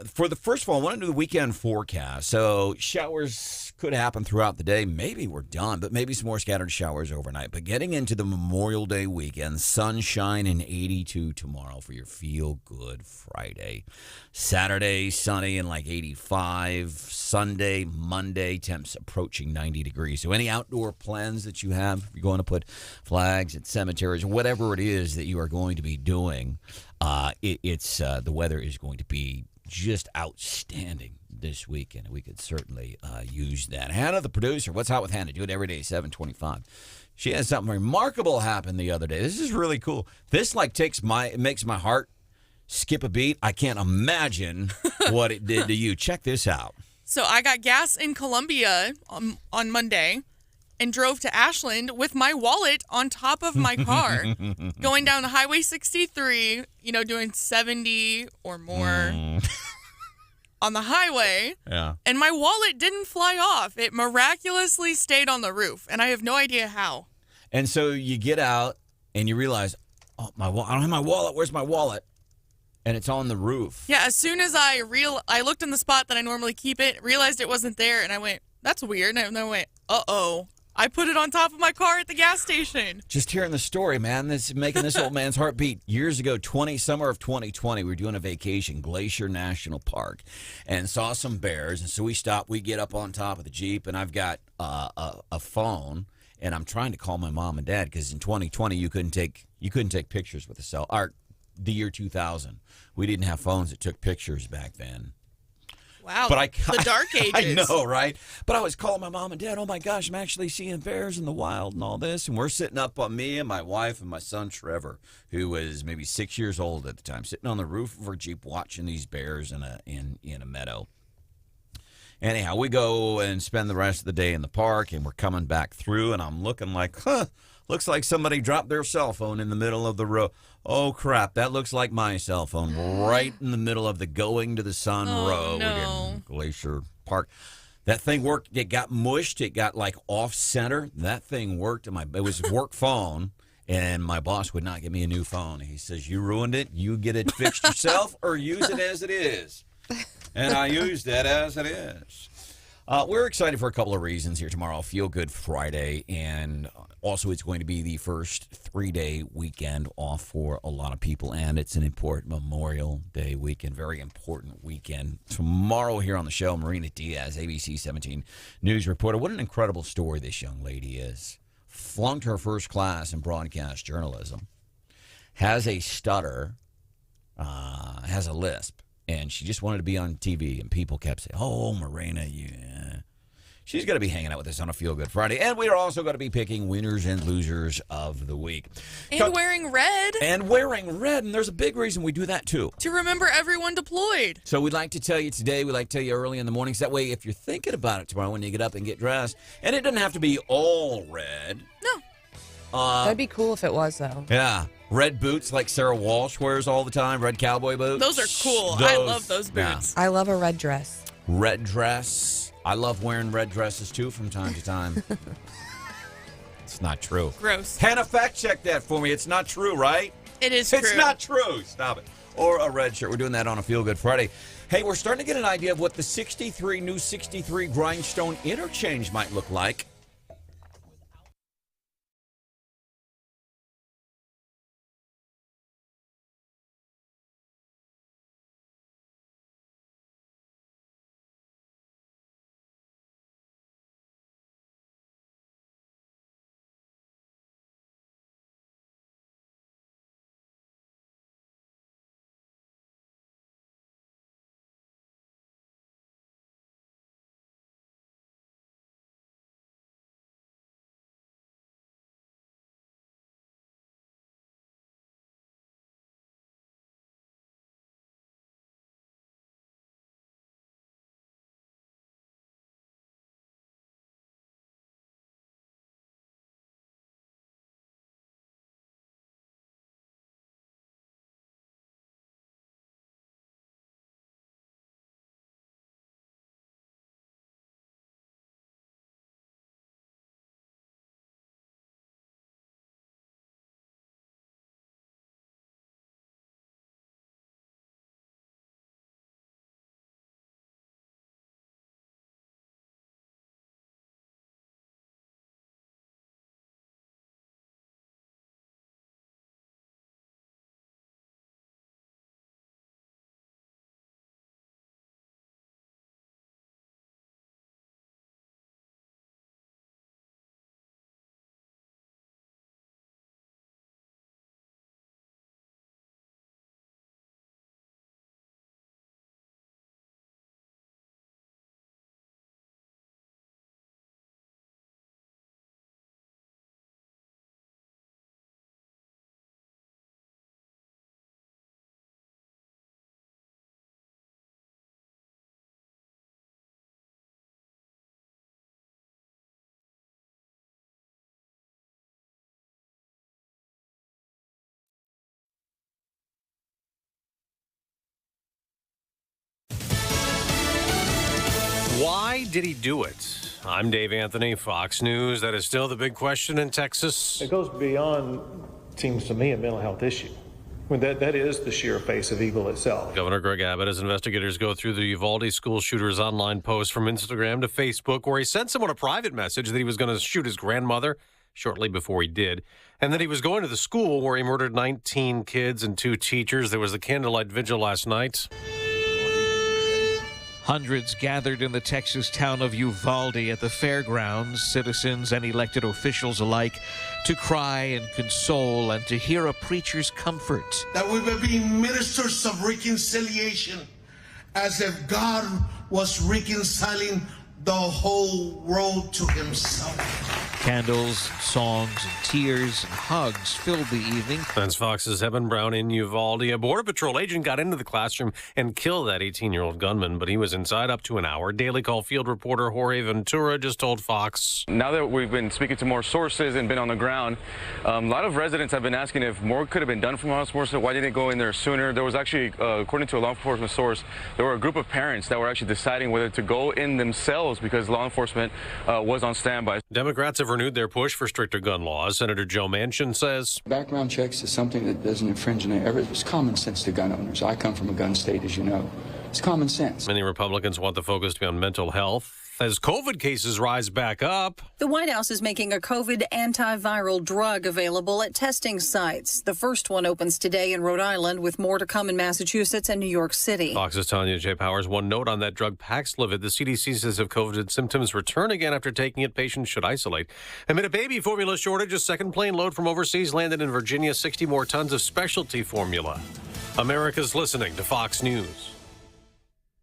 for the first of all, I want to do the weekend forecast. So showers could happen throughout the day. Maybe we're done, but maybe some more scattered showers overnight. But getting into the Memorial Day weekend, sunshine and 82 tomorrow for your Feel Good Friday. Saturday, sunny and like 85. Sunday, Monday, temps approaching 90 degrees. So any outdoor plans that you have, if you're going to put flags at cemeteries, whatever it is that you are going to be doing, the weather is going to be just outstanding this weekend. We could certainly use that. Hannah, the producer, what's hot with Hannah? Do it every day, 7:25. She had something remarkable happen the other day. This is really cool. This makes my heart skip a beat. I can't imagine what it did to you. Check this out. So I got gas in Columbia on Monday and drove to Ashland with my wallet on top of my car, going down Highway 63, doing 70 or more on the highway. Yeah. And my wallet didn't fly off. It miraculously stayed on the roof, and I have no idea how. And so you get out and you realize, oh, I don't have my wallet. Where's my wallet? And it's on the roof. Yeah, as soon as I looked in the spot that I normally keep it, realized it wasn't there, and I went, that's weird. And I went, uh-oh. I put it on top of my car at the gas station. Just hearing the story, man, that's making this old man's heart beat. Years ago, summer of 2020, we were doing a vacation, Glacier National Park, and saw some bears. And so we stopped. We get up on top of the Jeep, and I've got a phone, and I'm trying to call my mom and dad because in 2020 you couldn't take pictures with a cell. The year 2000, we didn't have phones that took pictures back then. Wow, but the dark ages. I know, right? But I was calling my mom and dad, oh my gosh, I'm actually seeing bears in the wild and all this. And we're sitting up on me and my wife and my son Trevor, who was maybe 6 years old at the time, sitting on the roof of our Jeep watching these bears in a meadow. Anyhow, we go and spend the rest of the day in the park, and we're coming back through, and I'm looking like, looks like somebody dropped their cell phone in the middle of the road. Oh, crap, that looks like my cell phone right in the middle of the Going to the Sun road in Glacier Park. That thing worked. It got mushed. It got like off-center. That thing worked. It was a work phone, and my boss would not give me a new phone. He says, you ruined it. You get it fixed yourself or use it as it is. And I used it as it is. We're excited for a couple of reasons here tomorrow. Feel Good Friday, and also it's going to be the first 3-day weekend off for a lot of people, and it's an important Memorial Day weekend, very important weekend. Tomorrow here on the show, Marina Diaz, ABC 17 news reporter. What an incredible story this young lady is. Flunked her first class in broadcast journalism, has a stutter, has a lisp. And she just wanted to be on TV, and people kept saying, oh, Marina, yeah. She's going to be hanging out with us on a Feel Good Friday. And we are also going to be picking winners and losers of the week. And wearing red. And wearing red. And there's a big reason we do that, too. To remember everyone deployed. So we'd like to tell you today, we'd like to tell you early in the mornings. That way, if you're thinking about it tomorrow when you get up and get dressed, and it doesn't have to be all red. No. That'd be cool if it was, though. Yeah. Red boots like Sarah Walsh wears all the time, red cowboy boots. Those are cool. I love those boots. I love a red dress. Red dress. I love wearing red dresses, too, from time to time. It's not true. Gross. Hannah, fact check that for me. It's not true, right? It is true. It's not true. Stop it. Or a red shirt. We're doing that on a Feel Good Friday. Hey, we're starting to get an idea of what the new 63 Grindstone interchange might look like. Why did he do it? I'm Dave Anthony, Fox News. That is still the big question in Texas. It goes beyond, seems to me, a mental health issue. I mean, that is the sheer face of evil itself. Governor Greg Abbott, as investigators go through the Uvalde school shooter's online post from Instagram to Facebook, where he sent someone a private message that he was going to shoot his grandmother shortly before he did, and that he was going to the school where he murdered 19 kids and 2 teachers. There was a candlelight vigil last night. Hundreds gathered in the Texas town of Uvalde at the fairgrounds, citizens and elected officials alike, to cry and console and to hear a preacher's comfort. That we may be ministers of reconciliation, as if God was reconciling the whole world to himself. Candles, songs, and tears and hugs filled the evening. That's Fox's Evan Brown in Uvalde. A Border Patrol agent got into the classroom and killed that 18-year-old gunman, but he was inside up to an hour. Daily Call field reporter Jorge Ventura just told Fox. Now that we've been speaking to more sources and been on the ground, a lot of residents have been asking if more could have been done from law enforcement. Why didn't it go in there sooner? There was actually, according to a law enforcement source, there were a group of parents that were actually deciding whether to go in themselves because law enforcement was on standby. Democrats have renewed their push for stricter gun laws. Senator Joe Manchin says background checks is something that doesn't infringe on it's common sense to gun owners. I come from a gun state, as you know. It's common sense. Many Republicans want the focus to be on mental health as COVID cases rise back up. The White House is making a COVID antiviral drug available at testing sites. The first one opens today in Rhode Island, with more to come in Massachusetts and New York City. Fox's Tanya J. Powers. One note on that drug, Paxlovid. The CDC says if COVID symptoms return again after taking it, patients should isolate. Amid a baby formula shortage, a second plane load from overseas landed in Virginia, 60 more tons of specialty formula. America's listening to Fox News.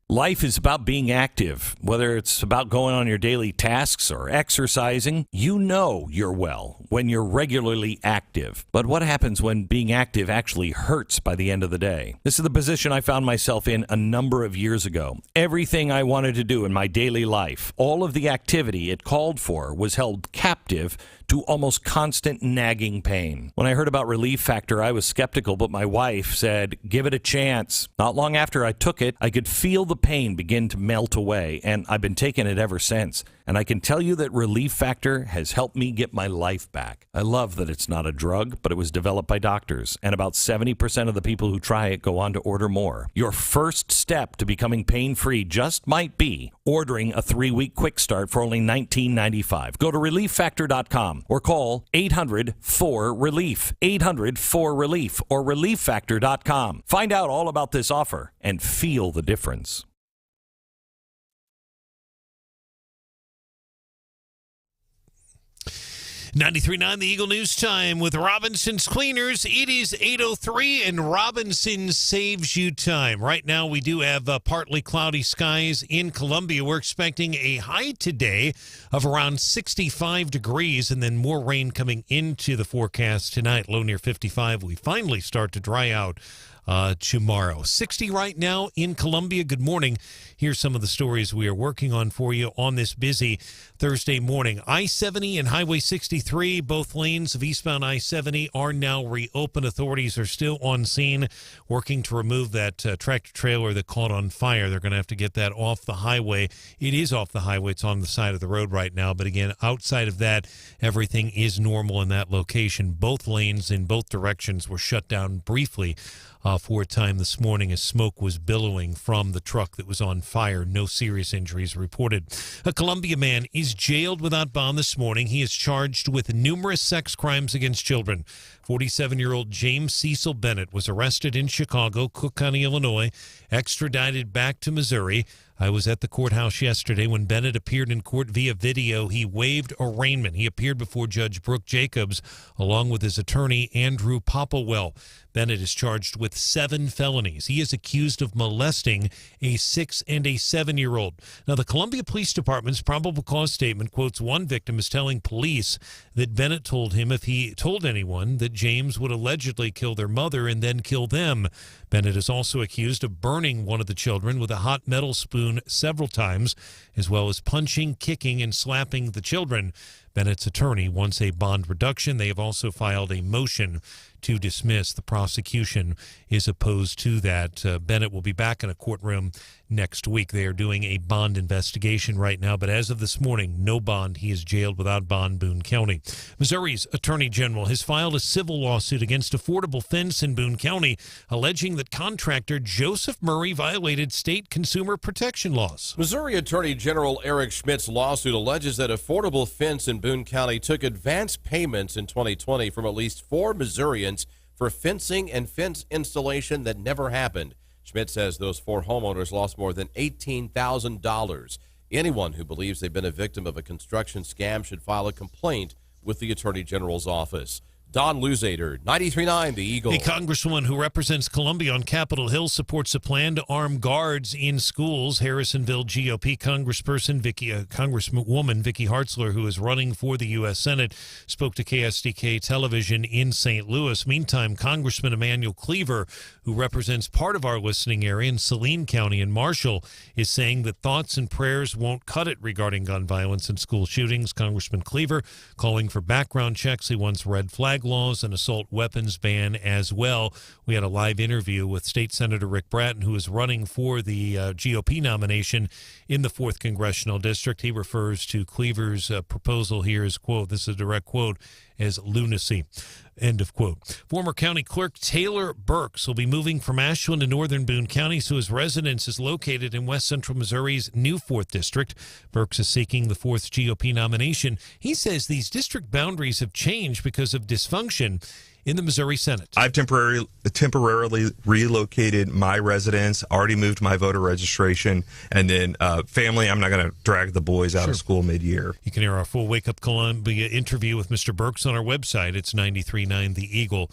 Life is about being active. Whether it's about going on your daily tasks or exercising, you know you're well when you're regularly active. But what happens when being active actually hurts by the end of the day? This is the position I found myself in a number of years ago. Everything I wanted to do in my daily life, all of the activity it called for, was held captive adaptive to almost constant nagging pain. When I heard about Relief Factor, I was skeptical, but my wife said, give it a chance. Not long after I took it, I could feel the pain begin to melt away, and I've been taking it ever since. And I can tell you that Relief Factor has helped me get my life back. I love that it's not a drug, but it was developed by doctors, and about 70% of the people who try it go on to order more. Your first step to becoming pain-free just might be ordering a 3-week quick start for only $19.95. Go to ReliefFactor.com or call 800-4RELIEF, 800-4RELIEF, or ReliefFactor.com. Find out all about this offer and feel the difference. .939 The Eagle News Time with Robinson's Cleaners. It is 8:03 and Robinson saves you time. Right now we do have partly cloudy skies in Columbia. We're expecting a high today of around 65 degrees and then more rain coming into the forecast tonight. Low near 55. We finally start to dry out tomorrow. 60 right now in Columbia. Good morning. Here's some of the stories we are working on for you on this busy Thursday morning. I-70 and Highway 63, both lanes of eastbound I-70 are now reopened. Authorities are still on scene working to remove that tractor trailer that caught on fire. They're going to have to get that off the highway. It is off the highway. It's on the side of the road right now. But again, outside of that, everything is normal in that location. Both lanes in both directions were shut down briefly for a time this morning as smoke was billowing from the truck that was on fire. No serious injuries reported. A Columbia man is jailed without bond this morning. He is charged with numerous sex crimes against children. 47-year-old James Cecil Bennett was arrested in Chicago, Cook County, Illinois, extradited back to Missouri. I was at the courthouse yesterday when Bennett appeared in court via video. He waived arraignment. He appeared before Judge Brooke Jacobs along with his attorney, Andrew Popplewell. Bennett is charged with 7 felonies. He is accused of molesting a 6- and a 7-year-old. Now, the Columbia Police Department's probable cause statement quotes one victim as telling police that Bennett told him if he told anyone that James would allegedly kill their mother and then kill them. Bennett is also accused of burning one of the children with a hot metal spoon several times, as well as punching, kicking, and slapping the children. Bennett's attorney wants a bond reduction. They have also filed a motion to dismiss. The prosecution is opposed to that. Bennett will be back in a courtroom next week. They are doing a bond investigation right now, but as of this morning, no bond. He is jailed without bond, Boone County. Missouri's Attorney General has filed a civil lawsuit against Affordable Fence in Boone County, alleging that contractor Joseph Murray violated state consumer protection laws. Missouri Attorney General Eric Schmidt's lawsuit alleges that Affordable Fence in Boone County took advance payments in 2020 from at least 4 Missourians for fencing and fence installation that never happened. Schmidt says those 4 homeowners lost more than $18,000. Anyone who believes they've been a victim of a construction scam should file a complaint with the Attorney General's office. Don Luzader, 93.9 The Eagle. A congresswoman who represents Columbia on Capitol Hill supports a plan to arm guards in schools. Harrisonville GOP Congresswoman Vicky Hartzler, who is running for the U.S. Senate, spoke to KSDK television in St. Louis. Meantime, Congressman Emanuel Cleaver, who represents part of our listening area in Saline County and Marshall, is saying that thoughts and prayers won't cut it regarding gun violence and school shootings. Congressman Cleaver calling for background checks. He wants red flag laws and assault weapons ban as well. We had a live interview with State Senator Rick Brattin, who is running for the GOP nomination in the 4th Congressional District. He refers to Cleaver's proposal here as, quote, this is a direct quote, as lunacy. End of quote. Former County Clerk Taylor Burks will be moving from Ashland to northern Boone County, so his residence is located in west central Missouri's new 4th District. Burks is seeking the 4th GOP nomination. He says these district boundaries have changed because of dysfunction in the Missouri Senate. I've temporarily relocated my residence, already moved my voter registration, and then family, I'm not going to drag the boys out of school mid-year. You can hear our full Wake Up Columbia interview with Mr. Burks on our website. It's 93.9theeagle.com.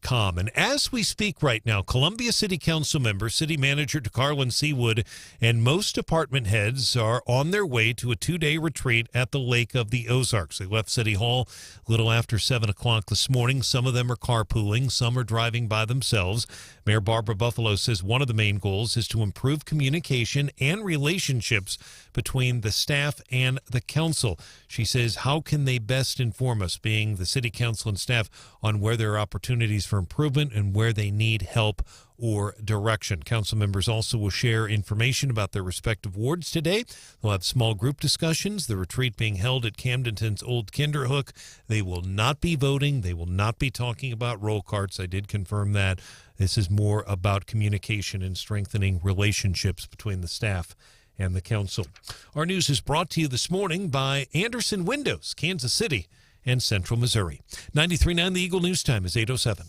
com. And as we speak right now, Columbia City Council members, City Manager DeCarlin Seawood, and most department heads are on their way to a 2-day retreat at the Lake of the Ozarks. They left City Hall a little after 7 o'clock this morning. Some of them are carpooling. Some are driving by themselves. Mayor Barbara Buffalo says one of the main goals is to improve communication and relationships between the staff and the council. She says, how can they best inform us, being the city council and staff, on where there are opportunities for improvement and where they need help or direction. Council members also will share information about their respective wards today. They'll have small group discussions. The retreat being held at Camdenton's Old Kinderhook. They will not be voting. They will not be talking about roll carts. I did confirm that. This is more about communication and strengthening relationships between the staff and the council. Our news is brought to you this morning by Anderson Windows, Kansas City and Central Missouri. 93.9 The Eagle News Time is 8:07.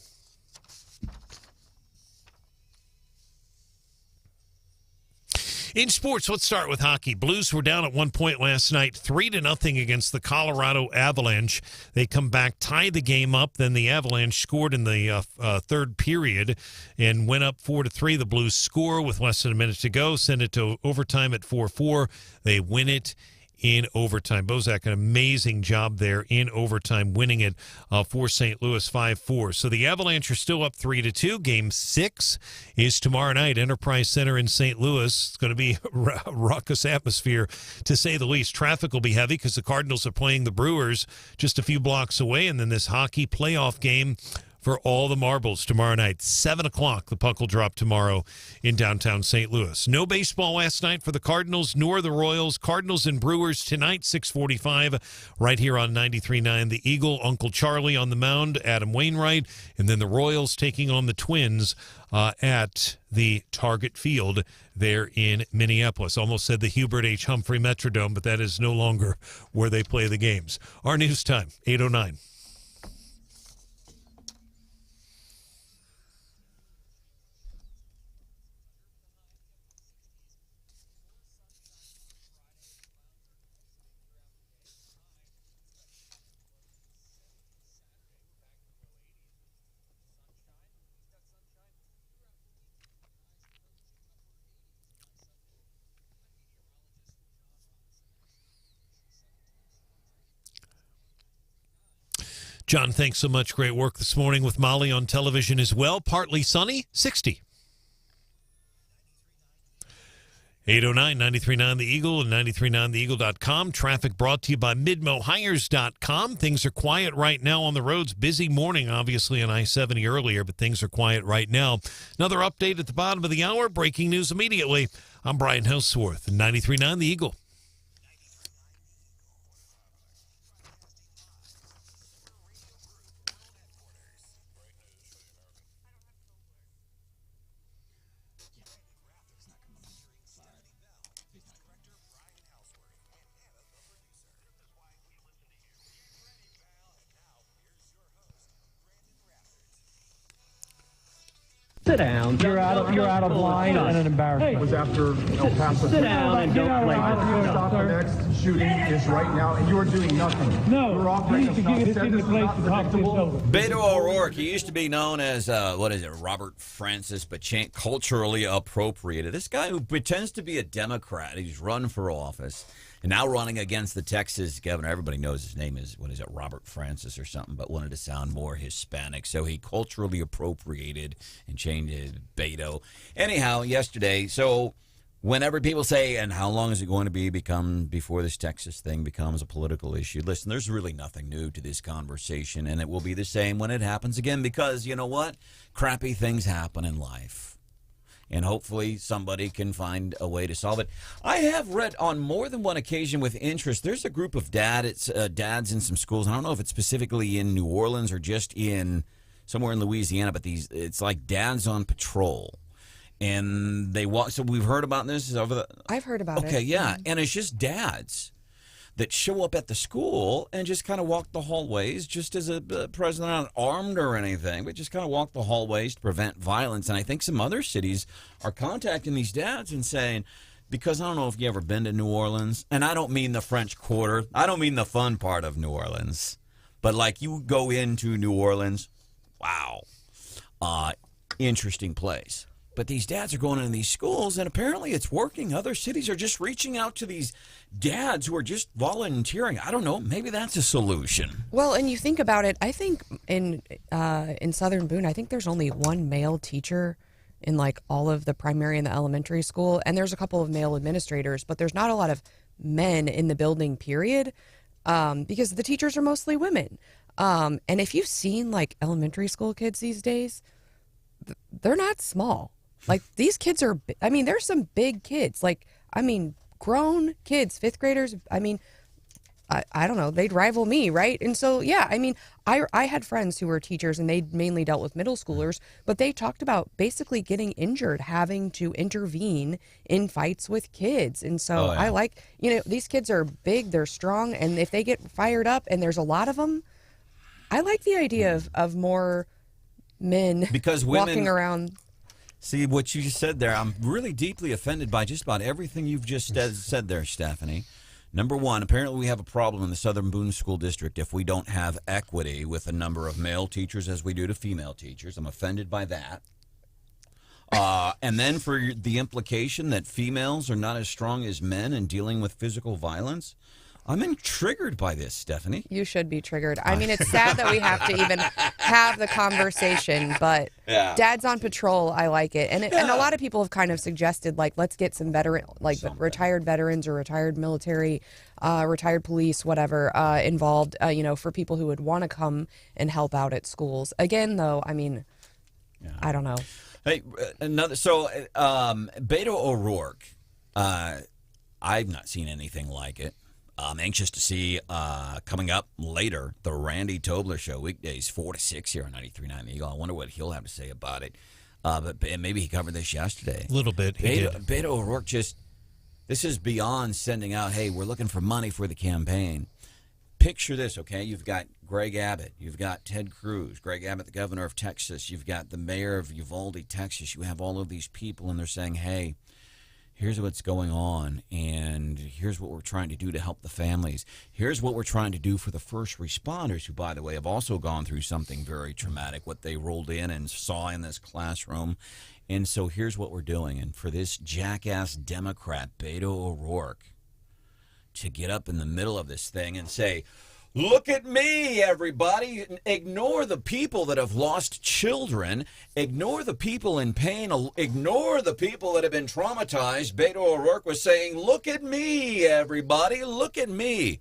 In sports, let's start with hockey. Blues were down at 1 point last night, 3-0 against the Colorado Avalanche. They come back, tie the game up. Then the Avalanche scored in the third period and went up 4-3. The Blues score with less than a minute to go, send it to overtime at 4-4. They win it in overtime. Bozak, an amazing job there in overtime, winning it for St. Louis 5-4. So the Avalanche are still up 3-2. Game 6 is tomorrow night, Enterprise Center in St. Louis. It's going to be a raucous atmosphere, to say the least. Traffic will be heavy because the Cardinals are playing the Brewers just a few blocks away, and then this hockey playoff game for all the marbles tomorrow night. 7 o'clock, the puck will drop tomorrow in downtown St. Louis. No baseball last night for the Cardinals nor the Royals. Cardinals and Brewers tonight, 6:45, right here on 93.9 The Eagle. Uncle Charlie on the mound, Adam Wainwright, and then the Royals taking on the Twins at the Target Field there in Minneapolis. Almost said the Hubert H. Humphrey Metrodome, but that is no longer where they play the games. Our news time, 8:09. John, thanks so much. Great work this morning with Molly on television as well. Partly sunny, 60. 809 93.9 The Eagle and 93.9theeagle.com. Traffic brought to you by midmohires.com. Things are quiet right now on the roads. Busy morning, obviously, on I-70 earlier, but things are quiet right now. Another update at the bottom of the hour. Breaking news immediately. I'm Brian Hauswirth, 93.9 The Eagle. Sit down. You're out of line and an embarrassment. It was after El Paso. Sit down and don't play. Stop the next shooting is right now, and you are doing nothing. No, please forgive me. This isn't the place to talk this over. Beto O'Rourke, he used to be known as, Robert Francis, but culturally appropriated. This guy who pretends to be a Democrat, he's run for office, and now running against the Texas governor. Everybody knows his name is, Robert Francis or something, but wanted to sound more Hispanic. So he culturally appropriated and changed it, Beto. Anyhow, yesterday, so whenever people say, and how long is it going to become before this Texas thing becomes a political issue? Listen, there's really nothing new to this conversation, and it will be the same when it happens again, because you know what? Crappy things happen in life. And hopefully somebody can find a way to solve it. I have read on more than one occasion with interest, there's a group of dads in some schools. I don't know if it's specifically in New Orleans or just in somewhere in Louisiana, but it's like dads on patrol. And they walk. So we've heard about this over the. I've heard about it. Okay, yeah. And it's just dads that show up at the school and just kind of walk the hallways, just as a president, not armed or anything, but just kind of walk the hallways to prevent violence. And I think some other cities are contacting these dads and saying, because I don't know if you ever been to New Orleans, and I don't mean the French Quarter, I don't mean the fun part of New Orleans, but like you go into New Orleans, wow, interesting place. But these dads are going into these schools, and apparently it's working. Other cities are just reaching out to these dads who are just volunteering. I don't know. Maybe that's a solution. Well, and you think about it, I think in Southern Boone, I think there's only one male teacher in like all of the primary and the elementary school, and there's a couple of male administrators, but there's not a lot of men in the building, period, because the teachers are mostly women. And if you've seen like elementary school kids these days, they're not small. Like these kids are, I mean, there's some big kids, like, I mean, grown kids, 5th graders. I mean, I don't know, they'd rival me, right? And so, yeah, I mean, I had friends who were teachers and they mainly dealt with middle schoolers, but they talked about basically getting injured, having to intervene in fights with kids. And so I like, you know, these kids are big, they're strong, and if they get fired up and there's a lot of them, I like the idea of more men because women walking around. See what you just said there. I'm really deeply offended by just about everything you've just said there, Stephanie. Number one, apparently we have a problem in the Southern Boone School District if we don't have equity with a number of male teachers as we do to female teachers. I'm offended by that. And then for the implication that females are not as strong as men in dealing with physical violence. I'm triggered by this, Stephanie. You should be triggered. I mean, it's sad that we have to even have the conversation, but Dad's on patrol. I like it. And a lot of people have kind of suggested, like, let's get some veteran, like retired veterans or retired military, retired police, whatever, involved, you know, for people who would want to come and help out at schools. Again, though, I mean, I don't know. Hey, Beto O'Rourke, I've not seen anything like it. I'm anxious to see coming up later the Randy Tobler Show, weekdays 4 to 6 here on 93.9 The Eagle. I wonder what he'll have to say about it. But maybe he covered this yesterday. A little bit. Beto O'Rourke this is beyond sending out, hey, we're looking for money for the campaign. Picture this, okay? You've got Greg Abbott. You've got Ted Cruz. Greg Abbott, the governor of Texas. You've got the mayor of Uvalde, Texas. You have all of these people, and they're saying, hey, here's what's going on, and here's what we're trying to do to help the families. Here's what we're trying to do for the first responders, who, by the way, have also gone through something very traumatic, what they rolled in and saw in this classroom. And so here's what we're doing. And for this jackass Democrat, Beto O'Rourke, to get up in the middle of this thing and say, look at me, everybody. Ignore the people that have lost children. Ignore the people in pain. Ignore the people that have been traumatized. Beto O'Rourke was saying, look at me, everybody. Look at me.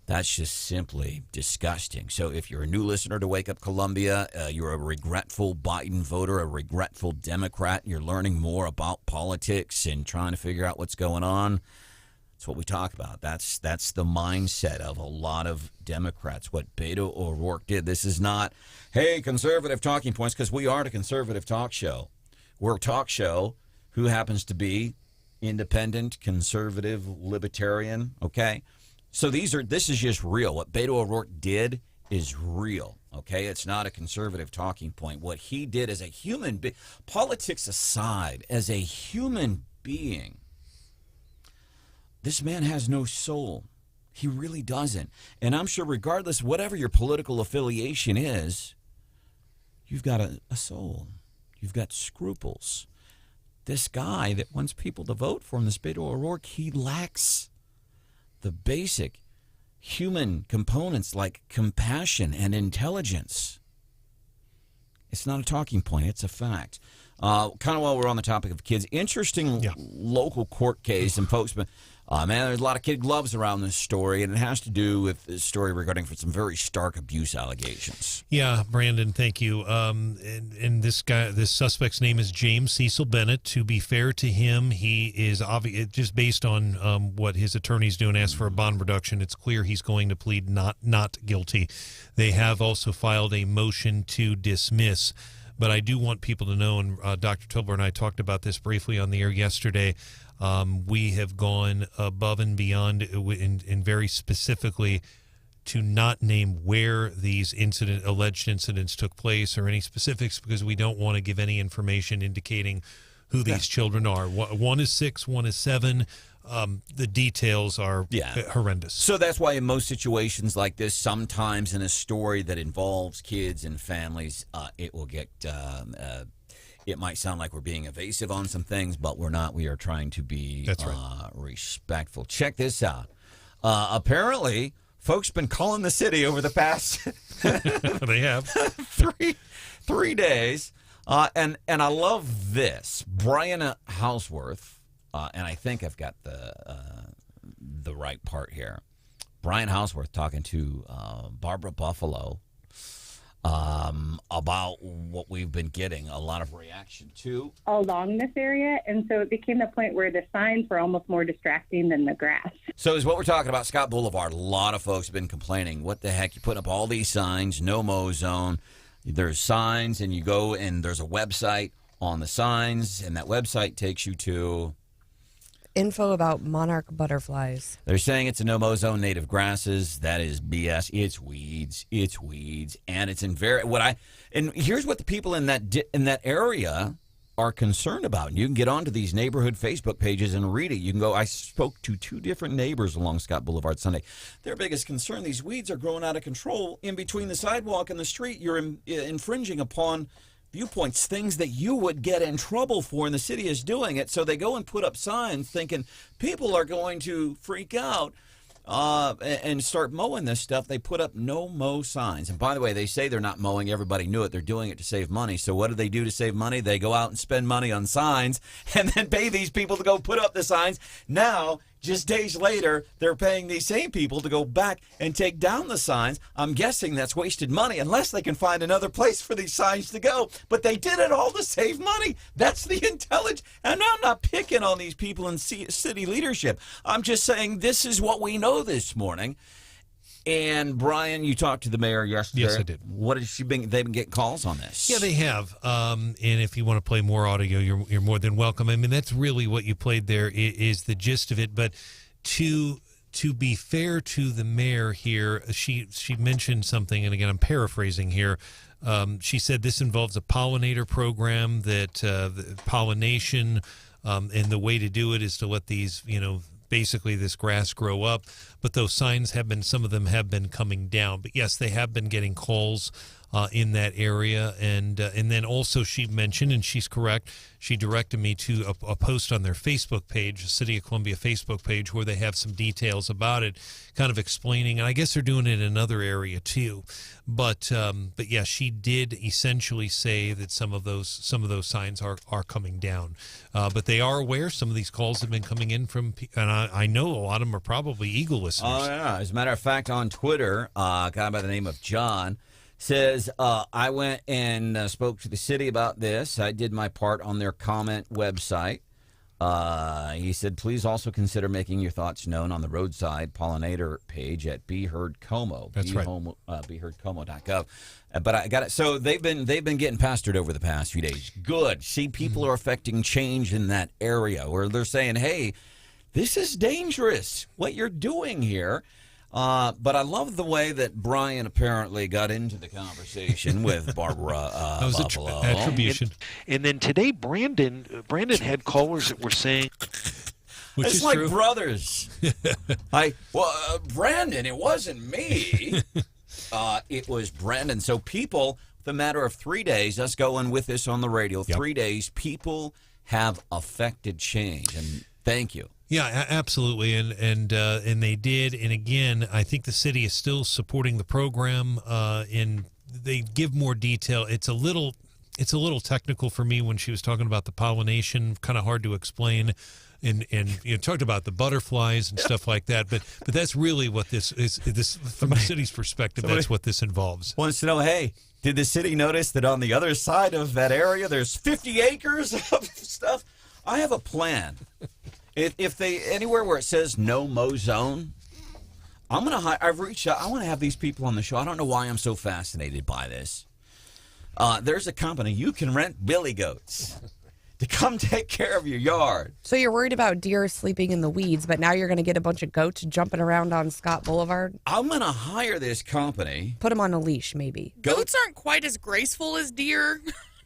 That's just simply disgusting. So if you're a new listener to Wake Up Columbia, you're a regretful Biden voter, a regretful Democrat, you're learning more about politics and trying to figure out what's going on, that's what we talk about. That's the mindset of a lot of Democrats, what Beto O'Rourke did. This is not, hey, conservative talking points, because we aren't a conservative talk show. We're a talk show who happens to be independent, conservative, libertarian, okay? So this is just real. What Beto O'Rourke did is real, okay? It's not a conservative talking point. What he did as a human being, politics aside, as a human being, this man has no soul. He really doesn't. And I'm sure regardless, whatever your political affiliation is, you've got a soul. You've got scruples. This guy that wants people to vote for him, this Beto O'Rourke, he lacks the basic human components like compassion and intelligence. It's not a talking point. It's a fact. Kind of while we're on the topic of kids, interesting local court case, and folks, man, there's a lot of kid gloves around this story, and it has to do with this story regarding some very stark abuse allegations. Yeah, Branden, thank you. And this suspect's name is James Cecil Bennett. To be fair to him, he is just based on what his attorney's doing, asked for a bond reduction. It's clear he's going to plead not guilty. They have also filed a motion to dismiss. But I do want people to know, and Dr. Tobler and I talked about this briefly on the air yesterday, we have gone above and beyond and very specifically to not name where these alleged incidents took place or any specifics, because we don't want to give any information indicating who these children are. One is 6, one is 7. The details are horrendous. So that's why in most situations like this, sometimes in a story that involves kids and families, it will get... it might sound like we're being evasive on some things, but we're not. We are trying to be respectful. Check this out. Apparently, folks been calling the city over the past they have 3 days. And I love this. Brian Hauswirth, and I think I've got the right part here. Brian Hauswirth talking to Barbara Buffalo about what we've been getting a lot of reaction to along this area, and so it became the point where the signs were almost more distracting than the grass. So is what we're talking about Scott Boulevard. A lot of folks have been complaining, what the heck, you put up all these signs, no mow zone. There's signs, and you go and there's a website on the signs, and that website takes you to info about monarch butterflies. They're saying it's a no-mow zone, native grasses. That is BS. It's weeds, and it's in and here's what the people in that area are concerned about. And you can get onto these neighborhood Facebook pages and read it. You can go. I spoke to 2 different neighbors along Scott Boulevard Sunday. Their biggest concern: these weeds are growing out of control in between the sidewalk and the street. You're infringing upon viewpoints, things that you would get in trouble for, and the city is doing it. So they go and put up signs thinking people are going to freak out and start mowing this stuff. They put up no mow signs. And by the way, they say they're not mowing. Everybody knew it. They're doing it to save money. So what do they do to save money? They go out and spend money on signs and then pay these people to go put up the signs. Now, just days later, they're paying these same people to go back and take down the signs. I'm guessing that's wasted money unless they can find another place for these signs to go. But they did it all to save money. That's the intelligence. And I'm not picking on these people in city leadership. I'm just saying this is what we know this morning. And Brian, you talked to the mayor yesterday. Yes, I did. What has she been? They've been getting calls on this. Yeah, they have. And if you want to play more audio, you're more than welcome. I mean, that's really what you played there is the gist of it. But to be fair to the mayor here, she mentioned something, and again, I'm paraphrasing here. She said this involves a pollinator program, that the pollination, and the way to do it is to let these, basically this grass grow up. But those signs some of them have been coming down. But yes, they have been getting calls in that area. And then also she mentioned, and she's correct, she directed me to a post on their Facebook page, the City of Columbia Facebook page, where they have some details about it, kind of explaining, and I guess they're doing it in another area too. But yeah, she did essentially say that some of those signs are coming down. But they are aware some of these calls have been coming in from, and I know a lot of them are probably Eagle listeners. Oh yeah, as a matter of fact, on Twitter, a guy by the name of John says, I went and spoke to the city about this. I did my part on their comment website. He said, please also consider making your thoughts known on the roadside pollinator page at Be Heard Como. That's right. BeHeardComo.gov. But I got it. So they've been getting pastored over the past few days. Good. See, people are affecting change in that area where they're saying, hey, this is dangerous, what you're doing here. But I love the way that Brian apparently got into the conversation with Barbara that was Buffalo. Attribution. And then today, Branden had callers that were saying, which it's is like true. Brothers. Branden, it wasn't me. It was Branden. So people, the matter of 3 days, us going with this on the radio, 3 days, people have affected change. And thank you. Yeah, absolutely, and they did. And again, I think the city is still supporting the program. And they give more detail. It's a little technical for me when she was talking about the pollination. Kind of hard to explain. And talked about the butterflies and stuff like that. But that's really what this is. This from the city's perspective, that's what this involves. Wants to know, hey, did the city notice that on the other side of that area there's 50 acres of stuff? I have a plan. If they anywhere where it says no mow zone, I've reached out. I want to have these people on the show. I don't know why I'm so fascinated by this. There's a company you can rent billy goats to come take care of your yard. So you're worried about deer sleeping in the weeds, but now you're going to get a bunch of goats jumping around on Scott Boulevard? I'm going to hire this company. Put them on a leash, maybe. Goats aren't quite as graceful as deer.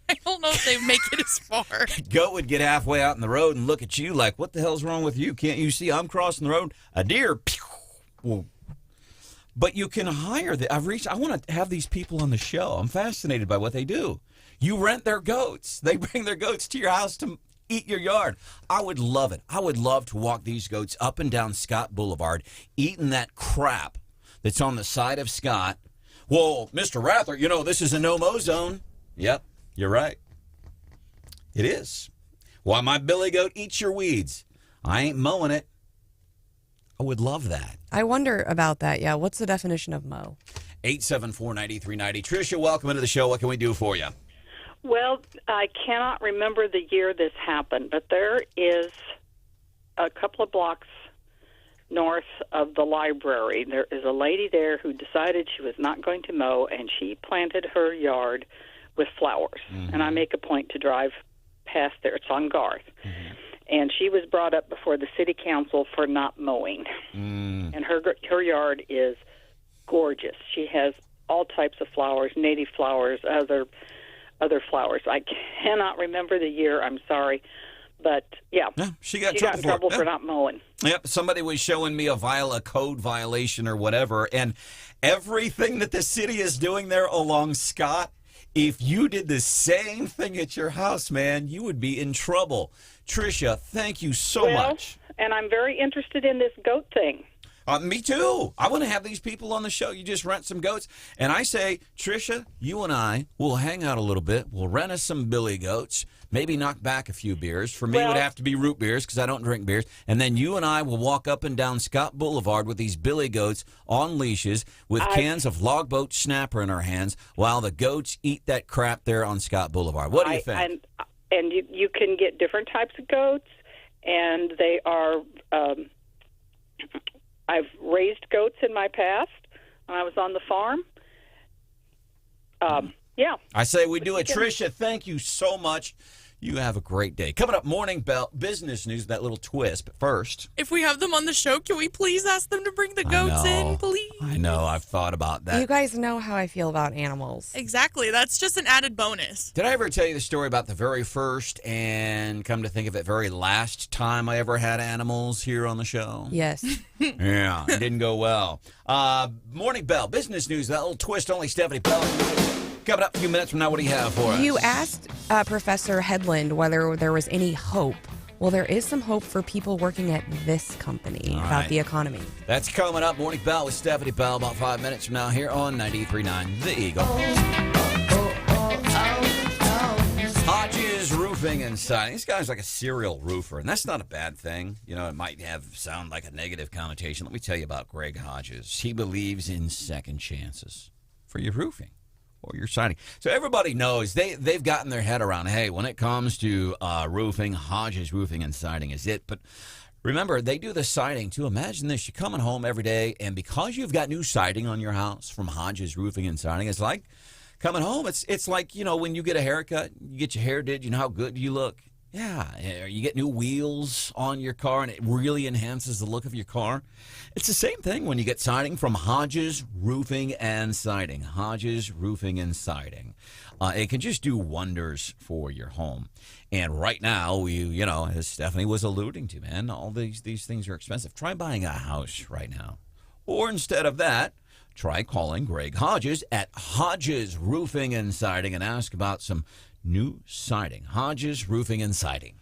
I don't know if they make it as far. Goat would get halfway out in the road and look at you like, what the hell's wrong with you? Can't you see I'm crossing the road? A deer. Pew, whoa. But you can hire I want to have these people on the show. I'm fascinated by what they do. You rent their goats. They bring their goats to your house to eat your yard. I would love it. I would love to walk these goats up and down Scott Boulevard, eating that crap that's on the side of Scott. Well, Mr. Rathert, this is a no-mow zone. Yep, you're right. It is. Why my billy goat eats your weeds. I ain't mowing it. I would love that. I wonder about that. Yeah, what's the definition of mow? 874-9390. Tricia, welcome into the show. What can we do for you? Well, I cannot remember the year this happened, but there is a couple of blocks north of the library. There is a lady there who decided she was not going to mow, and she planted her yard with flowers. And I make a point to drive past there. It's on Garth. And she was brought up before the city council for not mowing. And her yard is gorgeous. She has all types of flowers, native flowers, other flowers. I cannot remember the year. I'm sorry. But, yeah, she got in trouble for not mowing. Yep, somebody was showing me a code violation or whatever, and everything that the city is doing there along Scott, if you did the same thing at your house, man, you would be in trouble. Tricia, thank you so much. And I'm very interested in this goat thing. Me too. I want to have these people on the show. You just rent some goats. And I say, Tricia, you and I will hang out a little bit. We'll rent us some billy goats, maybe knock back a few beers. For me, it would have to be root beers because I don't drink beers. And then you and I will walk up and down Scott Boulevard with these billy goats on leashes with cans of Logboat Snapper in our hands while the goats eat that crap there on Scott Boulevard. What do you think? And you can get different types of goats, and they are... I've raised goats in my past when I was on the farm. Yeah. I say we do it. Tricia, thank you so much. You have a great day. Coming up, Morning Bell, business news, that little twist. But first, if we have them on the show, can we please ask them to bring the goats in, please? I know. I've thought about that. You guys know how I feel about animals. Exactly. That's just an added bonus. Did I ever tell you the story about the very first and, come to think of it, very last time I ever had animals here on the show? Yes. Yeah, it didn't go well. Morning Bell, business news, that little twist, only Stephanie Bell. Coming up a few minutes from now, what do you have for us? You asked Professor Hedlund whether there was any hope. Well, there is some hope for people working at this company about the economy. That's coming up. Morning Bell with Stephanie Bell about 5 minutes from now here on 93.9 The Eagle. Hodges Roofing and Siding. This guy's like a serial roofer, and that's not a bad thing. It might sound like a negative connotation. Let me tell you about Greg Hodges. He believes in second chances for your roofing or your siding. So everybody knows they've gotten their head around, hey, when it comes to roofing, Hodges Roofing and Siding is it. But remember, they do the siding too. Imagine this. You're coming home every day, and because you've got new siding on your house from Hodges Roofing and Siding, it's like coming home. It's like, when you get a haircut, you get your hair did, you know how good you look. Yeah, you get new wheels on your car, and it really enhances the look of your car. It's the same thing when you get siding from Hodges Roofing and Siding. Hodges Roofing and Siding. It can just do wonders for your home. And right now, as Stephanie was alluding to, man, all these things are expensive. Try buying a house right now. Or instead of that, try calling Greg Hodges at Hodges Roofing and Siding and ask about some new siding. Hodges Roofing and Siding.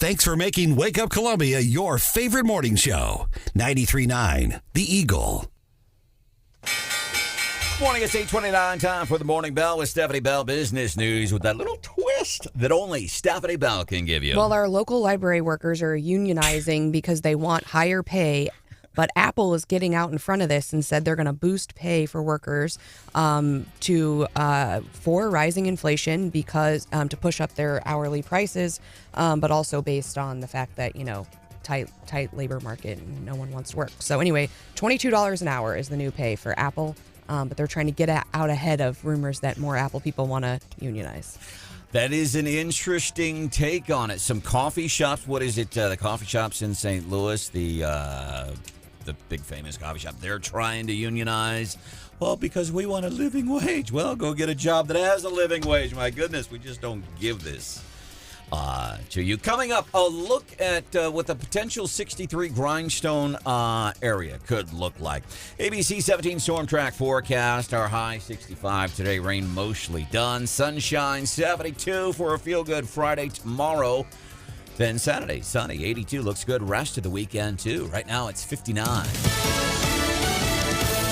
Thanks for making Wake Up Columbia your favorite morning show. 93.9 The Eagle. Morning, it's 8:29, time for the Morning Bell with Stephanie Bell. Business news with that little twist that only Stephanie Bell can give you. Well, our local library workers are unionizing because they want higher pay, but Apple is getting out in front of this and said they're going to boost pay for workers for rising inflation because to push up their hourly prices, but also based on the fact that, tight labor market and no one wants to work. So anyway, $22 an hour is the new pay for Apple. But they're trying to get out ahead of rumors that more Apple people want to unionize. That is an interesting take on it. Some coffee shops. What is it? The coffee shops in St. Louis, the big famous coffee shop. They're trying to unionize. Well, because we want a living wage. Well, go get a job that has a living wage. My goodness, we just don't give this to you. Coming up, a look at what the potential 63 grindstone area could look like. ABC 17 storm track forecast. Our high 65 today. Rain mostly done. Sunshine 72 for a feel-good Friday tomorrow. Then Saturday, sunny 82. Looks good. Rest of the weekend, too. Right now, it's 59.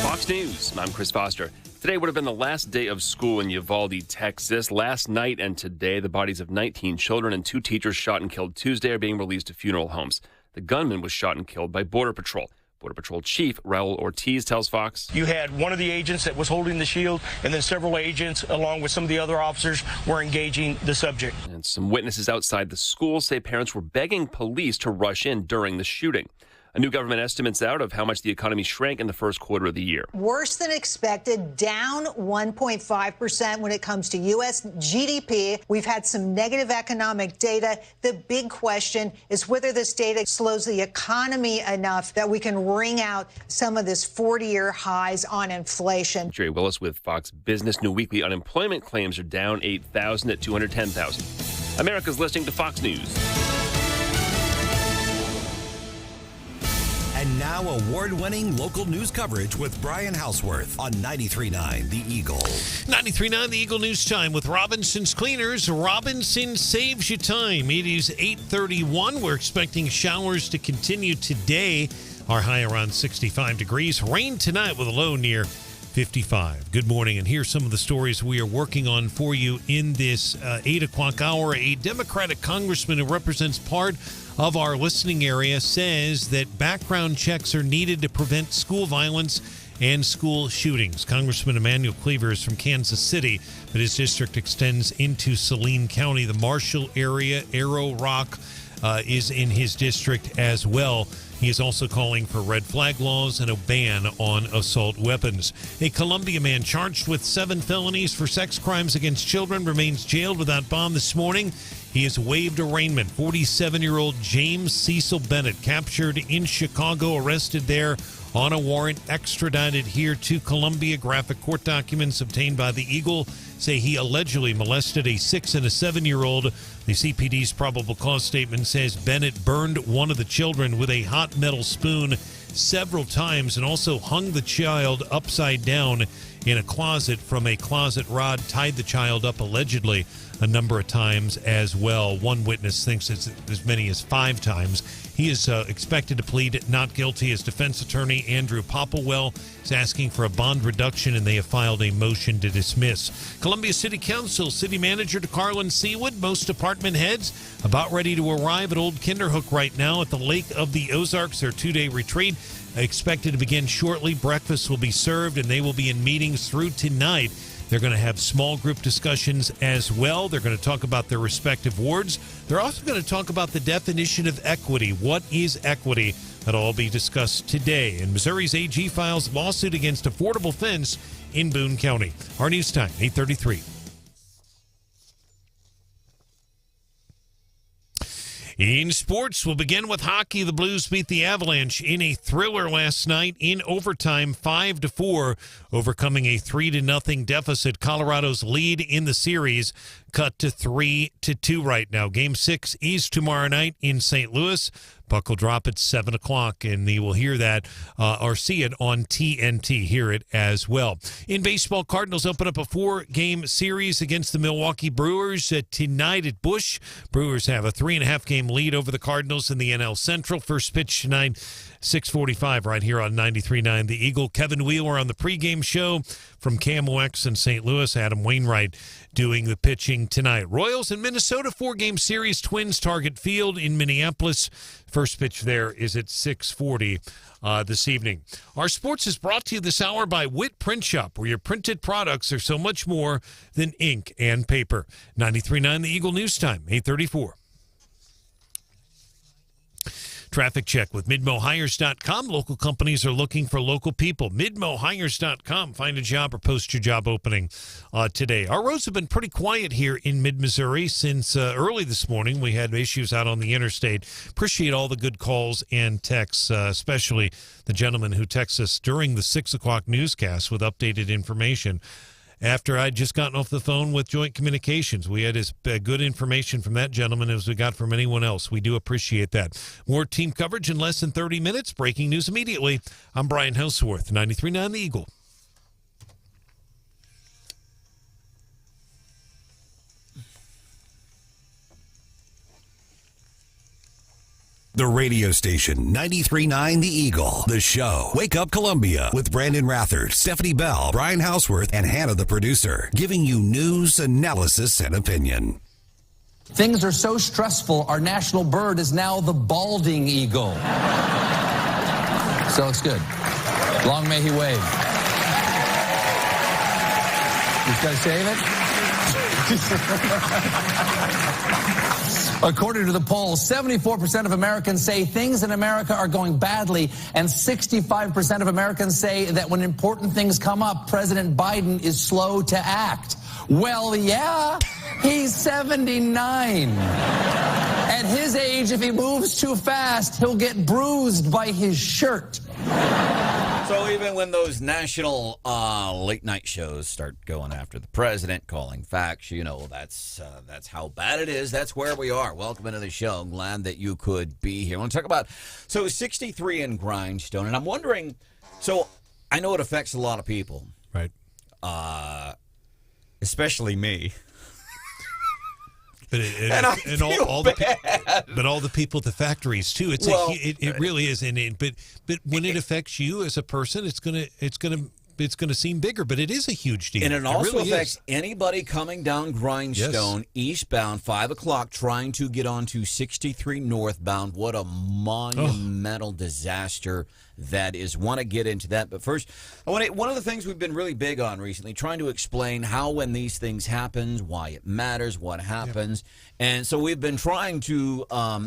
Fox News. I'm Chris Foster. Today would have been the last day of school in Uvalde, Texas. Last night and today, the bodies of 19 children and 2 teachers shot and killed Tuesday are being released to funeral homes. The gunman was shot and killed by Border Patrol. Border Patrol Chief Raul Ortiz tells Fox. You had one of the agents that was holding the shield, and then several agents, along with some of the other officers, were engaging the subject. And some witnesses outside the school say parents were begging police to rush in during the shooting. A new government estimate's out of how much the economy shrank in the first quarter of the year. Worse than expected, down 1.5% when it comes to U.S. GDP. We've had some negative economic data. The big question is whether this data slows the economy enough that we can wring out some of this 40-year highs on inflation. Jerry Willis with Fox Business. New weekly unemployment claims are down 8,000 at 210,000. America's listening to Fox News. And now award-winning local news coverage with Brian Hauswirth on 93.9 The Eagle. 93.9 The Eagle News Time with Robinson's Cleaners. Robinson saves you time. It is 8:31. We're expecting showers to continue today. Our high around 65 degrees. Rain tonight with a low near 55. Good morning, and here's some of the stories we are working on for you in this 8 o'clock hour. A Democratic congressman who represents part of our listening area says that background checks are needed to prevent school violence and school shootings. Congressman Emmanuel Cleaver is from Kansas City, but his district extends into Saline County. The Marshall area, Arrow Rock is in his district as well. He is also calling for red flag laws and a ban on assault weapons. A Columbia man charged with 7 felonies for sex crimes against children remains jailed without bond this morning. He has waived arraignment. 47-year-old James Cecil Bennett, captured in Chicago, arrested there on a warrant, extradited here to Columbia. Graphic court documents obtained by the Eagle say he allegedly molested a 6 and a 7-year-old. The CPD's probable cause statement says Bennett burned one of the children with a hot metal spoon several times and also hung the child upside down in a closet from a closet rod, tied the child up allegedly a number of times as well. One witness thinks it's as many as 5 times. He is expected to plead not guilty. His defense attorney, Andrew Popplewell, is asking for a bond reduction, and they have filed a motion to dismiss. Columbia City Council City Manager DeCarlin Seawood, most department heads about ready to arrive at Old Kinderhook right now at the Lake of the Ozarks, their 2-day retreat. Expected to begin shortly. Breakfast will be served, and they will be in meetings through tonight. They're going to have small group discussions as well. They're going to talk about their respective wards. They're also going to talk about the definition of equity. What is equity? That'll all be discussed today. And Missouri's AG files lawsuit against affordable fence in Boone County. Our news time, 8:33. In sports, we'll begin with hockey. The Blues beat the Avalanche in a thriller last night in overtime, 5-4, overcoming a 3-0 deficit. Colorado's lead in the series cut to 3-2 right now. Game 6 is tomorrow night in St. Louis. Puck will drop at 7 o'clock, and you will hear that or see it on TNT. Hear it as well. In baseball, Cardinals open up a 4-game series against the Milwaukee Brewers tonight at Busch. Brewers have a 3.5-game lead over the Cardinals in the NL Central. First pitch tonight, 6:45 right here on 93.9 The Eagle. Kevin Wheeler on the pregame show from KMOX in St. Louis. Adam Wainwright doing the pitching tonight. Royals in Minnesota, 4-game series. Twins Target Field in Minneapolis. First pitch there is at 6:40 this evening. Our sports is brought to you this hour by Witt Print Shop, where your printed products are so much more than ink and paper. 93.9 The Eagle News Time, 8:34. Traffic check with MidmoHires.com. Local companies are looking for local people. MidmoHires.com. Find a job or post your job opening today. Our roads have been pretty quiet here in mid-Missouri since early this morning. We had issues out on the interstate. Appreciate all the good calls and texts, especially the gentleman who texts us during the 6 o'clock newscast with updated information. After I'd just gotten off the phone with Joint Communications, we had as good information from that gentleman as we got from anyone else. We do appreciate that. More team coverage in less than 30 minutes. Breaking news immediately. I'm Brian Hauswirth, 93.9 The Eagle. The radio station 93.9 The Eagle. The show Wake Up Columbia with Branden Rathert, Stephanie Bell, Brian Hauswirth, and Hannah the producer, giving you news, analysis, and opinion. Things are so stressful, our national bird is now the balding eagle. So it's good. Long may he wave. Just gotta save it. According to the poll, 74% of Americans say things in America are going badly, and 65% of Americans say that when important things come up, President Biden is slow to act. Well, yeah, he's 79. At his age, if he moves too fast, he'll get bruised by his shirt. So even when those national late-night shows start going after the president, calling facts, you know, that's how bad it is. That's where we are. Welcome into the show. Glad that you could be here. I want to talk about, 63 in Grindstone, and I'm wondering, so I know it affects a lot of people. Right. Especially me. But all the people at the factories too. It really is. But when it affects you as a person, it's gonna seem bigger. But it is a huge deal. And it also affects anybody coming down Grindstone eastbound, 5 o'clock, trying to get onto 63 northbound. What a monumental disaster that is. Want to get into that, but first, one of the things we've been really big on recently, trying to explain how when these things happen, why it matters, what happens, and so we've been trying to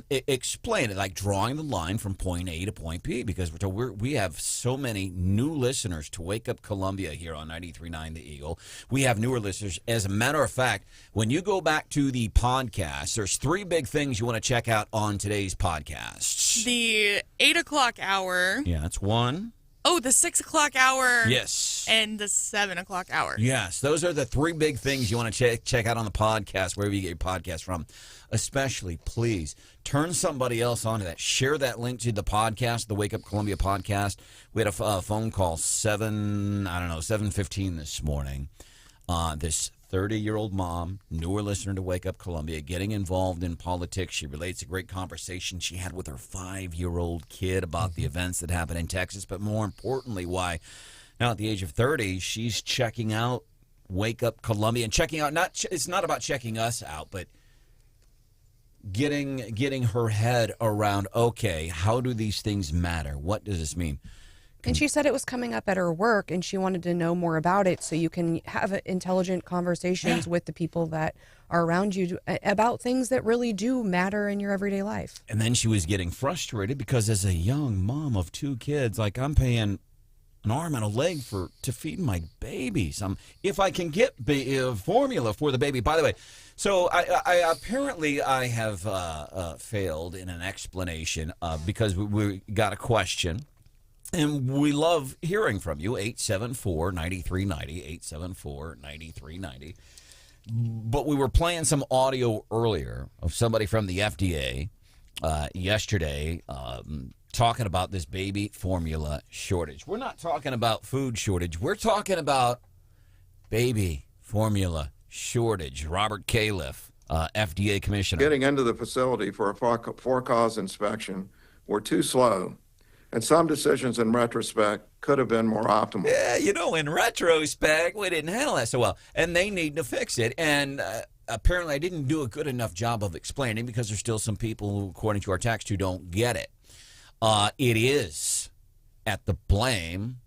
explain it, like drawing the line from point A to point B, because we have so many new listeners to Wake Up Columbia here on 93.9 The Eagle. We have newer listeners. As a matter of fact, when you go back to the podcast, there's 3 big things you want to check out on today's podcast. The 8 o'clock hour. Yeah, that's one. Oh, the 6 o'clock hour. Yes. And the 7 o'clock hour. Yes, those are the 3 big things you want to check out on the podcast, wherever you get your podcast from. Especially, please, turn somebody else onto that. Share that link to the podcast, the Wake Up Columbia podcast. We had a phone call 7:15 this morning. This 30-year-old mom, newer listener to Wake Up Columbia, getting involved in politics. She relates a great conversation she had with her 5-year-old kid about the events that happened in Texas, but more importantly, why now at the age of 30, she's checking out Wake Up Columbia and checking out, it's not about checking us out, but getting her head around, okay, how do these things matter? What does this mean? And she said it was coming up at her work, and she wanted to know more about it so you can have intelligent conversations with the people that are around you about things that really do matter in your everyday life. And then she was getting frustrated because as a young mom of 2 kids, like, I'm paying an arm and a leg to feed my babies. If I can get formula for the baby. By the way, so I apparently have failed in an explanation because we got a question. And we love hearing from you, 874-9390, 874-9390. But we were playing some audio earlier of somebody from the FDA yesterday talking about this baby formula shortage. We're not talking about food shortage. We're talking about baby formula shortage. Robert Califf, FDA commissioner. Getting into the facility for a for-cause inspection were too slow, and some decisions in retrospect could have been more optimal. Yeah, in retrospect, we didn't handle that so well, and they need to fix it. And apparently I didn't do a good enough job of explaining because there's still some people who, according to our text, who don't get it. It is at the blame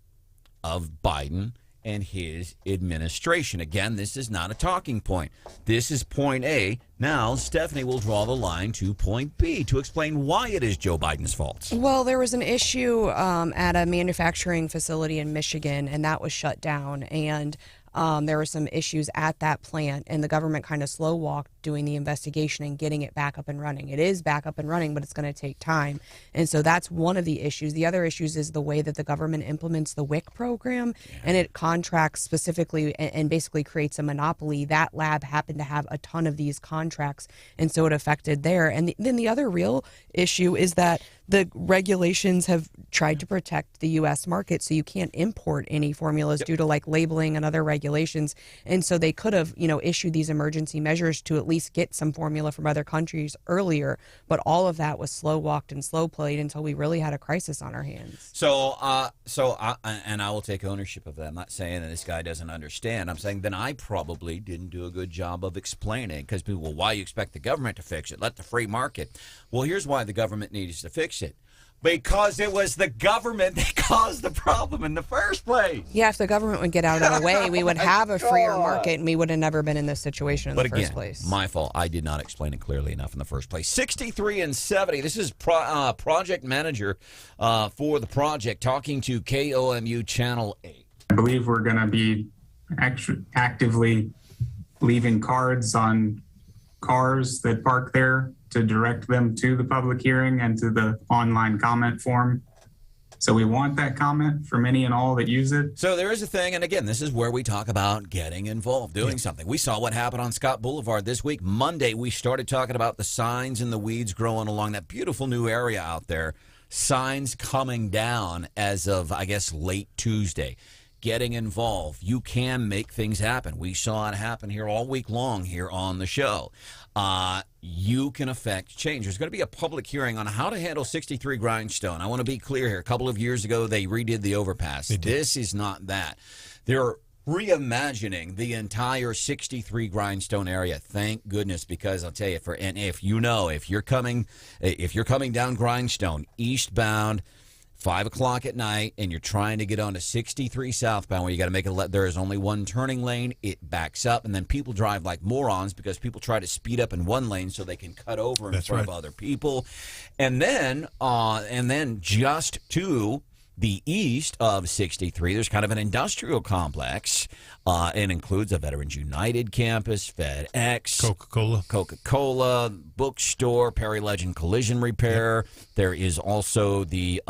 of Biden and his administration. Again, this is not a talking point. This is point A. Now, Stephanie will draw the line to point B to explain why it is Joe Biden's fault. Well, there was an issue at a manufacturing facility in Michigan, and that was shut down. And there were some issues at that plant, and the government kind of slow-walked doing the investigation and getting it back up and running. It is back up and running, but it's going to take time. And so that's one of the issues. The other issues is the way that the government implements the WIC program, and it contracts specifically and basically creates a monopoly. That lab happened to have a ton of these contracts, and so it affected there. And then the other real issue is that the regulations have tried to protect the U.S. market, so you can't import any formulas due to labeling and other regulations. And so they could have, issued these emergency measures to at least get some formula from other countries earlier. But all of that was slow walked and slow played until we really had a crisis on our hands. So I will take ownership of that. I'm not saying that this guy doesn't understand. I'm saying then I probably didn't do a good job of explaining, because people, well, why you expect the government to fix it? Let the free market. Well, here's why the government needs to fix it. Because it was the government that caused the problem in the first place. Yeah, if the government would get out of the way, we would have a freer market, and we would have never been in this situation in the first place. My fault. I did not explain it clearly enough in the first place. 63 and 70. This is project manager for the project talking to KOMU Channel 8. I believe we're going to be actively leaving cards on cars that park there to direct them to the public hearing and to the online comment form. So we want that comment from any and all that use it. So there is a thing, and again, this is where we talk about getting involved, doing something. We saw what happened on Scott Boulevard this week. Monday, we started talking about the signs and the weeds growing along that beautiful new area out there. Signs coming down as of, I guess, late Tuesday. Getting involved. You can make things happen. We saw it happen here all week long here on the show. You can affect change. There's going to be a public hearing on how to handle 63 Grindstone. I want to be clear here. A couple of years ago, they redid the overpass. This is not that. They're reimagining the entire 63 Grindstone area. Thank goodness, because I'll tell you, if you're coming down Grindstone eastbound, 5 o'clock at night, and you're trying to get onto 63 southbound, where you got to make there is only one turning lane, it backs up, and then people drive like morons because people try to speed up in one lane so they can cut over in front of other people. And then just to the east of 63, there's kind of an industrial complex. It includes a Veterans United campus, FedEx, Coca-Cola, bookstore, Perry Legend Collision Repair. There is also the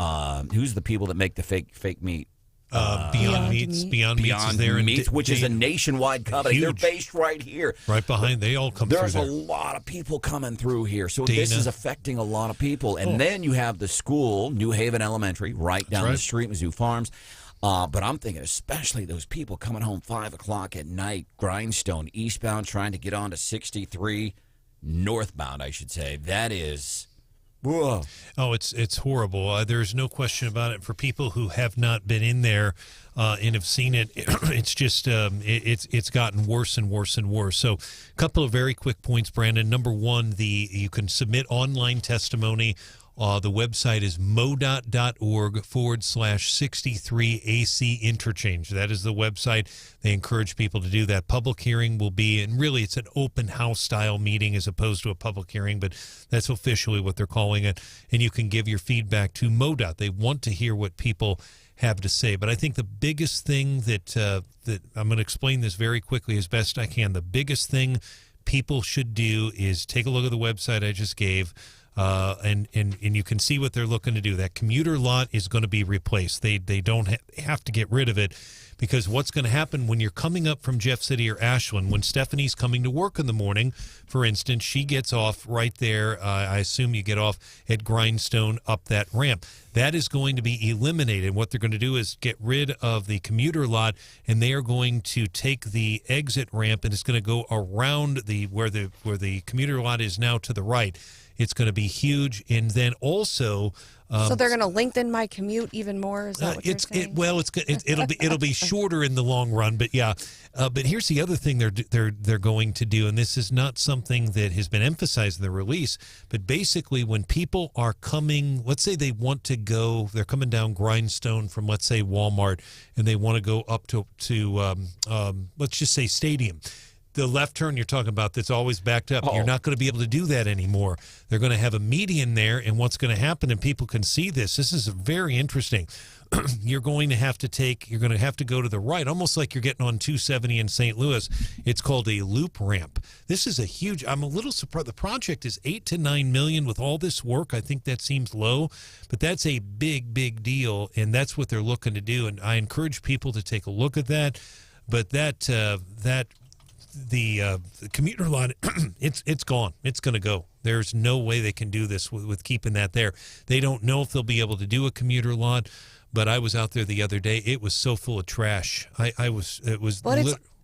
who's the people that make the fake meat? Beyond Meats is there, which is a nationwide company. Huge. They're based right here, right behind. They all come through there. There's a lot of people coming through here, so this is affecting a lot of people. And then you have the school, New Haven Elementary, right down the street, Mizzou Farms. But I'm thinking especially those people coming home 5 o'clock at night, Grindstone, eastbound, trying to get onto 63, northbound, I should say. That is... Whoa. Oh, it's horrible. There's no question about it. For people who have not been in there and have seen it, it's just it's gotten worse and worse and worse. So, a couple of very quick points, Brandon. Number one, you can submit online testimony. The website is modot.org/63AC interchange. That is the website. They encourage people to do that. Public hearing will be, and really it's an open house style meeting as opposed to a public hearing, but that's officially what they're calling it. And you can give your feedback to MoDOT. They want to hear what people have to say. But I think the biggest thing that I'm going to explain this very quickly as best I can. The biggest thing people should do is take a look at the website I just gave. And you can see what they're looking to do. That commuter lot is going to be replaced. They don't have to get rid of it, because what's going to happen when you're coming up from Jeff City or Ashland, when Stephanie's coming to work in the morning, for instance, she gets off right there. I assume you get off at Grindstone up that ramp. That is going to be eliminated. What they're going to do is get rid of the commuter lot, and they are going to take the exit ramp, and it's going to go around where the commuter lot is now to the right. It's going to be huge, and then also. So they're going to lengthen my commute even more. Is that what you're saying? It'll be shorter in the long run, but yeah. But here's the other thing they're going to do, and this is not something that has been emphasized in the release. But basically, when people are coming, let's say they want to go, they're coming down Grindstone from, let's say, Walmart, and they want to go up to let's just say Stadium. The left turn you're talking about that's always backed up, you're not going to be able to do that anymore. They're going to have a median there, and what's going to happen, and people can see this. This is very interesting. You're going to have to go to the right, almost like you're getting on 270 in St. Louis. It's called a loop ramp. This is a huge. I'm a little surprised. The project is $8 to $9 million with all this work. I think that seems low, but that's a big deal, and that's what they're looking to do. And I encourage people to take a look at that. But the commuter lot, it's gone. It's going to go. There's no way they can do this with keeping that there. They don't know if they'll be able to do a commuter lot, but I was out there the other day. It was so full of trash.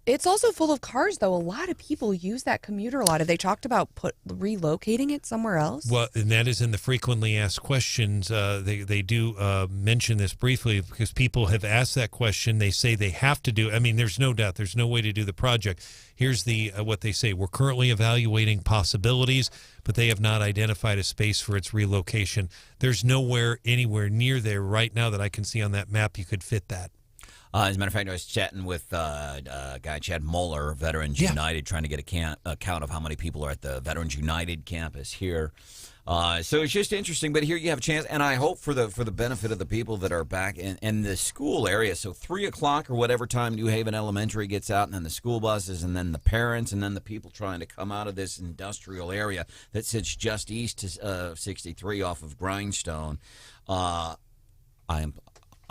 It's also full of cars, though. A lot of people use that commuter lot. Have they talked about relocating it somewhere else? Well, and that is in the frequently asked questions. They do mention this briefly because people have asked that question. They say they have to do. I mean, there's no doubt. There's no way to do the project. Here's what they say. We're currently evaluating possibilities, but they have not identified a space for its relocation. There's nowhere anywhere near there right now that I can see on that map you could fit that. As a matter of fact, I was chatting with guy Chad Muller, Veterans United, trying to get a count of how many people are at the Veterans United campus here. So it's just interesting, but here you have a chance, and I hope for the benefit of the people that are back in the school area. So 3 o'clock or whatever time New Haven Elementary gets out, and then the school buses, and then the parents, and then the people trying to come out of this industrial area that sits just east of 63 off of Grindstone.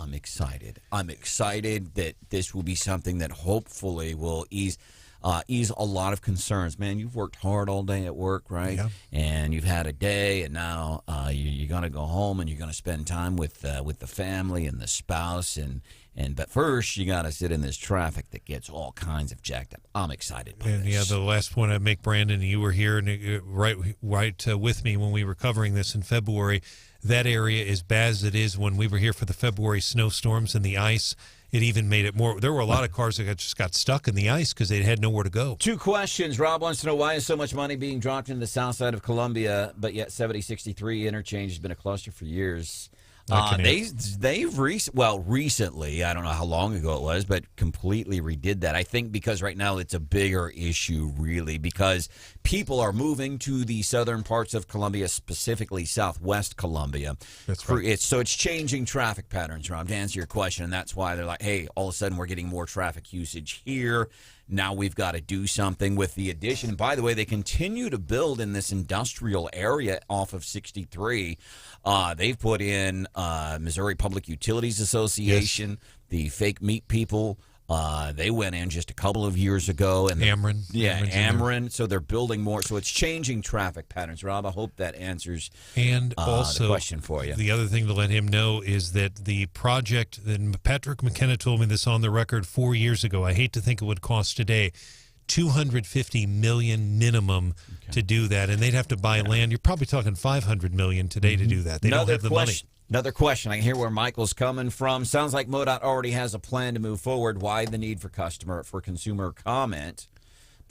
I'm excited. I'm excited that this will be something that hopefully will ease a lot of concerns. Man, you've worked hard all day at work, right? Yeah. And you've had a day, and now you're going to go home and you're going to spend time with the family and the spouse, but first you got to sit in this traffic that gets all kinds of jacked up. I'm excited. And the last point I'd make, Brandon, you were here and right with me when we were covering this in February. That area is bad as it is. When we were here for the February snowstorms and the ice, it even made it more. There were a lot of cars that just got stuck in the ice because they had nowhere to go. 2 questions. Rob wants to know, why is so much money being dropped into the south side of Columbia, but yet 7063 interchange has been a cluster for years? Recently, I don't know how long ago it was, but completely redid that. I think because right now it's a bigger issue, really, because people are moving to the southern parts of Columbia, specifically southwest Columbia. That's right. So it's changing traffic patterns, Rob, to answer your question, and that's why they're like, hey, all of a sudden we're getting more traffic usage here. Now we've got to do something with the addition. By the way, they continue to build in this industrial area off of 63. They've put in Missouri Public Utilities Association, the fake meat people. They went in just a couple of years ago. And Ameren. Ameren. So they're building more. So it's changing traffic patterns. Rob, I hope that answers also, the question for you. The other thing to let him know is that the project, and Patrick McKenna told me this on the record 4 years ago. I hate to think it would cost today $250 million minimum to do that, and they'd have to buy land. You're probably talking $500 million today to do that. They don't have the money. Another question. I can hear where Michael's coming from. Sounds like MoDOT already has a plan to move forward. Why the need for consumer comment?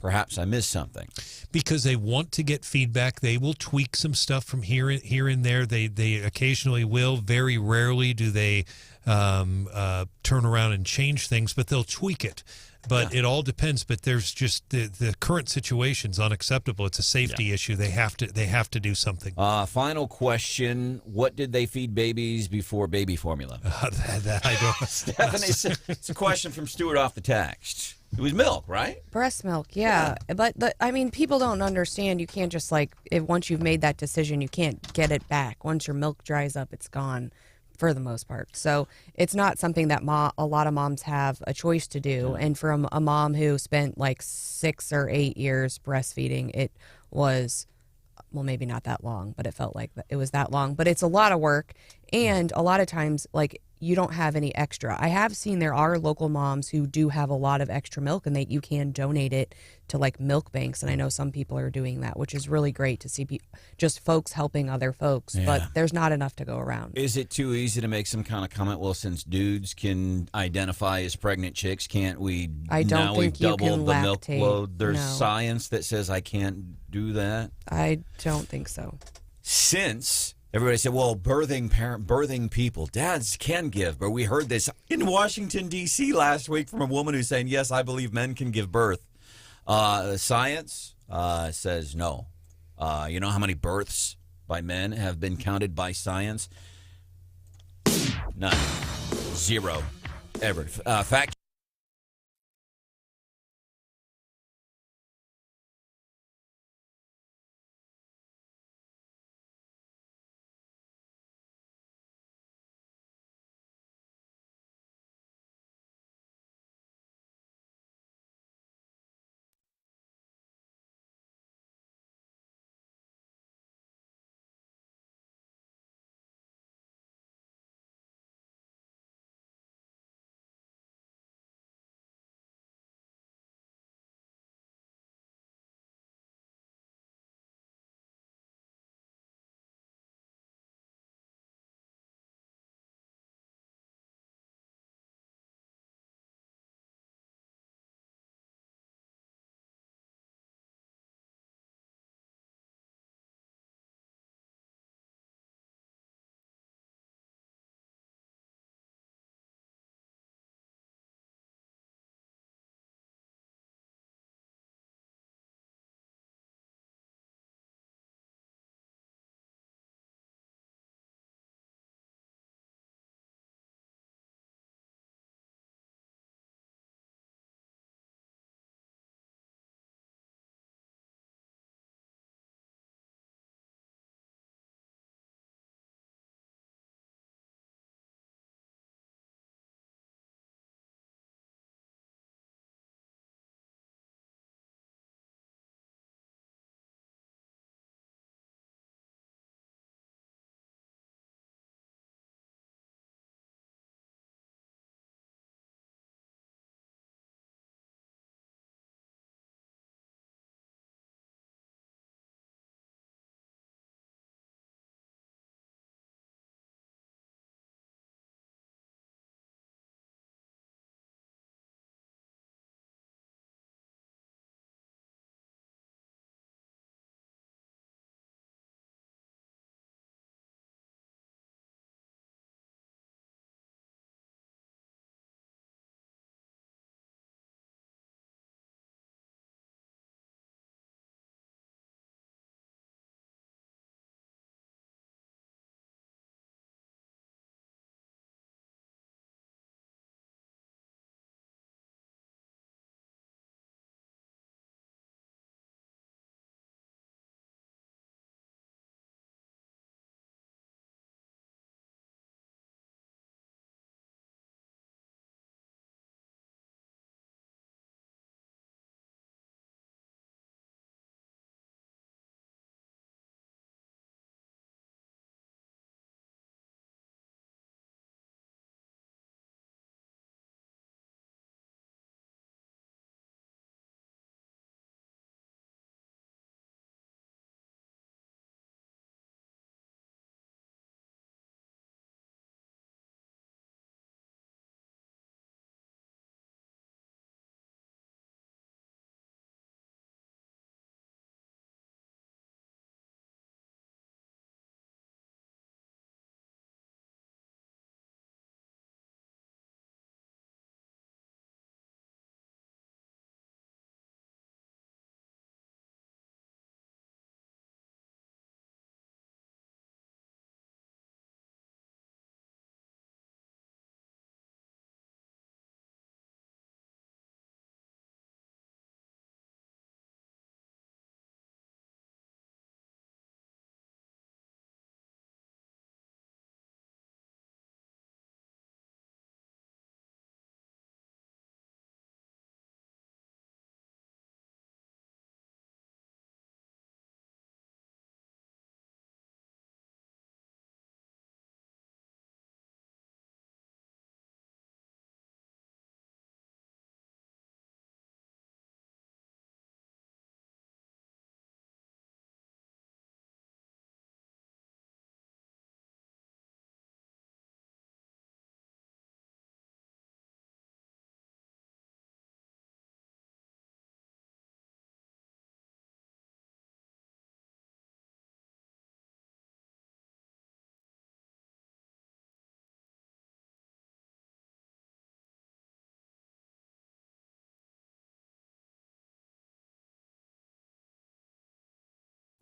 Perhaps I missed something. Because they want to get feedback. They will tweak some stuff from here and there. They occasionally will. Very rarely do they turn around and change things, but they'll tweak it. But it all depends. But there's just the current situation's unacceptable. It's a safety issue. They have to do something. Final question: what did they feed babies before baby formula? That I don't. Stephanie, it's a question from Stuart off the text. It was milk, right? Breast milk, yeah. But people don't understand. You can't just once you've made that decision, you can't get it back. Once your milk dries up, it's gone for the most part. So it's not something that a lot of moms have a choice to do. And for a mom who spent 6 or 8 years breastfeeding, it was, well, maybe not that long, but it felt like it was that long. But it's a lot of work, and a lot of times, you don't have any extra. I have seen there are local moms who do have a lot of extra milk, and you can donate it to milk banks. And I know some people are doing that, which is really great to see just folks helping other folks. Yeah. But there's not enough to go around. Is it too easy to make some kind of comment? Well, since dudes can identify as pregnant chicks, can't we? I don't now think we've you doubled can the milk lactate. load. There's No. science that says I can't do that. I don't think so. Since everybody said, well, birthing people, dads can give. But we heard this in Washington, D.C. last week from a woman who's saying, yes, I believe men can give birth. Science says no. You know how many births by men have been counted by science? None. Zero. Ever. Fact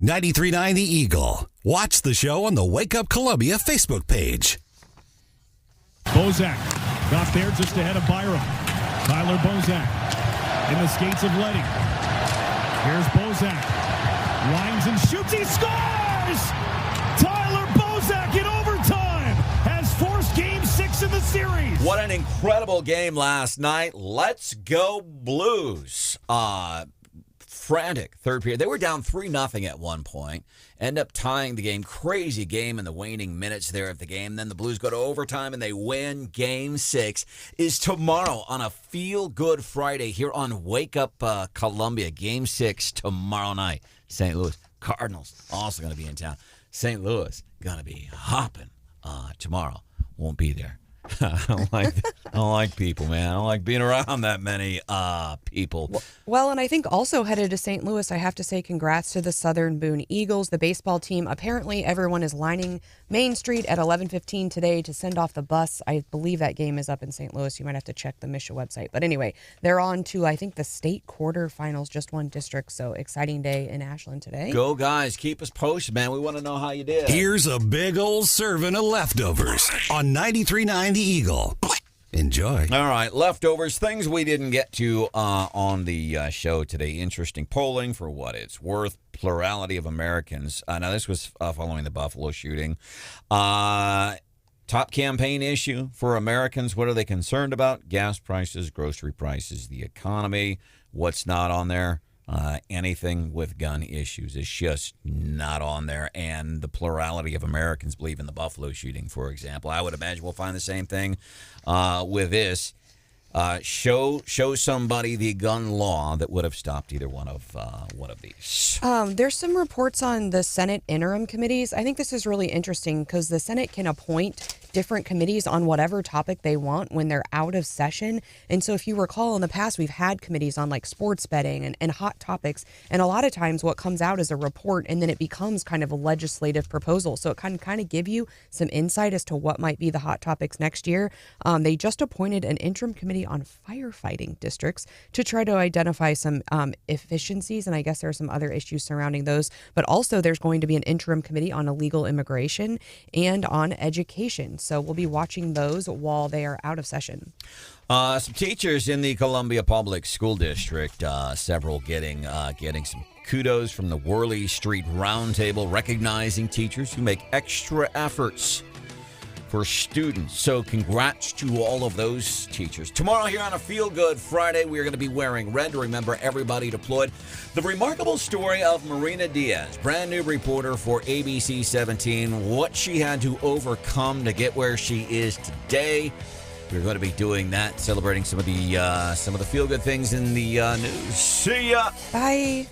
93.9 The Eagle. Watch the show on the Wake Up Columbia Facebook page. Bozak got there just ahead of Byram. Tyler Bozak in the skates of Letty. Here's Bozak. Winds and shoots. He scores! Tyler Bozak in overtime has forced Game 6 of the series. What an incredible game last night. Let's go Blues. Frantic third period. They were down 3-0 at one point. End up tying the game. Crazy game in the waning minutes there of the game. Then the Blues go to overtime and they win. Game 6 is tomorrow on a feel-good Friday here on Wake Up Columbia. Game 6 tomorrow night. St. Louis Cardinals also going to be in town. St. Louis going to be hopping tomorrow. Won't be there. I don't like people, man. I don't like being around that many people. Well, and I think also headed to St. Louis, I have to say congrats to the Southern Boone Eagles, the baseball team. Apparently, everyone is lining Main Street at 11:15 today to send off the bus. I believe that game is up in St. Louis. You might have to check the Misha website. But anyway, they're on to, I think, the state quarterfinals, just one district. So exciting day in Ashland today. Go, guys. Keep us posted, man. We want to know how you did. Here's a big old serving of leftovers on 93.9 The Eagle. Enjoy. All right, leftovers, things we didn't get to on the show today. Interesting polling for what it's worth. Plurality of Americans. Now, this was following the Buffalo shooting. Top campaign issue for Americans. What are they concerned about? Gas prices, grocery prices, the economy. What's not on there? Anything with gun issues is just not on there. And the plurality of Americans believe in the Buffalo shooting, for example. I would imagine we'll find the same thing with this. Show somebody the gun law that would have stopped either one of these. There's some reports on the Senate interim committees. I think this is really interesting because the Senate can appoint different committees on whatever topic they want when they're out of session. And so if you recall in the past, we've had committees on like sports betting and hot topics. And a lot of times what comes out is a report and then it becomes kind of a legislative proposal. So it can kind of give you some insight as to what might be the hot topics next year. They just appointed an interim committee on firefighting districts to try to identify some efficiencies. And I guess there are some other issues surrounding those. But also there's going to be an interim committee on illegal immigration and on education. So we'll be watching those while they are out of session. Some teachers in the Columbia Public School District, several getting some kudos from the Worley Street Roundtable, recognizing teachers who make extra efforts for students. So congrats to all of those teachers. Tomorrow here on a Feel Good Friday, we are going to be wearing red to remember everybody deployed. The remarkable story of Marina Diaz, brand new reporter for ABC 17, what she had to overcome to get where she is today. We're going to be doing that, celebrating some of the feel good things in the news. See ya. Bye.